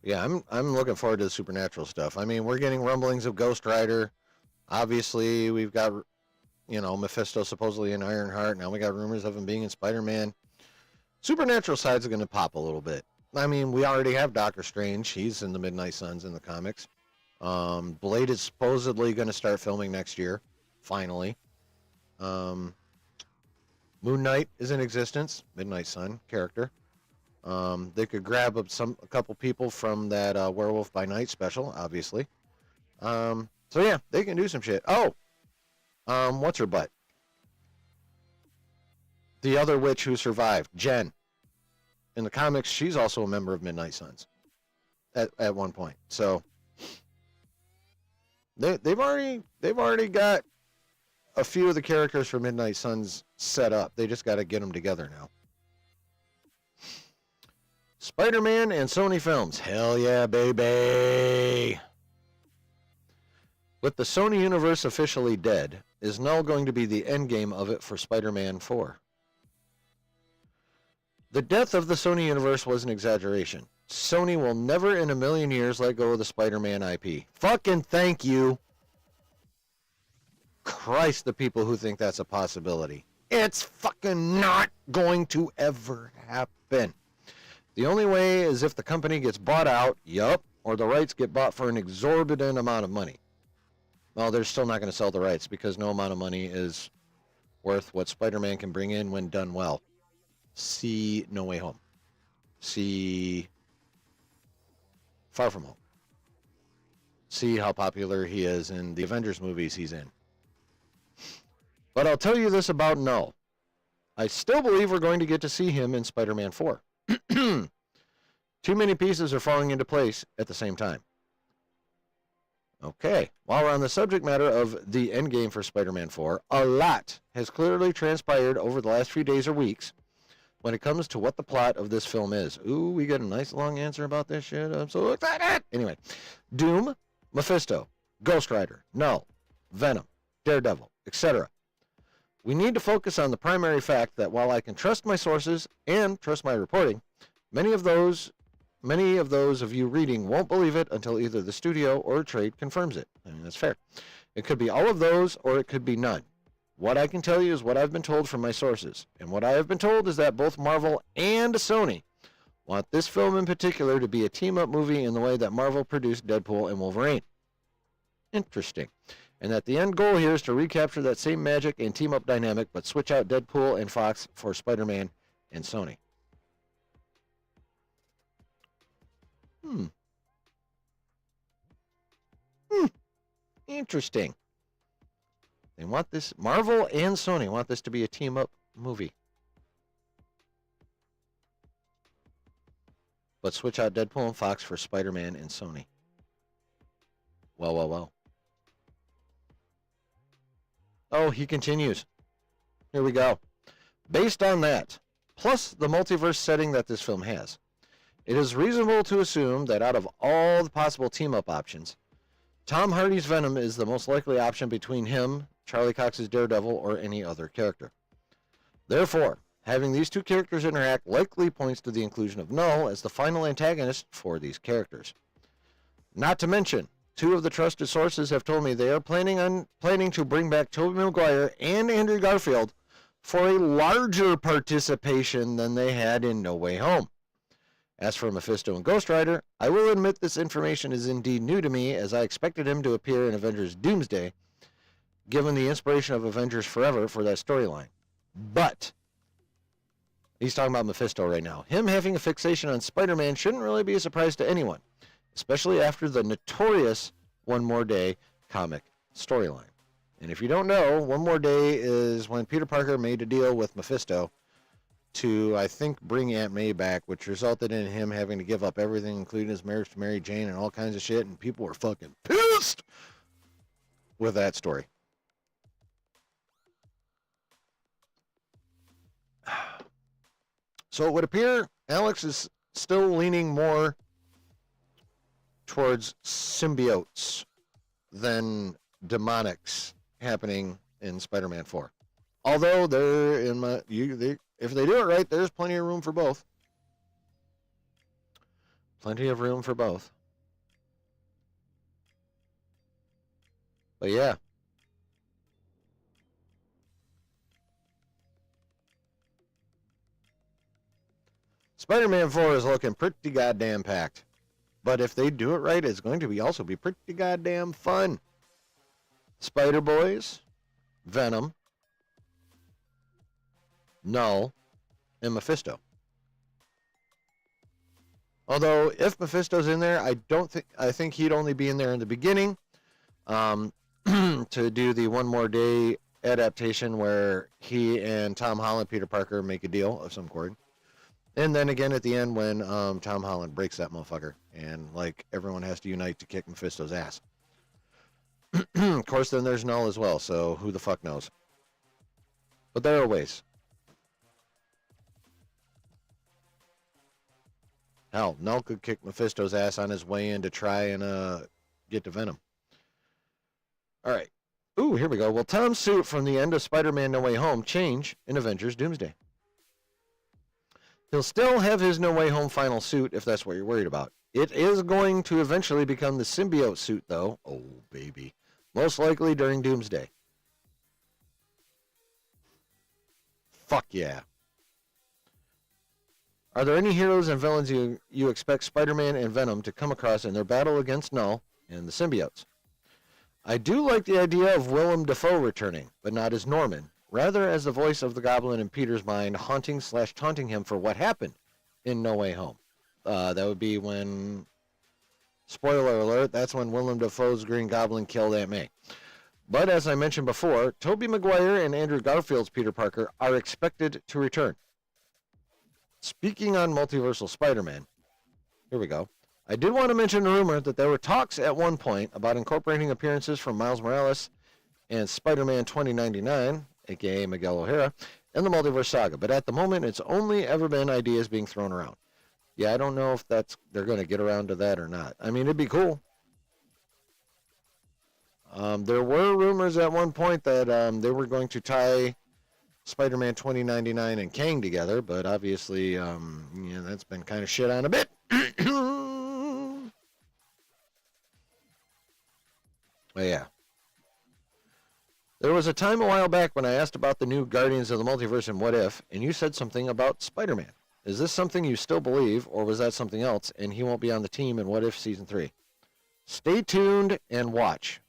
Yeah, I'm looking forward to the supernatural stuff. I mean, we're getting rumblings of Ghost Rider. Obviously, we've got, Mephisto supposedly in Ironheart. Now we got rumors of him being in Spider-Man. Supernatural side's going to pop a little bit. I mean, we already have Doctor Strange. He's in the Midnight Suns in the comics. Blade is supposedly going to start filming next year, finally. Moon Knight is in existence, Midnight Sun character. They could grab a couple people from that Werewolf by Night special, obviously. So yeah, they can do some shit. Oh, what's her butt? The other witch who survived, Jen. In the comics, she's also a member of Midnight Suns at one point. So they've already got a few of the characters for Midnight Suns set up. They just got to get them together now. Spider-Man and Sony Films. Hell yeah, baby. With the Sony universe officially dead, is now going to be the endgame of it for Spider-Man 4. The death of the Sony universe was an exaggeration. Sony will never in a million years let go of the Spider-Man IP. Fucking thank you. Christ, the people who think that's a possibility. It's fucking not going to ever happen. The only way is if the company gets bought out, or the rights get bought for an exorbitant amount of money. Well, they're still not going to sell the rights because no amount of money is worth what Spider-Man can bring in when done well. See No Way Home. See Far From Home. See how popular he is in the Avengers movies he's in. But I'll tell you this about Null. I still believe we're going to get to see him in Spider-Man 4. Too many pieces are falling into place at the same time. Okay, while we're on the subject matter of the endgame for Spider-Man 4, a lot has clearly transpired over the last few days or weeks when it comes to what the plot of this film is. Ooh, we got a nice long answer about this shit. I'm so excited. Anyway, Doom, Mephisto, Ghost Rider, Null, Venom, Daredevil, etc. We need to focus on the primary fact that while I can trust my sources and trust my reporting, many of those of you reading won't believe it until either the studio or trade confirms it. I mean, that's fair. It could be all of those or it could be none. What I can tell you is what I've been told from my sources. And what I have been told is that both Marvel and Sony want this film in particular to be a team-up movie in the way that Marvel produced Deadpool and Wolverine. Interesting. And that the end goal here is to recapture that same magic and team-up dynamic, but switch out Deadpool and Fox for Spider-Man and Sony. Interesting. They want this, Marvel and Sony want this to be a team-up movie. But switch out Deadpool and Fox for Spider-Man and Sony. Well, well, well. Oh, he continues. Here we go. Based on that, plus the multiverse setting that this film has, it is reasonable to assume that out of all the possible team-up options, Tom Hardy's Venom is the most likely option between him, Charlie Cox's Daredevil, or any other character. Therefore, having these two characters interact likely points to the inclusion of Null as the final antagonist for these characters. Not to mention, two of the trusted sources have told me they are planning to bring back Tobey Maguire and Andrew Garfield for a larger participation than they had in No Way Home. As for Mephisto and Ghost Rider, I will admit this information is indeed new to me, as I expected him to appear in Avengers Doomsday, given the inspiration of Avengers Forever for that storyline. But he's talking about Mephisto right now. Him having a fixation on Spider-Man shouldn't really be a surprise to anyone, especially after the notorious One More Day comic storyline. And if you don't know, One More Day is when Peter Parker made a deal with Mephisto to, I think, bring Aunt May back, which resulted in him having to give up everything, including his marriage to Mary Jane and all kinds of shit, and people were fucking pissed with that story. So it would appear Alex is still leaning more towards symbiotes than demonics happening in Spider-Man 4. Although if they do it right, there's plenty of room for both. Plenty of room for both. But yeah. Spider-Man 4 is looking pretty goddamn packed. But if they do it right, it's going to also be pretty goddamn fun. Spider-Boys, Venom, Null, and Mephisto. Although, if Mephisto's in there, I think he'd only be in there in the beginning to do the One More Day adaptation where he and Tom Holland, Peter Parker, make a deal of some sort. And then again at the end when Tom Holland breaks that motherfucker and like everyone has to unite to kick Mephisto's ass. Of course, then there's Null as well, so who the fuck knows? But there are ways. Hell, Null could kick Mephisto's ass on his way in to try and get to Venom. All right. Ooh, here we go. Will Tom's suit from the end of Spider-Man No Way Home change in Avengers Doomsday? He'll still have his No Way Home final suit if that's what you're worried about. It is going to eventually become the symbiote suit, though. Oh, baby. Most likely during Doomsday. Fuck yeah. Are there any heroes and villains you expect Spider-Man and Venom to come across in their battle against Null and the symbiotes? I do like the idea of Willem Dafoe returning, but not as Norman. Rather as the voice of the Goblin in Peter's mind, haunting/taunting him for what happened in No Way Home. That would be when, spoiler alert, that's when Willem Dafoe's Green Goblin killed Aunt May. But as I mentioned before, Tobey Maguire and Andrew Garfield's Peter Parker are expected to return. Speaking on Multiversal Spider-Man, here we go. I did want to mention a rumor that there were talks at one point about incorporating appearances from Miles Morales and Spider-Man 2099, aka Miguel O'Hara, in the Multiverse Saga. But at the moment, it's only ever been ideas being thrown around. Yeah, I don't know if they're going to get around to that or not. I mean, it'd be cool. There were rumors at one point that they were going to tie Spider-Man 2099 and Kang together, but obviously, that's been kind of shit on a bit. But yeah. There was a time a while back when I asked about the new Guardians of the Multiverse and What If, and you said something about Spider-Man. Is this something you still believe, or was that something else, and he won't be on the team in What If Season 3? Stay tuned and watch.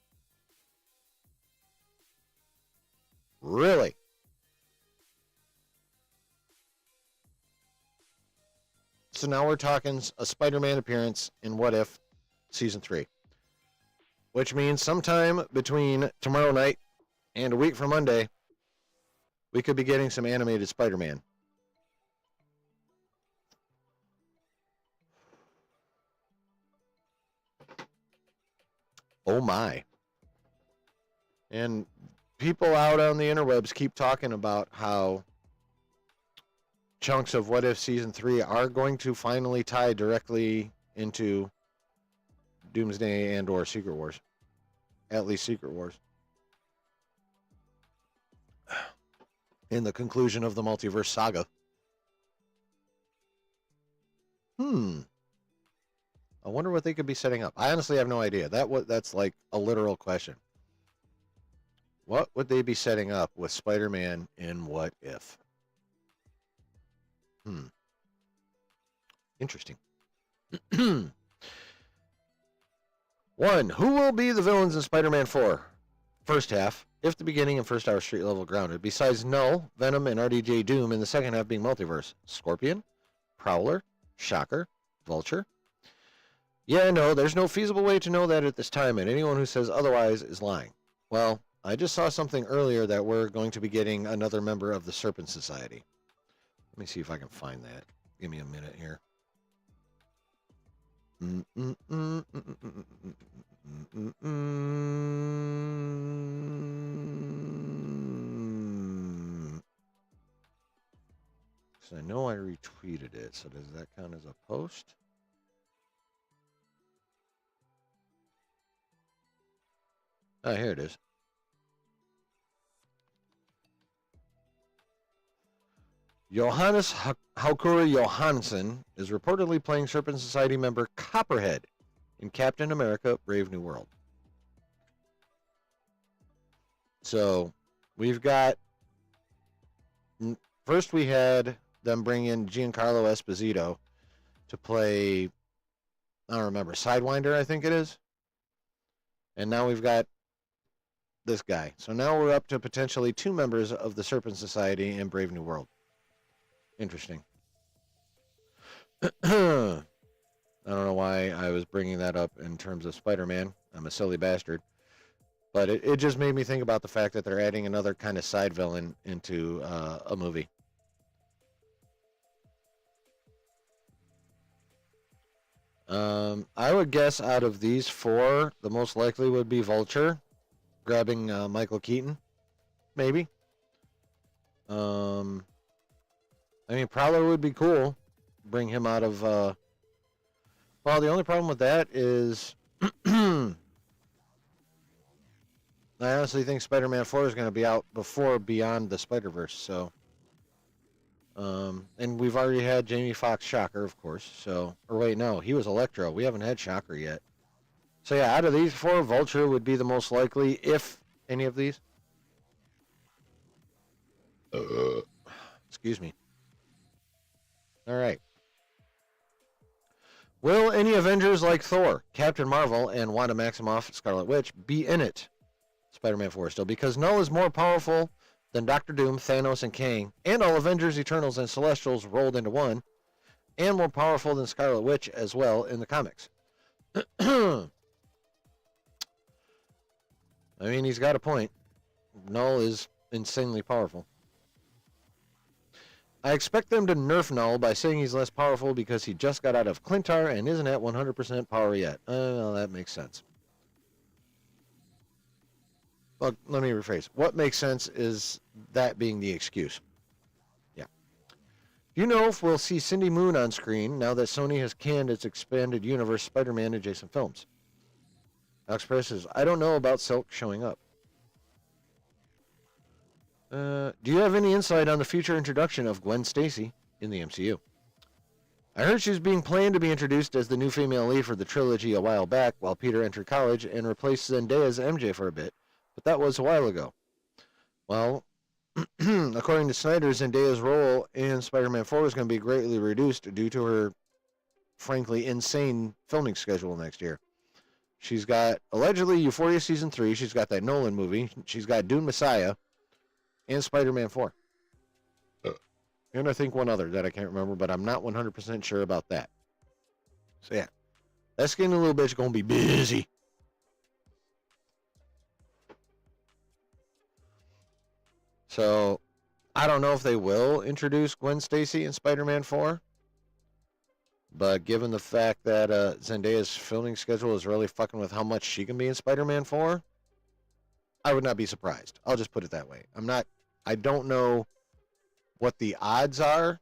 Really? So now we're talking a Spider-Man appearance in What If Season 3. Which means sometime between tomorrow night and a week from Monday, we could be getting some animated Spider-Man. Oh my. And people out on the interwebs keep talking about how chunks of What If Season 3 are going to finally tie directly into Doomsday and or Secret Wars. At least Secret Wars. In the conclusion of the Multiverse Saga. I wonder what they could be setting up. I honestly have no idea. That's like a literal question. What would they be setting up with Spider-Man in What If? Interesting. 1. Who will be the villains in Spider-Man 4? First half, if the beginning and first hour street level grounded, besides Null, Venom, and RDJ Doom in the second half being multiverse. Scorpion, Prowler, Shocker, Vulture. Yeah, no, there's no feasible way to know that at this time, and anyone who says otherwise is lying. Well, I just saw something earlier that we're going to be getting another member of the Serpent Society. Let me see if I can find that. Give me a minute here. So I know I retweeted it, so does that count as a post? Oh, here it is. Johannes Haukuri Johansson is reportedly playing Serpent Society member Copperhead in Captain America Brave New World. So we've got, first we had them bring in Giancarlo Esposito to play, I don't remember, Sidewinder, I think it is. And now we've got this guy. So now we're up to potentially 2 members of the Serpent Society in Brave New World. Interesting. I don't know why I was bringing that up in terms of Spider-Man. I'm a silly bastard. But it just made me think about the fact that they're adding another kind of side villain into a movie. I would guess out of these 4, the most likely would be Vulture, grabbing Michael Keaton, maybe. I mean, Prowler would be cool. Bring him out of... well, the only problem with that is... I honestly think Spider-Man 4 is going to be out before Beyond the Spider-Verse, so... and we've already had Jamie Foxx Shocker, of course, so... Or wait, no, he was Electro. We haven't had Shocker yet. So yeah, out of these 4, Vulture would be the most likely, if any of these. Excuse me. All right. Will any Avengers like Thor, Captain Marvel, and Wanda Maximoff, Scarlet Witch, be in it? Spider-Man 4 still, because Null is more powerful than Doctor Doom, Thanos, and Kang, and all Avengers, Eternals, and Celestials rolled into one, and more powerful than Scarlet Witch as well in the comics. I mean, he's got a point. Null is insanely powerful. I expect them to nerf Null by saying he's less powerful because he just got out of Clintar and isn't at 100% power yet. Well, that makes sense. Well, let me rephrase. What makes sense is that being the excuse. Yeah. Do you know if we'll see Cindy Moon on screen now that Sony has canned its expanded universe Spider-Man adjacent films? Alex Press says, I don't know about Silk showing up. Do you have any insight on the future introduction of Gwen Stacy in the MCU? I heard she was being planned to be introduced as the new female lead for the trilogy a while back while Peter entered college and replaced Zendaya's MJ for a bit, but that was a while ago. Well, according to Snyder, Zendaya's role in Spider-Man 4 is going to be greatly reduced due to her, frankly, insane filming schedule next year. She's got, allegedly, Euphoria Season 3, she's got that Nolan movie, she's got Dune Messiah, and Spider-Man 4. And I think one other that I can't remember, but I'm not 100% sure about that. So yeah, that skinny little bitch gonna be busy. So I don't know if they will introduce Gwen Stacy in Spider-Man 4. But given the fact that Zendaya's filming schedule is really fucking with how much she can be in Spider-Man 4, I would not be surprised. I'll just put it that way. I don't know what the odds are.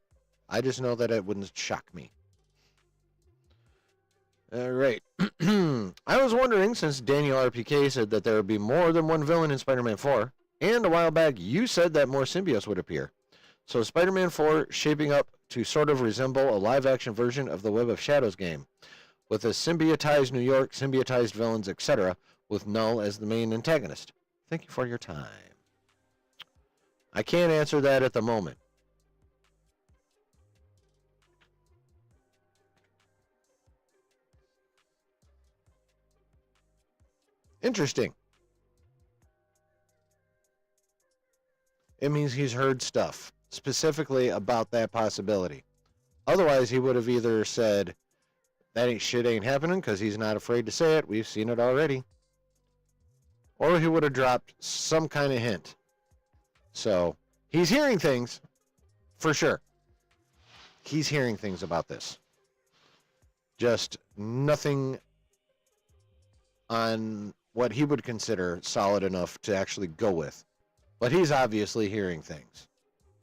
I just know that it wouldn't shock me. All right. I was wondering, since Daniel RPK said that there would be more than one villain in Spider-Man 4, and a while back you said that more symbiotes would appear. So Spider-Man 4 shaping up to sort of resemble a live-action version of the Web of Shadows game, with a symbioticized New York, symbioticized villains, etc., with Null as the main antagonist. Thank you for your time. I can't answer that at the moment. Interesting. It means he's heard stuff specifically about that possibility. Otherwise, he would have either said, that shit ain't happening because he's not afraid to say it. We've seen it already. or he would have dropped some kind of hint. So he's hearing things, for sure. He's hearing things about this. Just nothing on what he would consider solid enough to actually go with. But he's obviously hearing things,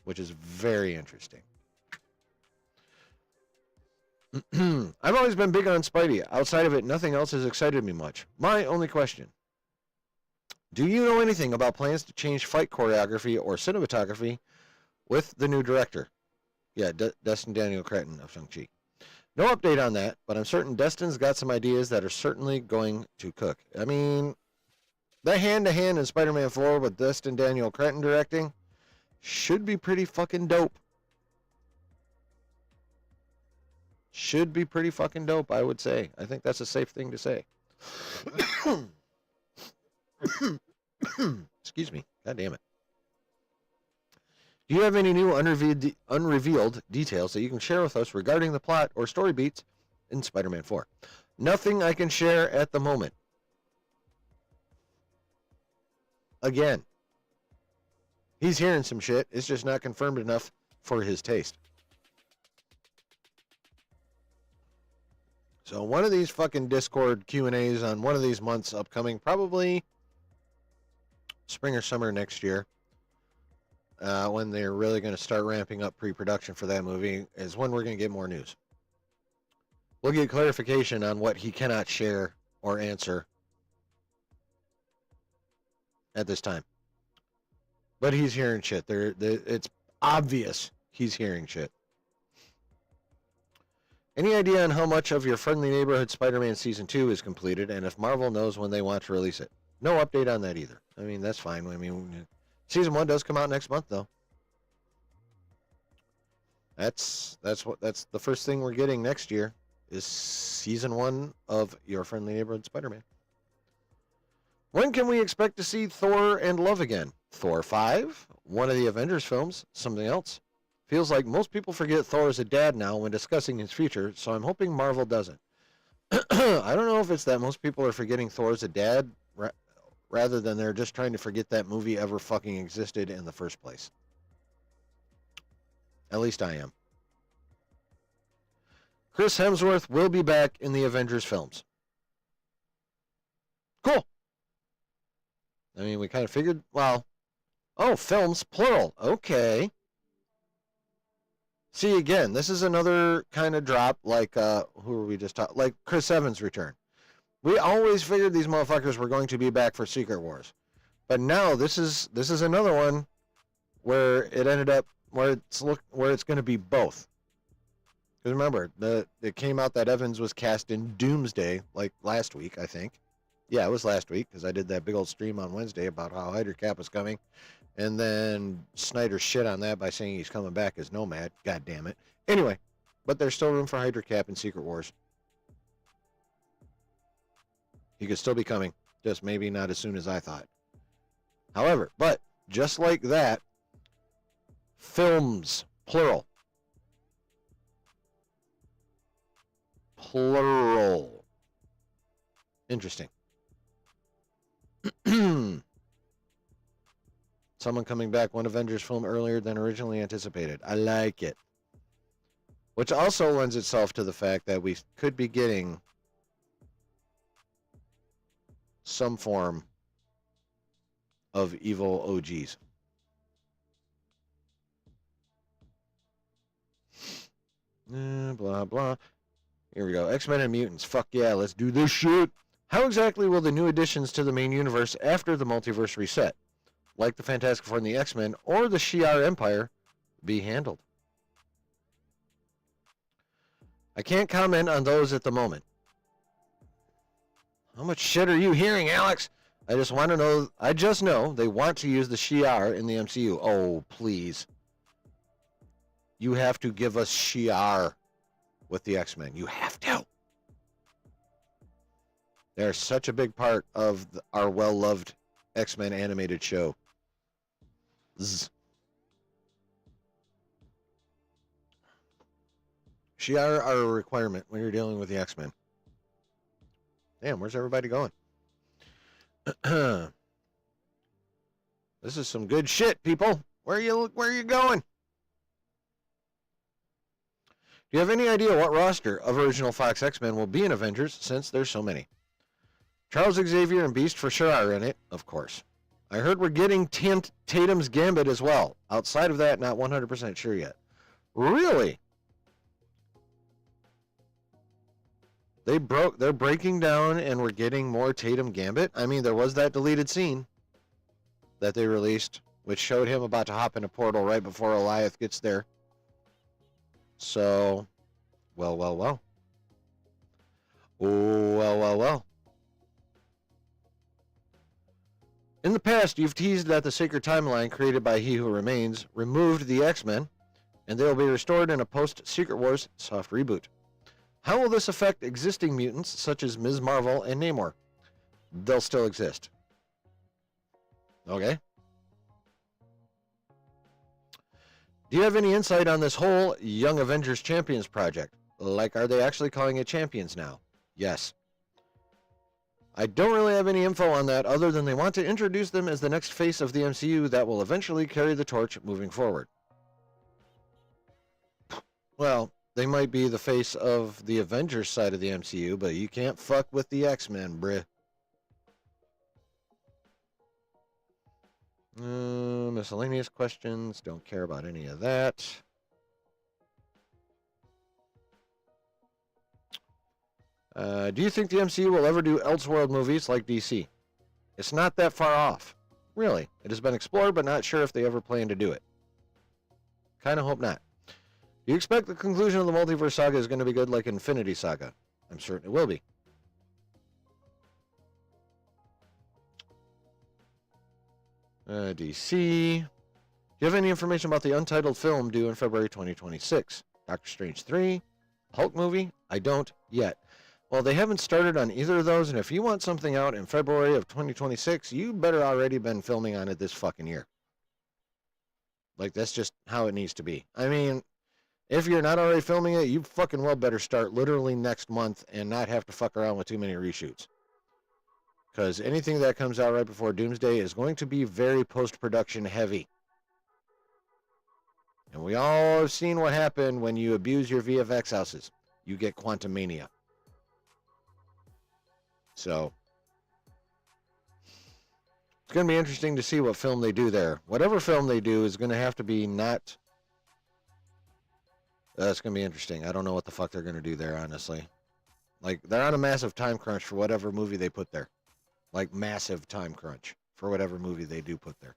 which is very interesting. I've always been big on Spidey. Outside of it, nothing else has excited me much. My only question: do you know anything about plans to change fight choreography or cinematography with the new director? Yeah, Destin Daniel Cretton of Shang-Chi. No update on that, but I'm certain Destin's got some ideas that are certainly going to cook. I mean, that hand-to-hand in Spider-Man 4 with Destin Daniel Cretton directing should be pretty fucking dope. Should be pretty fucking dope, I would say. I think that's a safe thing to say. Excuse me. God damn it. Do you have any new unrevealed details that you can share with us regarding the plot or story beats in Spider-Man 4? Nothing I can share at the moment. Again, he's hearing some shit. It's just not confirmed enough for his taste. So one of these fucking Discord Q&As on one of these months upcoming, probably spring or summer next year, when they're really going to start ramping up pre-production for that movie, is when we're going to get more news. We'll get clarification on what he cannot share or answer at this time. But he's hearing shit. It's obvious he's hearing shit. Any idea on how much of your Friendly Neighborhood Spider-Man Season 2 is completed, and if Marvel knows when they want to release it? No update on that either. I mean, that's fine. I mean, Season 1 does come out next month, though. That's the first thing we're getting next year is Season 1 of Your Friendly Neighborhood Spider-Man. When can we expect to see Thor and Love again? Thor 5? One of the Avengers films? Something else? Feels like most people forget Thor is a dad now when discussing his future, so I'm hoping Marvel doesn't. I don't know if it's that most people are forgetting Thor as a dad rather than they're just trying to forget that movie ever fucking existed in the first place. At least I am. Chris Hemsworth will be back in the Avengers films. Cool. I mean, we kind of figured, well, oh, films, plural. Okay. See, again, this is another kind of drop like, who were we just talking, like Chris Evans' return. We always figured these motherfuckers were going to be back for Secret Wars. But now this is another one where it ended up, where it's going to be both. Because remember, it came out that Evans was cast in Doomsday, like last week, I think. Yeah, it was last week, because I did that big old stream on Wednesday about how Hydra Cap was coming. And then Snyder shit on that by saying he's coming back as Nomad. God damn it. Anyway, but there's still room for Hydra Cap in Secret Wars. He could still be coming, just maybe not as soon as I thought. However, but just like that, films, plural. Plural. Interesting. Someone coming back one Avengers film earlier than originally anticipated. I like it. Which also lends itself to the fact that we could be getting some form of evil OGs. Blah, blah. Here we go. X-Men and Mutants. Fuck yeah, let's do this shit. How exactly will the new additions to the main universe after the multiverse reset, like the Fantastic Four and the X-Men or the Shi'ar Empire, be handled? I can't comment on those at the moment. How much shit are you hearing, Alex? I just know they want to use the Shi'ar in the MCU. Oh, please. You have to give us Shi'ar with the X-Men. You have to. They're such a big part of our well-loved X-Men animated show. Zzz. Shi'ar are a requirement when you're dealing with the X-Men. Damn, where's everybody going? This is some good shit, people. Where are you going? Do you have any idea what roster of original Fox X-Men will be in Avengers, since there's so many? Charles Xavier and Beast for sure are in it, of course. I heard we're getting Tatum's Gambit as well. Outside of that, not 100% sure yet. Really? They're breaking down and we're getting more Tatum Gambit? I mean, there was that deleted scene that they released, which showed him about to hop in a portal right before Goliath gets there. So, well. Oh, well. In the past, you've teased that the Sacred Timeline created by He Who Remains removed the X-Men, and they will be restored in a post-Secret Wars soft reboot. How will this affect existing mutants such as Ms. Marvel and Namor? They'll still exist. Okay. Do you have any insight on this whole Young Avengers Champions project? Like, are they actually calling it Champions now? Yes. I don't really have any info on that other than they want to introduce them as the next face of the MCU that will eventually carry the torch moving forward. Well, they might be the face of the Avengers side of the MCU, but you can't fuck with the X-Men, bruh. Miscellaneous questions. Don't care about any of that. Do you think the MCU will ever do Elseworld movies like DC? It's not that far off. Really. It has been explored, but not sure if they ever plan to do it. Kind of hope not. Do you expect the conclusion of the Multiverse Saga is going to be good like Infinity Saga? I'm certain it will be. DC. Do you have any information about the untitled film due in February 2026? Doctor Strange 3? Hulk movie? I don't yet. Well, they haven't started on either of those, and if you want something out in February of 2026, you better already been filming on it this fucking year. Like, that's just how it needs to be. I mean, if you're not already filming it, you fucking well better start literally next month and not have to fuck around with too many reshoots. Because anything that comes out right before Doomsday is going to be very post-production heavy. And we all have seen what happened when you abuse your VFX houses. You get Quantumania. So, it's going to be interesting to see what film they do there. Whatever film they do is going to have to be not... That's going to be interesting. I don't know what the fuck they're going to do there, honestly. Like, they're on a massive time crunch for whatever movie they put there. Like, massive time crunch for whatever movie they do put there.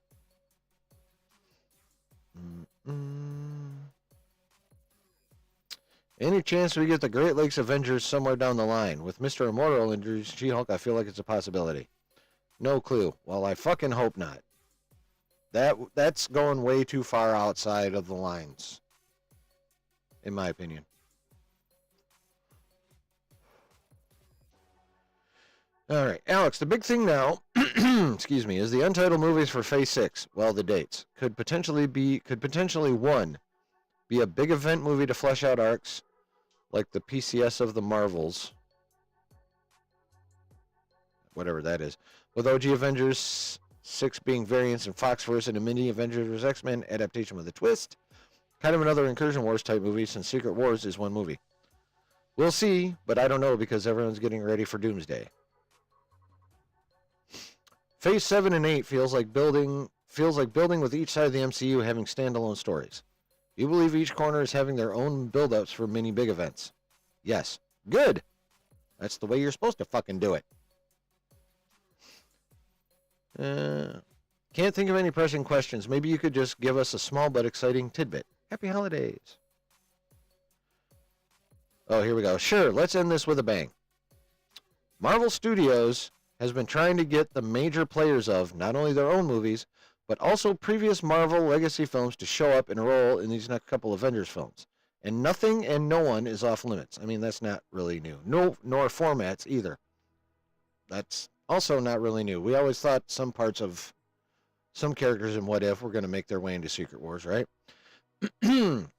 Any chance we get the Great Lakes Avengers somewhere down the line? With Mr. Immortal and She-Hulk, I feel like it's a possibility. No clue. Well, I fucking hope not. That's going way too far outside of the lines, in my opinion. All right, Alex, the big thing now, excuse me, is the untitled movies for Phase 6. Well, the dates could potentially one, be a big event movie to flesh out arcs, like the PCS of the Marvels, whatever that is, with OG Avengers 6 being variants in Foxverse and a mini Avengers vs. X-Men adaptation with a twist. Kind of another Incursion Wars type movie since Secret Wars is one movie. We'll see, but I don't know because everyone's getting ready for Doomsday. Phase 7 and 8 feels like building with each side of the MCU having standalone stories. You believe each corner is having their own build-ups for mini big events? Yes. Good. That's the way you're supposed to fucking do it. Can't think of any pressing questions. Maybe you could just give us a small but exciting tidbit. Happy holidays. Oh, here we go. Sure, let's end this with a bang. Marvel Studios has been trying to get the major players of not only their own movies, but also previous Marvel legacy films to show up and role in these next couple Avengers films. And nothing and no one is off limits. I mean, that's not really new. No, nor formats either. That's also not really new. We always thought some parts of some characters in What If were going to make their way into Secret Wars, right?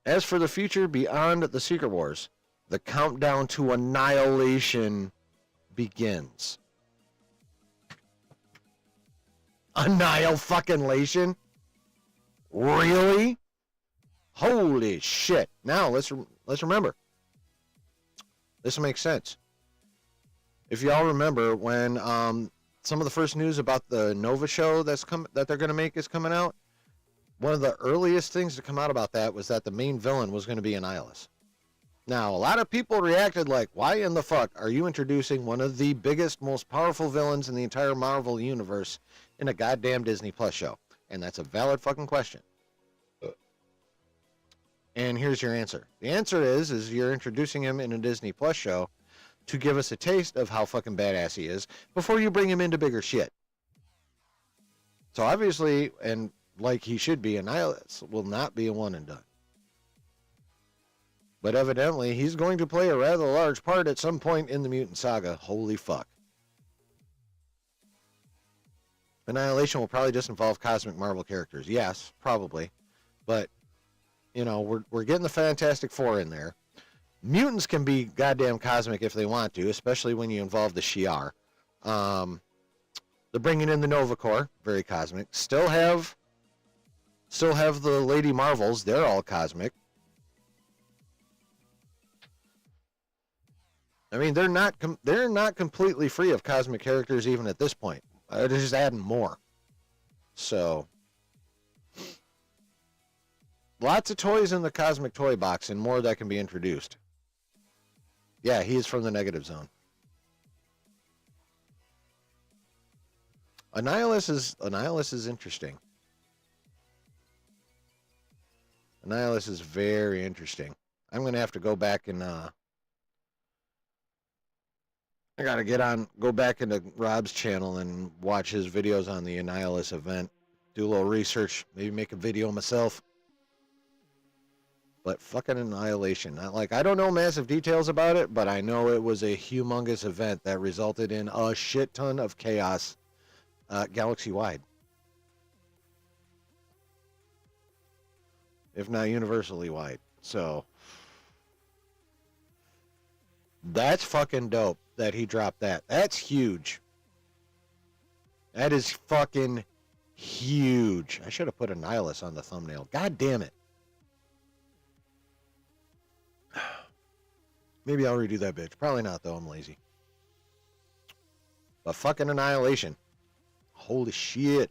As for the future beyond the Secret Wars, the countdown to annihilation begins. Annihilation? Really? Holy shit. Now, let's remember. This will make sense. If y'all remember when some of the first news about the Nova show that they're going to make is coming out, one of the earliest things to come out about that was that the main villain was going to be Annihilus. Now, a lot of people reacted like, why in the fuck are you introducing one of the biggest, most powerful villains in the entire Marvel universe in a goddamn Disney Plus show? And that's a valid fucking question. And here's your answer. The answer is you're introducing him in a Disney Plus show to give us a taste of how fucking badass he is before you bring him into bigger shit. So obviously, and like he should be, Annihilus will not be a one and done. But evidently, he's going to play a rather large part at some point in the Mutant Saga. Holy fuck. Annihilation will probably just involve cosmic Marvel characters. Yes, probably. But, you know, we're getting the Fantastic Four in there. Mutants can be goddamn cosmic if they want to, especially when you involve the Shi'ar. They're bringing in the Nova Corps, very cosmic. Still have the Lady Marvels. They're all cosmic. I mean, they're not completely free of cosmic characters even at this point. They're just adding more. So, lots of toys in the cosmic toy box and more that can be introduced. Yeah, he's from the Negative Zone. Annihilus is interesting. Annihilus is very interesting. I'm going to have to go back and I gotta go back into Rob's channel and watch his videos on the Annihilus event. Do a little research, maybe make a video myself. But fucking Annihilation. I don't know massive details about it, but I know it was a humongous event that resulted in a shit ton of chaos galaxy-wide. If not universally wide. So, that's fucking dope that he dropped that. That's huge. That is fucking huge. I should have put Annihilus on the thumbnail. God damn it. Maybe I'll redo that bitch. Probably not, though. I'm lazy. But fucking Annihilation. Holy shit.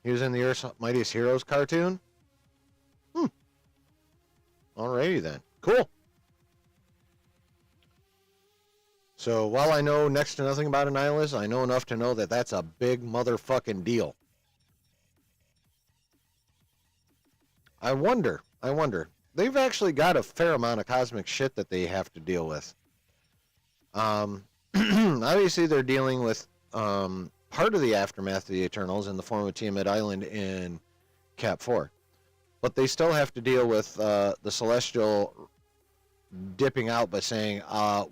He was in the Earth's Mightiest Heroes cartoon? Alrighty then. Cool. So while I know next to nothing about Annihilus, I know enough to know that that's a big motherfucking deal. I wonder. They've actually got a fair amount of cosmic shit that they have to deal with. Obviously, they're dealing with part of the aftermath of the Eternals in the form of Tiamat Island in Cap 4. But they still have to deal with the Celestial dipping out by saying,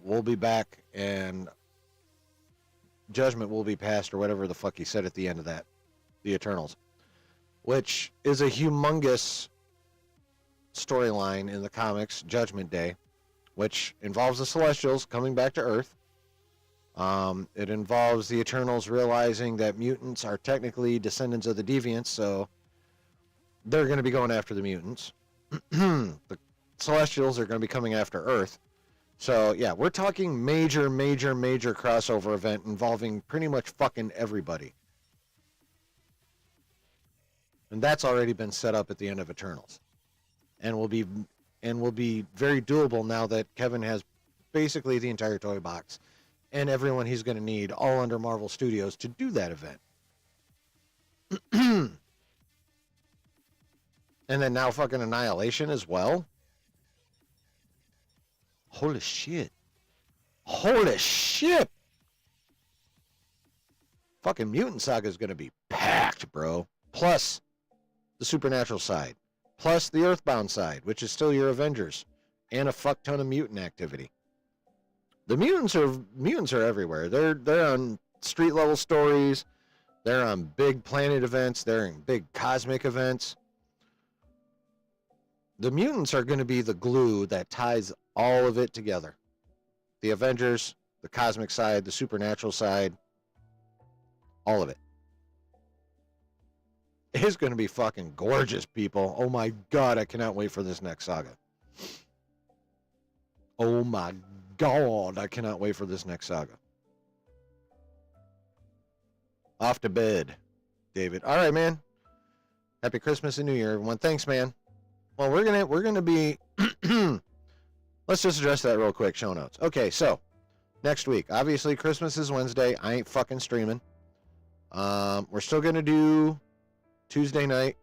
we'll be back and judgment will be passed, or whatever the fuck he said at the end of that, the Eternals, which is a humongous storyline in the comics, Judgment Day, which involves the Celestials coming back to Earth. It involves the Eternals realizing that mutants are technically descendants of the Deviants, so they're going to be going after the mutants. The Celestials are going to be coming after Earth. So, yeah, we're talking major crossover event involving pretty much fucking everybody. And that's already been set up at the end of Eternals. And will be very doable now that Kevin has basically the entire toy box and everyone he's going to need all under Marvel Studios to do that event. And then now fucking Annihilation as well. Holy shit. Fucking Mutant Saga is going to be packed, bro. Plus the supernatural side. Plus the Earthbound side, which is still your Avengers. And a fuck ton of mutant activity. The mutants are everywhere. They're on street level stories. They're on big planet events. They're in big cosmic events. The mutants are going to be the glue that ties all of it together. The Avengers, the cosmic side, the supernatural side. All of it. It's going to be fucking gorgeous, people. Oh my god, I cannot wait for this next saga. Oh my god, I cannot wait for this next saga. Off to bed, David. All right, man. Happy Christmas and New Year, everyone. Thanks, man. Well, we're gonna be. Let's just address that real quick. Show notes. Okay, so next week, obviously Christmas is Wednesday. I ain't fucking streaming. We're still gonna do Tuesday night.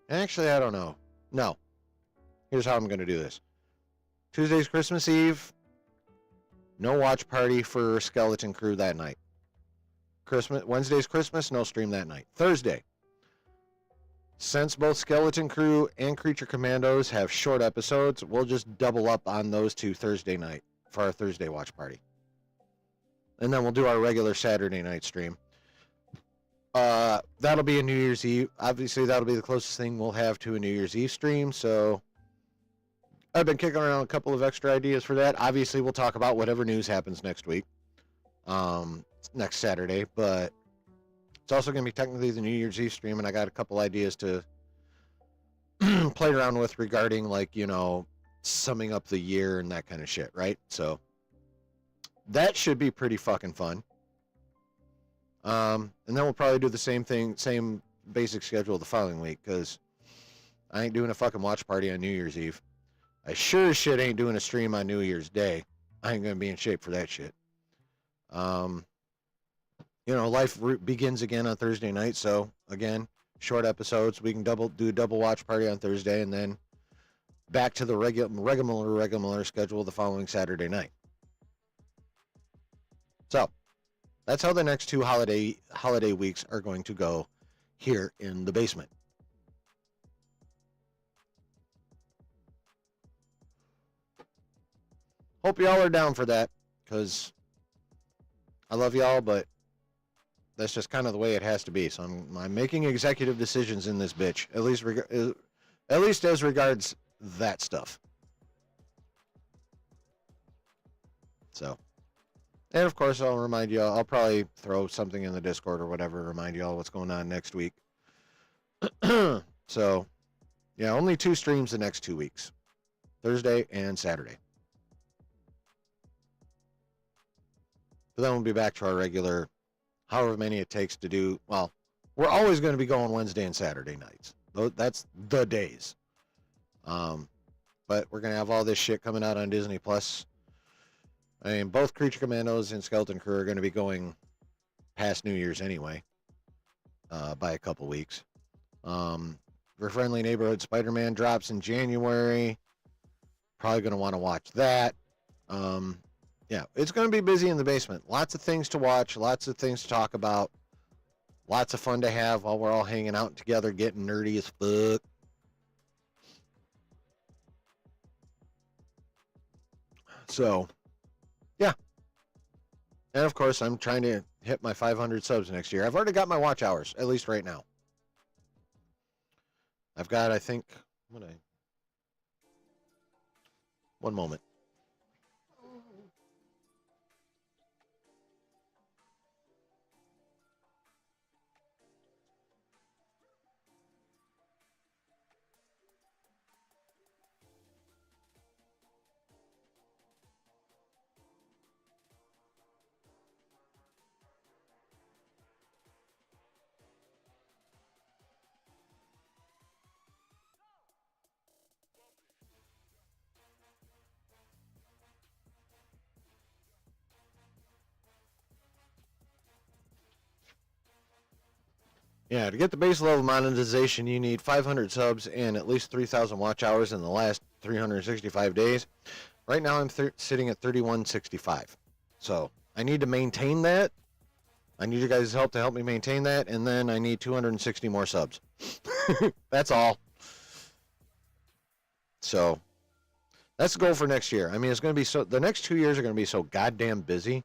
Actually, I don't know. No. Here's how I'm gonna do this. Tuesday's Christmas Eve. No watch party for Skeleton Crew that night. Wednesday's Christmas. No stream that night. Thursday. Since both Skeleton Crew and Creature Commandos have short episodes, we'll just double up on those two Thursday night for our Thursday watch party. And then we'll do our regular Saturday night stream. That'll be a New Year's Eve. Obviously, that'll be the closest thing we'll have to a New Year's Eve stream. So I've been kicking around a couple of extra ideas for that. Obviously, we'll talk about whatever news happens next week, next Saturday. But it's also going to be technically the New Year's Eve stream, and I got a couple ideas to play around with regarding, like, you know, summing up the year and that kind of shit, right? So that should be pretty fucking fun. And then we'll probably do the same thing, same basic schedule the following week, because I ain't doing a fucking watch party on New Year's Eve. I sure as shit ain't doing a stream on New Year's Day. I ain't going to be in shape for that shit. You know, life begins again on Thursday night, so again, short episodes. We can do a double watch party on Thursday, and then back to the regular schedule the following Saturday night. So that's how the next two holiday weeks are going to go here in the basement. Hope y'all are down for that, because I love y'all, but that's just kind of the way it has to be. So I'm making executive decisions in this bitch, at least as regards that stuff. So, and of course, I'll remind you. I'll probably throw something in the Discord or whatever, remind you all what's going on next week. So, yeah, only 2 streams the next 2 weeks, Thursday and Saturday. But then we'll be back to our regular, however many it takes to do. Well, we're always going to be going Wednesday and Saturday nights. That's the days. But we're going to have all this shit coming out on Disney Plus. I mean, both Creature Commandos and Skeleton Crew are going to be going past New Year's anyway, by a couple weeks. Your Friendly Neighborhood Spider-Man drops in January. Probably going to want to watch that. Yeah, it's going to be busy in the basement. Lots of things to watch, lots of things to talk about, lots of fun to have while we're all hanging out together, getting nerdy as fuck. So, yeah. And of course, I'm trying to hit my 500 subs next year. I've already got my watch hours, at least right now. I've got, I think, one moment. Yeah, to get the base level monetization, you need 500 subs and at least 3,000 watch hours in the last 365 days. Right now, I'm sitting at 3165. So I need to maintain that. I need you guys' help to help me maintain that, and then I need 260 more subs. That's all. So that's the goal for next year. I mean, it's going to be the next 2 years are going to be so goddamn busy.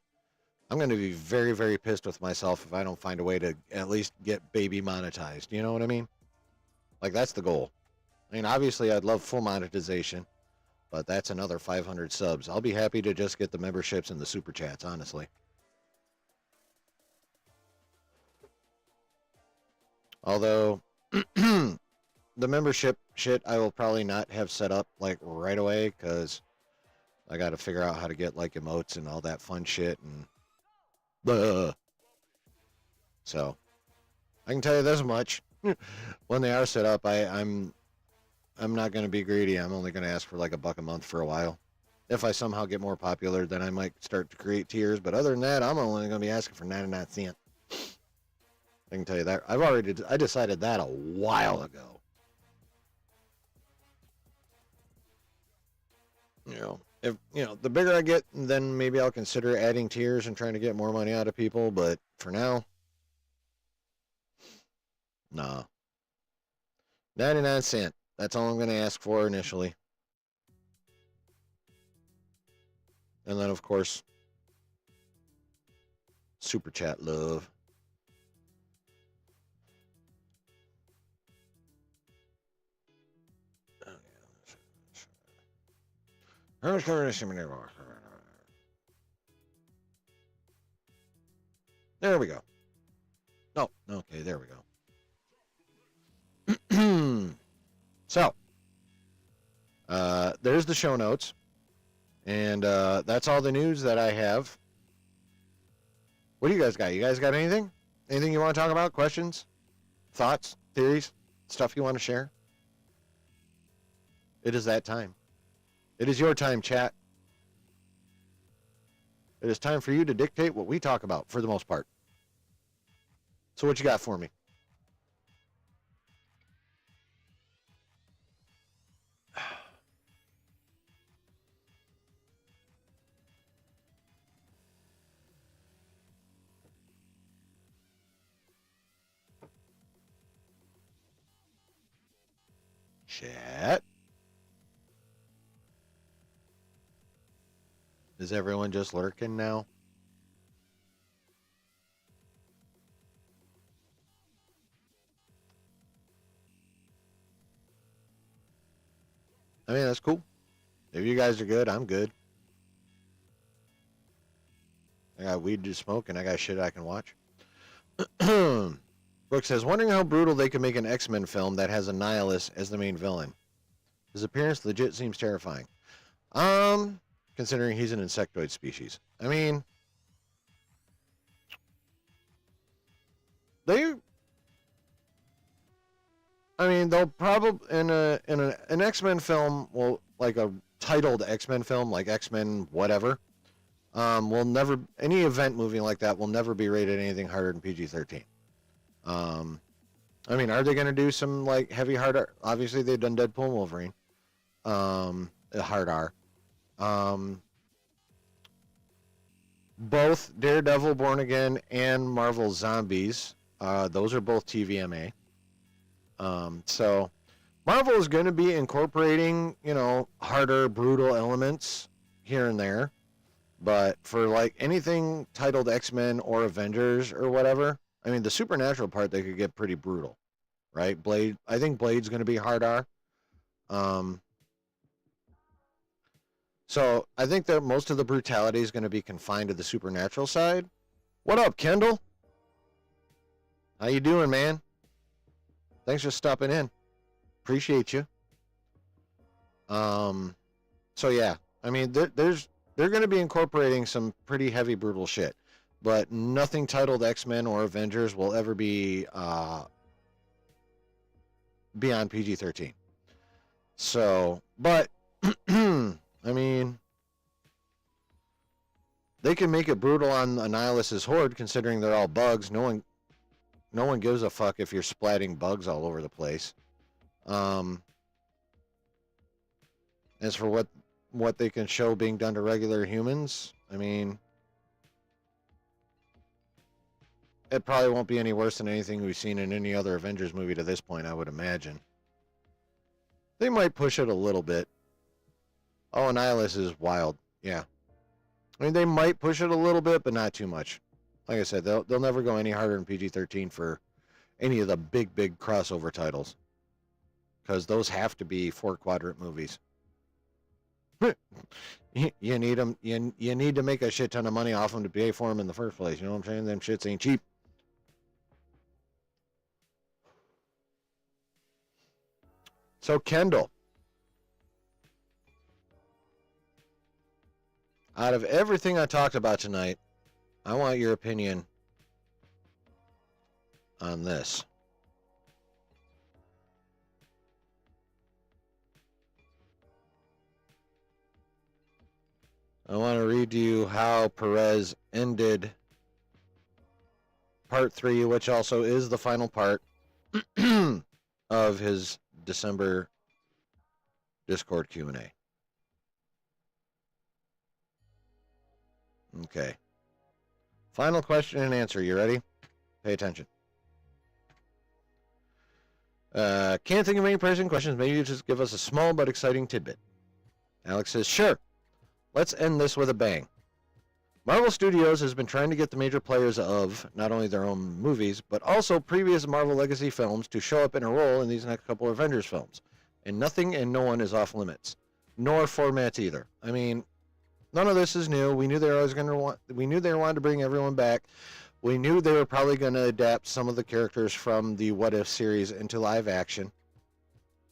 I'm going to be very, very pissed with myself if I don't find a way to at least get baby monetized. You know what I mean? Like, that's the goal. I mean, obviously, I'd love full monetization, but that's another 500 subs. I'll be happy to just get the memberships and the super chats, honestly. Although the membership shit I will probably not have set up like right away because I got to figure out how to get like emotes and all that fun shit and so I can tell you this much: when they are set up, I'm not going to be greedy. I'm only going to ask for like $1 a month for a while. If I somehow get more popular, then I might start to create tiers. But other than that, I'm only going to be asking for 99 cents. I can tell you that. I decided that a while ago. If the bigger I get, then maybe I'll consider adding tiers and trying to get more money out of people. But for now, nah. 99 cents. That's all I'm going to ask for initially. And then, of course, super chat love. There we go. Oh, okay, there we go. So, there's the show notes. And that's all the news that I have. What do you guys got? You guys got anything? Anything you want to talk about? Questions? Thoughts? Theories? Stuff you want to share? It is that time. It is your time, chat. It is time for you to dictate what we talk about, for the most part. So what you got for me? Chat. Is everyone just lurking now? I mean, that's cool. If you guys are good, I'm good. I got weed to smoke, and I got shit I can watch. Brooke says, wondering how brutal they could make an X-Men film that has Annihilus as the main villain. His appearance legit seems terrifying. Considering he's an insectoid species. I mean, they'll probably in an X-Men film, well, like a titled X-Men film, like X-Men whatever, will never, any event movie like that will never be rated anything harder than PG-13. I mean, are they going to do some like heavy hard R? Obviously, they've done Deadpool and Wolverine. Hard R. Both Daredevil, Born Again, and Marvel Zombies. Those are both TVMA. So Marvel is going to be incorporating, harder, brutal elements here and there. But for like anything titled X-Men or Avengers or whatever, I mean, the supernatural part, they could get pretty brutal, right? Blade, I think Blade's going to be hard R. So I think that most of the brutality is going to be confined to the supernatural side. What up, Kendall? How you doing, man? Thanks for stopping in. Appreciate you. So yeah, I mean, they're going to be incorporating some pretty heavy, brutal shit, but nothing titled X-Men or Avengers will ever be beyond PG-13. So, but I mean, they can make it brutal on Annihilus's horde, considering they're all bugs. No one gives a fuck if you're splatting bugs all over the place. As for what they can show being done to regular humans, I mean, it probably won't be any worse than anything we've seen in any other Avengers movie to this point, I would imagine. They might push it a little bit. Oh, Annihilus is wild. Yeah. I mean, they might push it a little bit, but not too much. Like I said, they'll never go any harder than PG-13 for any of the big crossover titles, because those have to be 4-quadrant movies. You need them. You need to make a shit ton of money off them to pay for them in the first place. You know what I'm saying? Them shits ain't cheap. So, Kendall, out of everything I talked about tonight, I want your opinion on this. I want to read to you how Perez ended part 3, which also is the final part of his December Discord Q&A. Okay. Final question and answer. You ready? Pay attention. Can't think of any pressing questions. Maybe you just give us a small but exciting tidbit. Alex says, sure. Let's end this with a bang. Marvel Studios has been trying to get the major players of not only their own movies, but also previous Marvel Legacy films to show up in a role in these next couple of Avengers films. And nothing and no one is off limits. Nor formats either. I mean, none of this is new. We knew they were always going to wanted to bring everyone back. We knew they were probably going to adapt some of the characters from the What If series into live action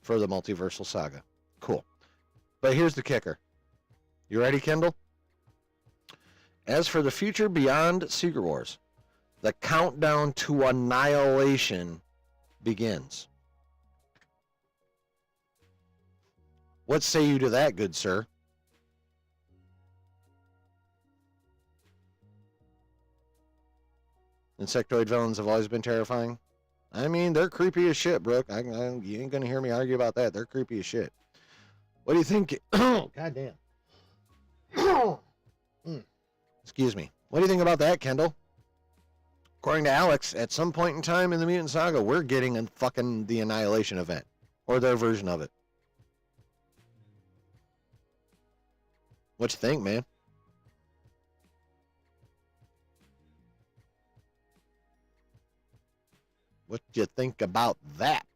for the Multiversal Saga. Cool. But here's the kicker. You ready, Kendall? As for the future beyond Secret Wars, the countdown to annihilation begins. What say you to that, good sir? Insectoid villains have always been terrifying. I mean, they're creepy as shit, Brooke. You ain't gonna hear me argue about that. They're creepy as shit. What do you think? Oh, goddamn. Excuse me. What do you think about that, Kendall? According to Alex, at some point in time in the Mutant Saga, we're getting the Annihilation event. Or their version of it. What you think, man? What do you think about that?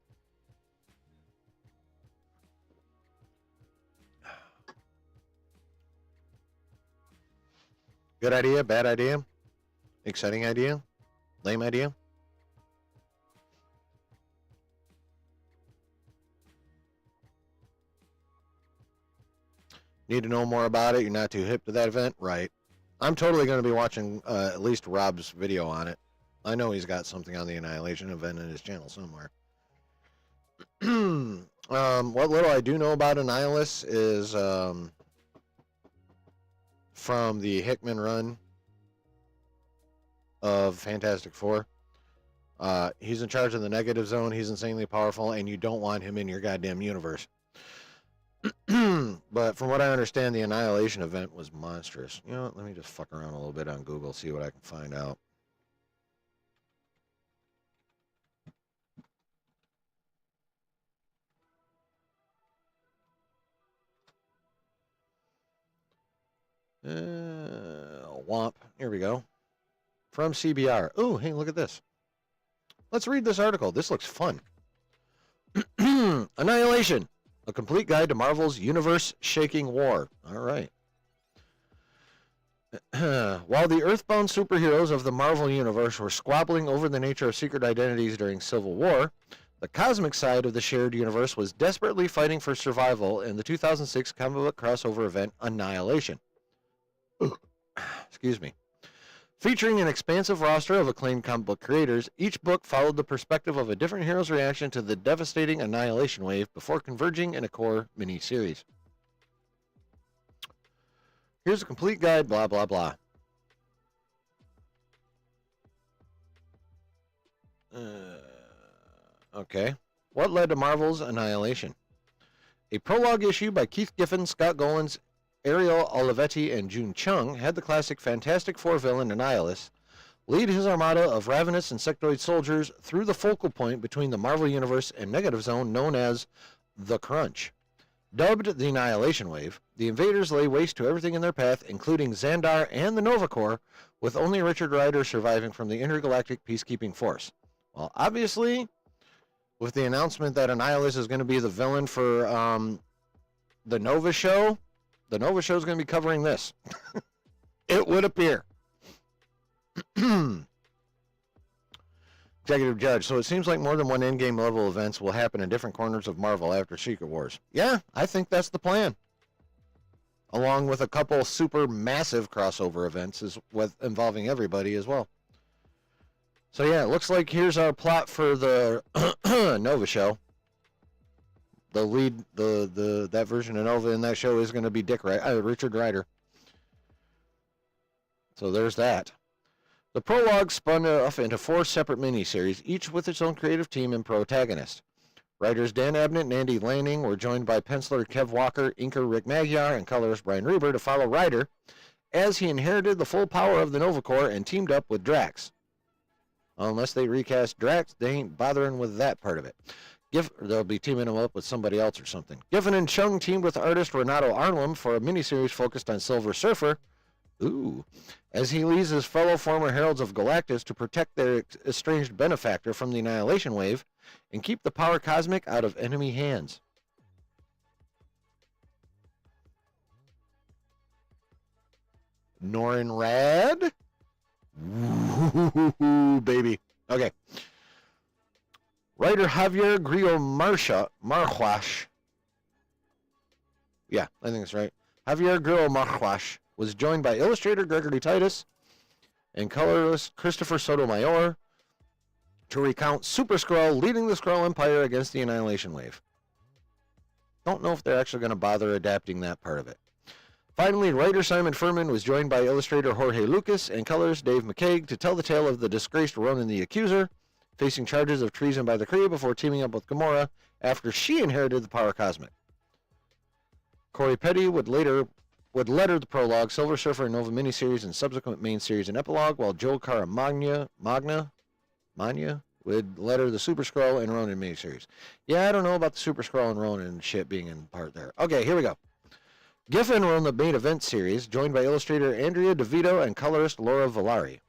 Good idea, bad idea, exciting idea, lame idea? Need to know more about it? You're not too hip to that event? Right. I'm totally going to be watching at least Rob's video on it. I know he's got something on the Annihilation event in his channel somewhere. What little I do know about Annihilus is from the Hickman run of Fantastic Four. He's in charge of the negative zone. He's insanely powerful, and you don't want him in your goddamn universe. But from what I understand, the Annihilation event was monstrous. You know what? Let me just fuck around a little bit on Google, see what I can find out. Womp. Here we go. From CBR. Oh, hey, look at this. Let's read this article. This looks fun. Annihilation. A complete guide to Marvel's universe-shaking war. All right. While the earthbound superheroes of the Marvel Universe were squabbling over the nature of secret identities during Civil War, the cosmic side of the shared universe was desperately fighting for survival in the 2006 comic book crossover event Annihilation. Excuse me. Featuring an expansive roster of acclaimed comic book creators, each book followed the perspective of a different hero's reaction to the devastating Annihilation wave before converging in a core mini-series. Here's a complete guide, blah, blah, blah. Okay. What led to Marvel's Annihilation? A prologue issue by Keith Giffen, Scott Golans, Ariel Olivetti, and June Chung had the classic Fantastic Four villain Annihilus lead his armada of ravenous insectoid soldiers through the focal point between the Marvel Universe and Negative Zone known as the Crunch. Dubbed the Annihilation Wave, the invaders lay waste to everything in their path, including Xandar and the Nova Corps, with only Richard Rider surviving from the Intergalactic Peacekeeping Force. Well, obviously, with the announcement that Annihilus is going to be the villain for the Nova show is going to be covering this. It would appear. Executive Judge, so it seems like more than one endgame level events will happen in different corners of Marvel after Secret Wars. Yeah, I think that's the plan. Along with a couple super massive crossover events with involving everybody as well. So yeah, it looks like here's our plot for the Nova show. The lead, that version of Nova in that show is going to be Richard Rider. So there's that. The prologue spun off into 4 separate miniseries, each with its own creative team and protagonist. Writers Dan Abnett and Andy Lanning were joined by penciler Kev Walker, inker Rick Magyar, and colorist Brian Reber to follow Rider as he inherited the full power of the Nova Corps and teamed up with Drax. Unless they recast Drax, they ain't bothering with that part of it. They'll be teaming him up with somebody else or something. Giffen and Chung teamed with artist Renato Arnhem for a miniseries focused on Silver Surfer. Ooh. As he leads his fellow former Heralds of Galactus to protect their estranged benefactor from the Annihilation Wave and keep the power cosmic out of enemy hands. Norrin Rad? Ooh, baby. Okay. Writer Javier Grillo Marquash. Yeah, I think that's right. Javier Grillo Marquash was joined by illustrator Gregory Titus and colorist Christopher Sotomayor to recount Super Skrull leading the Skrull Empire against the Annihilation Wave. Don't know if they're actually going to bother adapting that part of it. Finally, writer Simon Furman was joined by illustrator Jorge Lucas and colorist Dave McCaig to tell the tale of the disgraced Ronan the Accuser, facing charges of treason by the Kree before teaming up with Gamora after she inherited the power cosmic. Corey Petty would letter the prologue, Silver Surfer and Nova miniseries, and subsequent main series and epilogue, while Joe Caramagna would letter the Super Skrull and Ronan miniseries. Yeah, I don't know about the Super Skrull and Ronan shit being in part there. Okay, here we go. Giffen won the main event series, joined by illustrator Andrea DeVito and colorist Laura Villari.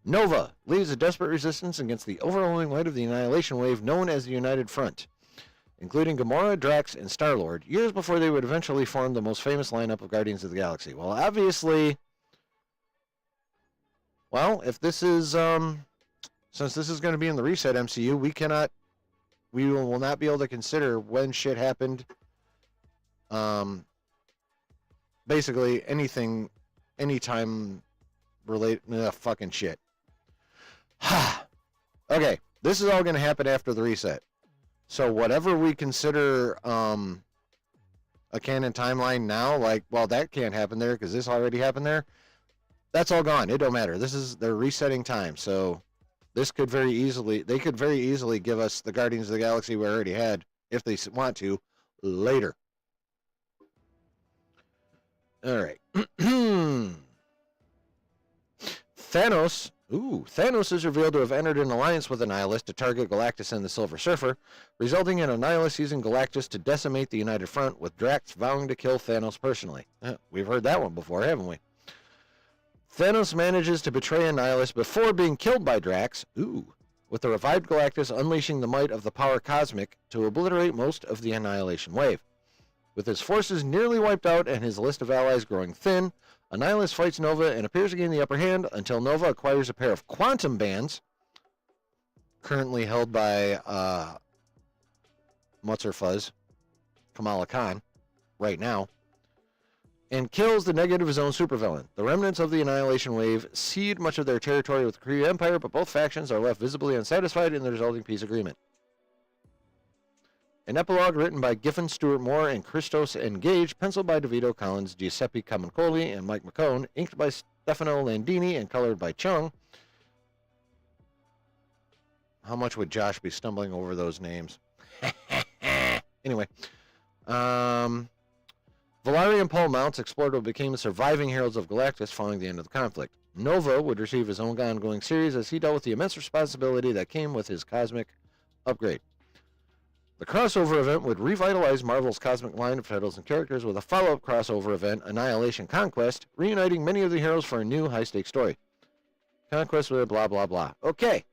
Nova leads a desperate resistance against the overwhelming weight of the Annihilation Wave known as the United Front, including Gamora, Drax, and Star-Lord, years before they would eventually form the most famous lineup of Guardians of the Galaxy. Well, obviously, if this is, since this is going to be in the Reset MCU, we will not be able to consider when shit happened, basically anything, anytime related, fucking shit. Okay, this is all going to happen after the Reset. So whatever we consider a canon timeline now, that can't happen there because this already happened there. That's all gone. It don't matter. They're resetting time. So they could very easily give us the Guardians of the Galaxy we already had, if they want to, later. All right. Thanos is revealed to have entered an alliance with Annihilus to target Galactus and the Silver Surfer, resulting in Annihilus using Galactus to decimate the United Front, with Drax vowing to kill Thanos personally. We've heard that one before, haven't we? Thanos manages to betray Annihilus before being killed by Drax, with the revived Galactus unleashing the might of the power cosmic to obliterate most of the Annihilation Wave. With his forces nearly wiped out and his list of allies growing thin, Annihilus fights Nova and appears to gain the upper hand until Nova acquires a pair of quantum bands, currently held by What's-Her-Fuzz, Kamala Khan, right now, and kills the negative zone supervillain. The remnants of the Annihilation Wave cede much of their territory with the Kree Empire, but both factions are left visibly unsatisfied in the resulting peace agreement. An epilogue written by Giffen, Stuart Moore, and Christos N. Gage, penciled by DeVito Collins, Giuseppe Camuncoli, and Mike McCone, inked by Stefano Landini, and colored by Chung. How much would Josh be stumbling over those names? Anyway. Villari and Paul Mounts explored what became the surviving Heralds of Galactus following the end of the conflict. Nova would receive his own ongoing series as he dealt with the immense responsibility that came with his cosmic upgrade. The crossover event would revitalize Marvel's cosmic line of titles and characters with a follow-up crossover event, Annihilation Conquest, reuniting many of the heroes for a new high-stakes story. Conquest with blah, blah, blah. Okay.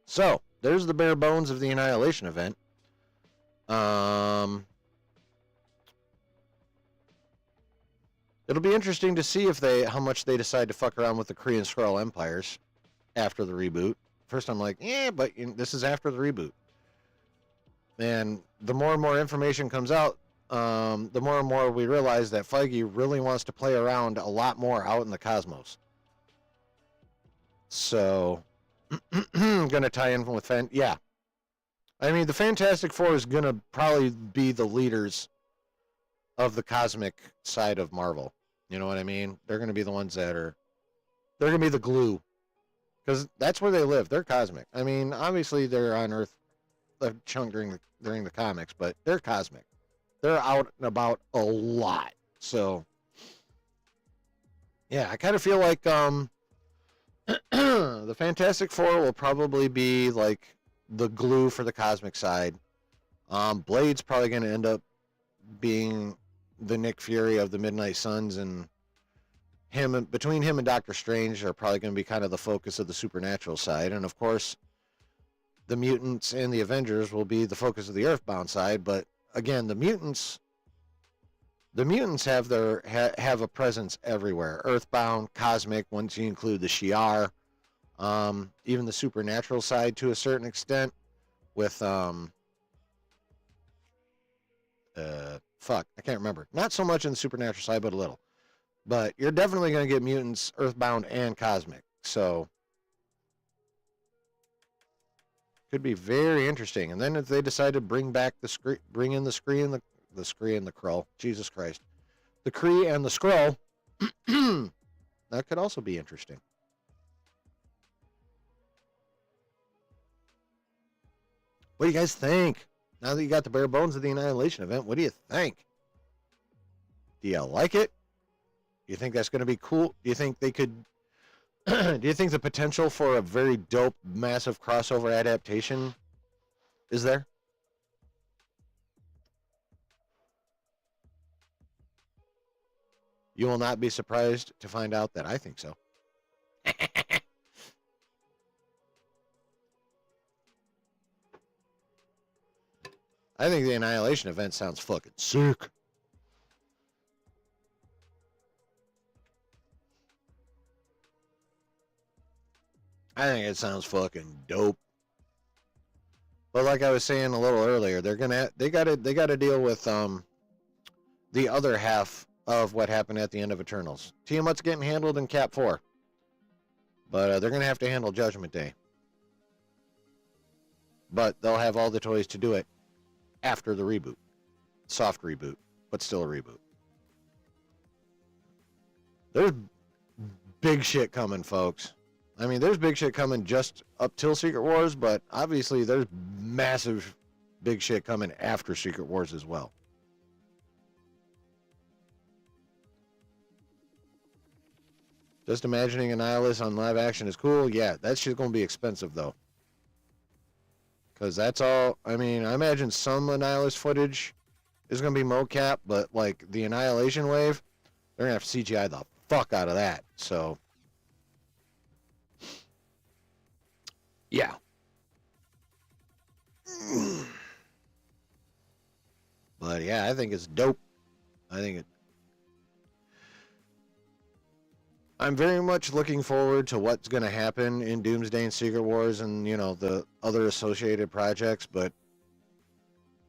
So, there's the bare bones of the Annihilation event. It'll be interesting to see how much they decide to fuck around with the Kree and Skrull empires. after the reboot. First, I'm like, but this is after the reboot. And the more and more information comes out, the more and more we realize that Feige really wants to play around a lot more out in the cosmos. So, going to tie in with yeah. I mean, the Fantastic Four is going to probably be the leaders of the cosmic side of Marvel. You know what I mean? They're going to be the ones that are, they're going to be the glue. Because that's where they live. They're cosmic. I mean, obviously they're on Earth a chunk during the comics, but they're cosmic. They're out and about a lot. So, yeah, I kind of feel like the Fantastic Four will probably be like the glue for the cosmic side. Blade's probably going to end up being the Nick Fury of the Midnight Suns, and between him and Doctor Strange are probably going to be kind of the focus of the supernatural side. And of course, the mutants and the Avengers will be the focus of the Earthbound side. But again, the mutants have have a presence everywhere. Earthbound, cosmic, once you include the Shi'ar, even the supernatural side to a certain extent with fuck, I can't remember. Not so much in the supernatural side, but a little. But you're definitely going to get mutants, Earthbound, and cosmic. So could be very interesting. And then if they decide to bring back bring in the Kree and the Kree and the Skrull, Jesus Christ, the Kree and the Skrull, that could also be interesting. What do you guys think? Now that you got the bare bones of the Annihilation event, what do you think? Do you like it? Do you think that's going to be cool? Do you think they could... do you think the potential for a very dope, massive crossover adaptation is there? You will not be surprised to find out that I think so. I think the Annihilation event sounds fucking sick. I think it sounds fucking dope. But like I was saying a little earlier, they gotta deal with the other half of what happened at the end of Eternals. Tiamat's getting handled in Cap 4. But they're gonna have to handle Judgment Day. But they'll have all the toys to do it after the reboot. Soft reboot, but still a reboot. There's big shit coming, folks. I mean, there's big shit coming just up till Secret Wars, but obviously there's massive big shit coming after Secret Wars as well. Just imagining Annihilus on live action is cool. Yeah, that shit's going to be expensive, though. Because that's all... I mean, I imagine some Annihilus footage is going to be mocap, but, like, the Annihilation wave, they're going to have to CGI the fuck out of that, so... Yeah. But yeah, I think it's dope. I'm very much looking forward to what's going to happen in Doomsday and Secret Wars and, you know, the other associated projects, but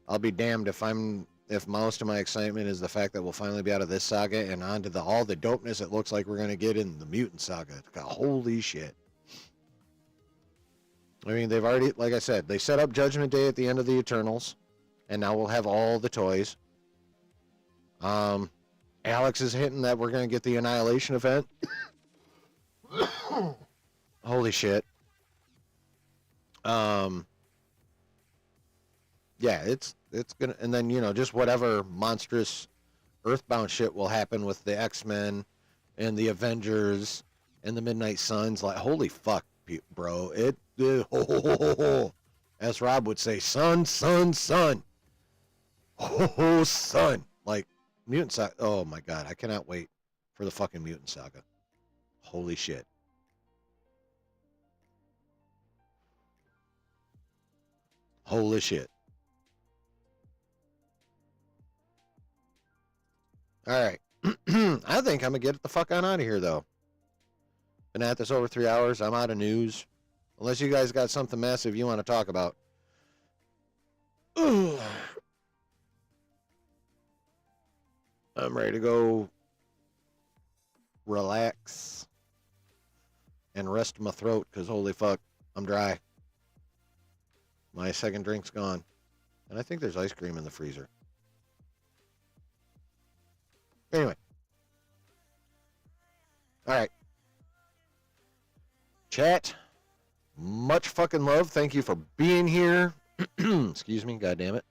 I'll be damned if most of my excitement is the fact that we'll finally be out of this saga and on to all the dopeness it looks like we're going to get in the Mutant Saga. Holy shit. I mean, they've already, like I said, they set up Judgment Day at the end of the Eternals, and now we'll have all the toys. Alex is hinting that we're going to get the Annihilation event. Holy shit. Yeah, it's gonna, and then, you know, just whatever monstrous Earthbound shit will happen with the X-Men and the Avengers and the Midnight Suns. Like, holy fuck, bro. As Rob would say, son. Oh, son. Like, Mutant Saga. Oh, my God. I cannot wait for the fucking Mutant Saga. Holy shit. Holy shit. All right. I think I'm going to get the fuck on out of here, though. Been at this over 3 hours. I'm out of news. Unless you guys got something massive you want to talk about. I'm ready to go relax and rest my throat because holy fuck, I'm dry. My second drink's gone. And I think there's ice cream in the freezer. Anyway. All right. Chat. Much fucking love. Thank you for being here. Excuse me. God damn it.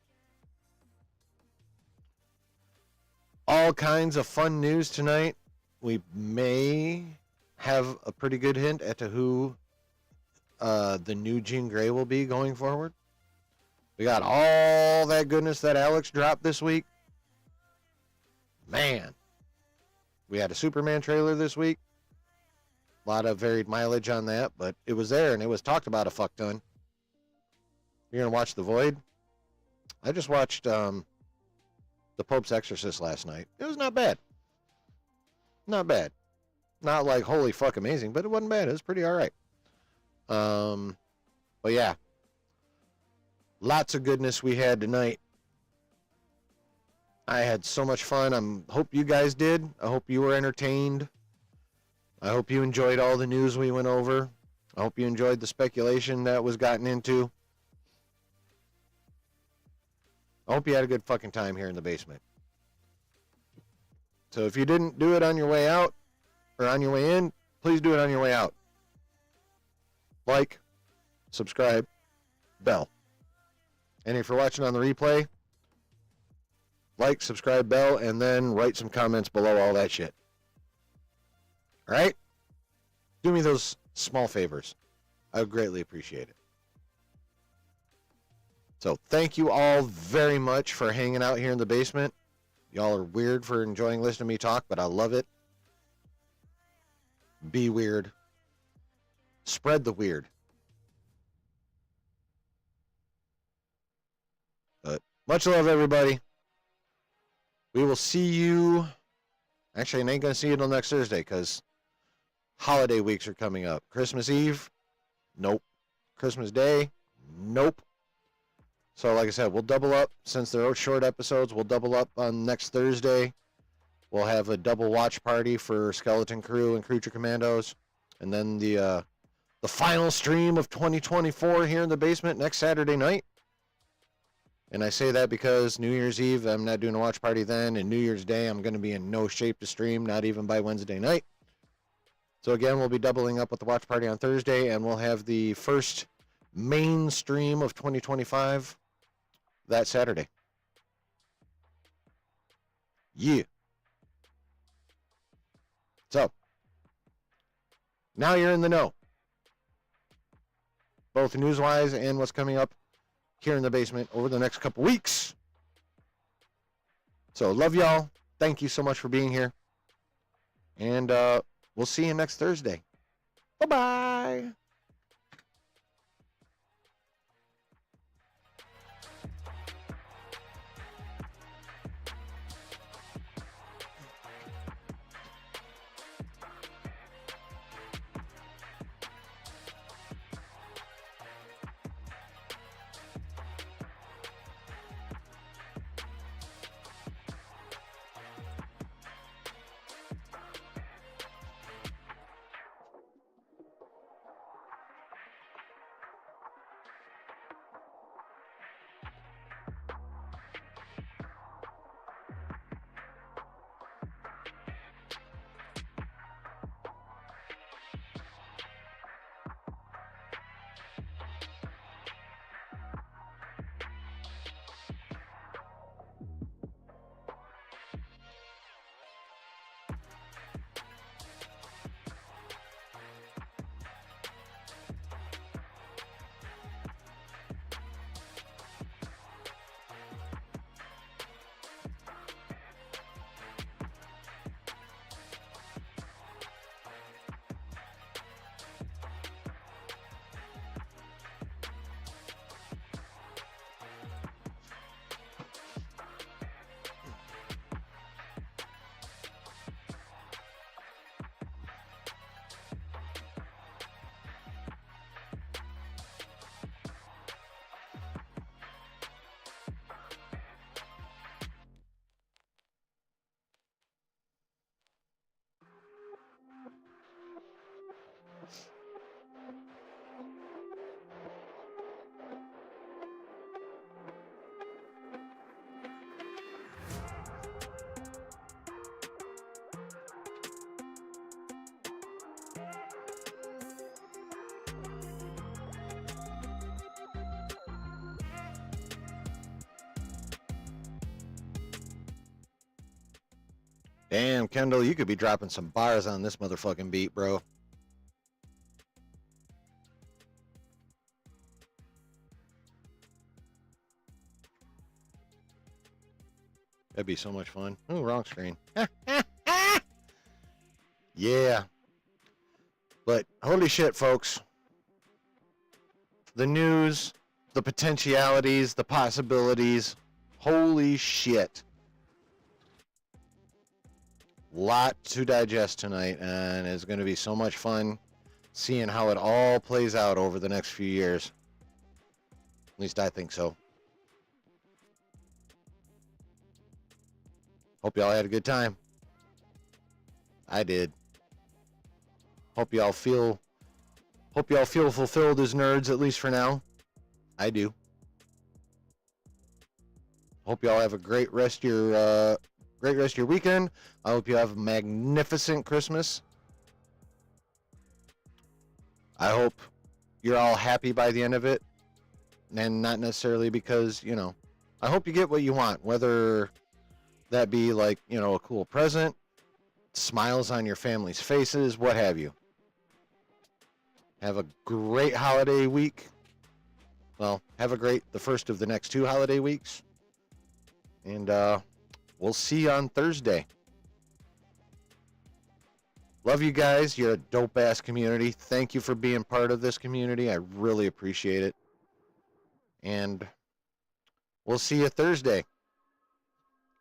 All kinds of fun news tonight. We may have a pretty good hint as to who the new Jean Grey will be going forward. We got all that goodness that Alex dropped this week. Man. We had a Superman trailer this week. A lot of varied mileage on that, but it was there and it was talked about a fuck ton. You're going to watch The Void? I just watched The Pope's Exorcist last night. It was not bad. Not bad. Not like holy fuck amazing, but it wasn't bad. It was pretty all right. But yeah. Lots of goodness we had tonight. I had so much fun. I hope you guys did. I hope you were entertained. I hope you enjoyed all the news we went over. I hope you enjoyed the speculation that was gotten into. I hope you had a good fucking time here in the basement. So if you didn't do it on your way out or on your way in, please do it on your way out. Like, subscribe, bell. And if you're watching on the replay, like, subscribe, bell, and then write some comments below all that shit. All right? Do me those small favors. I would greatly appreciate it. So thank you all very much for hanging out here in the basement. Y'all are weird for enjoying listening to me talk, but I love it. Be weird. Spread the weird. But much love, everybody. We will see you. Actually, I ain't going to see you until next Thursday because holiday weeks are coming up. Christmas Eve? Nope. Christmas Day? Nope. So, like I said, we'll double up. Since they're short episodes, we'll double up on next Thursday. We'll have a double watch party for Skeleton Crew and Creature Commandos. And then the final stream of 2024 here in the basement next Saturday night. And I say that because New Year's Eve, I'm not doing a watch party then. And New Year's Day, I'm going to be in no shape to stream, not even by Wednesday night. So again, we'll be doubling up with the watch party on Thursday. And we'll have the first main stream of 2025 that Saturday. Yeah. So, now you're in the know. Both news-wise and what's coming up here in the basement over the next couple weeks. So, love y'all. Thank you so much for being here. And we'll see you next Thursday. Bye-bye. Damn, Kendall, you could be dropping some bars on this motherfucking beat, bro. That'd be so much fun. Oh, wrong screen. Yeah. But holy shit, folks. The news, the potentialities, the possibilities. Holy shit. Lot to digest tonight, and it's going to be so much fun seeing how it all plays out over the next few years. At least I think so. Hope y'all had a good time. I did. Hope y'all feel fulfilled as nerds, at least for now. I do. Hope y'all have a great rest of your weekend. I hope you have a magnificent Christmas. I hope you're all happy by the end of it, and not necessarily because, you know, I hope you get what you want, whether that be like, you know, a cool present, smiles on your family's faces, what have you. Have a great holiday week. Well, have the first of the next 2 holiday weeks. And we'll see you on Thursday. Love you guys. You're a dope-ass community. Thank you for being part of this community. I really appreciate it. And we'll see you Thursday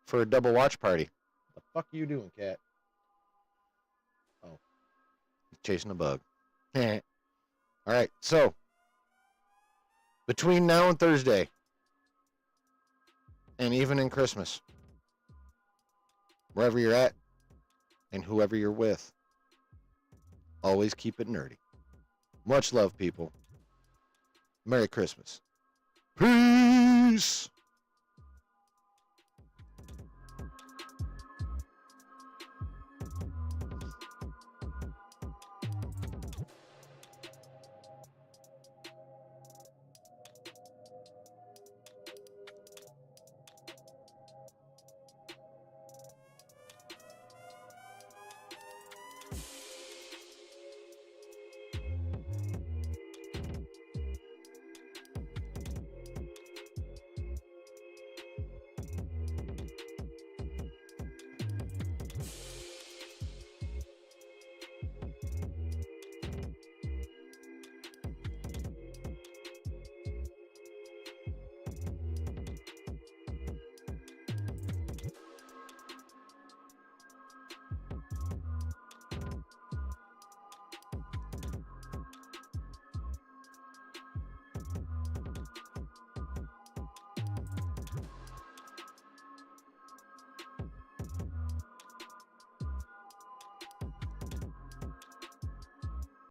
for a double watch party. What the fuck are you doing, cat? Oh, chasing a bug. All right, so between now and Thursday, and even in Christmas, wherever you're at and whoever you're with, always keep it nerdy. Much love, people. Merry Christmas. Peace.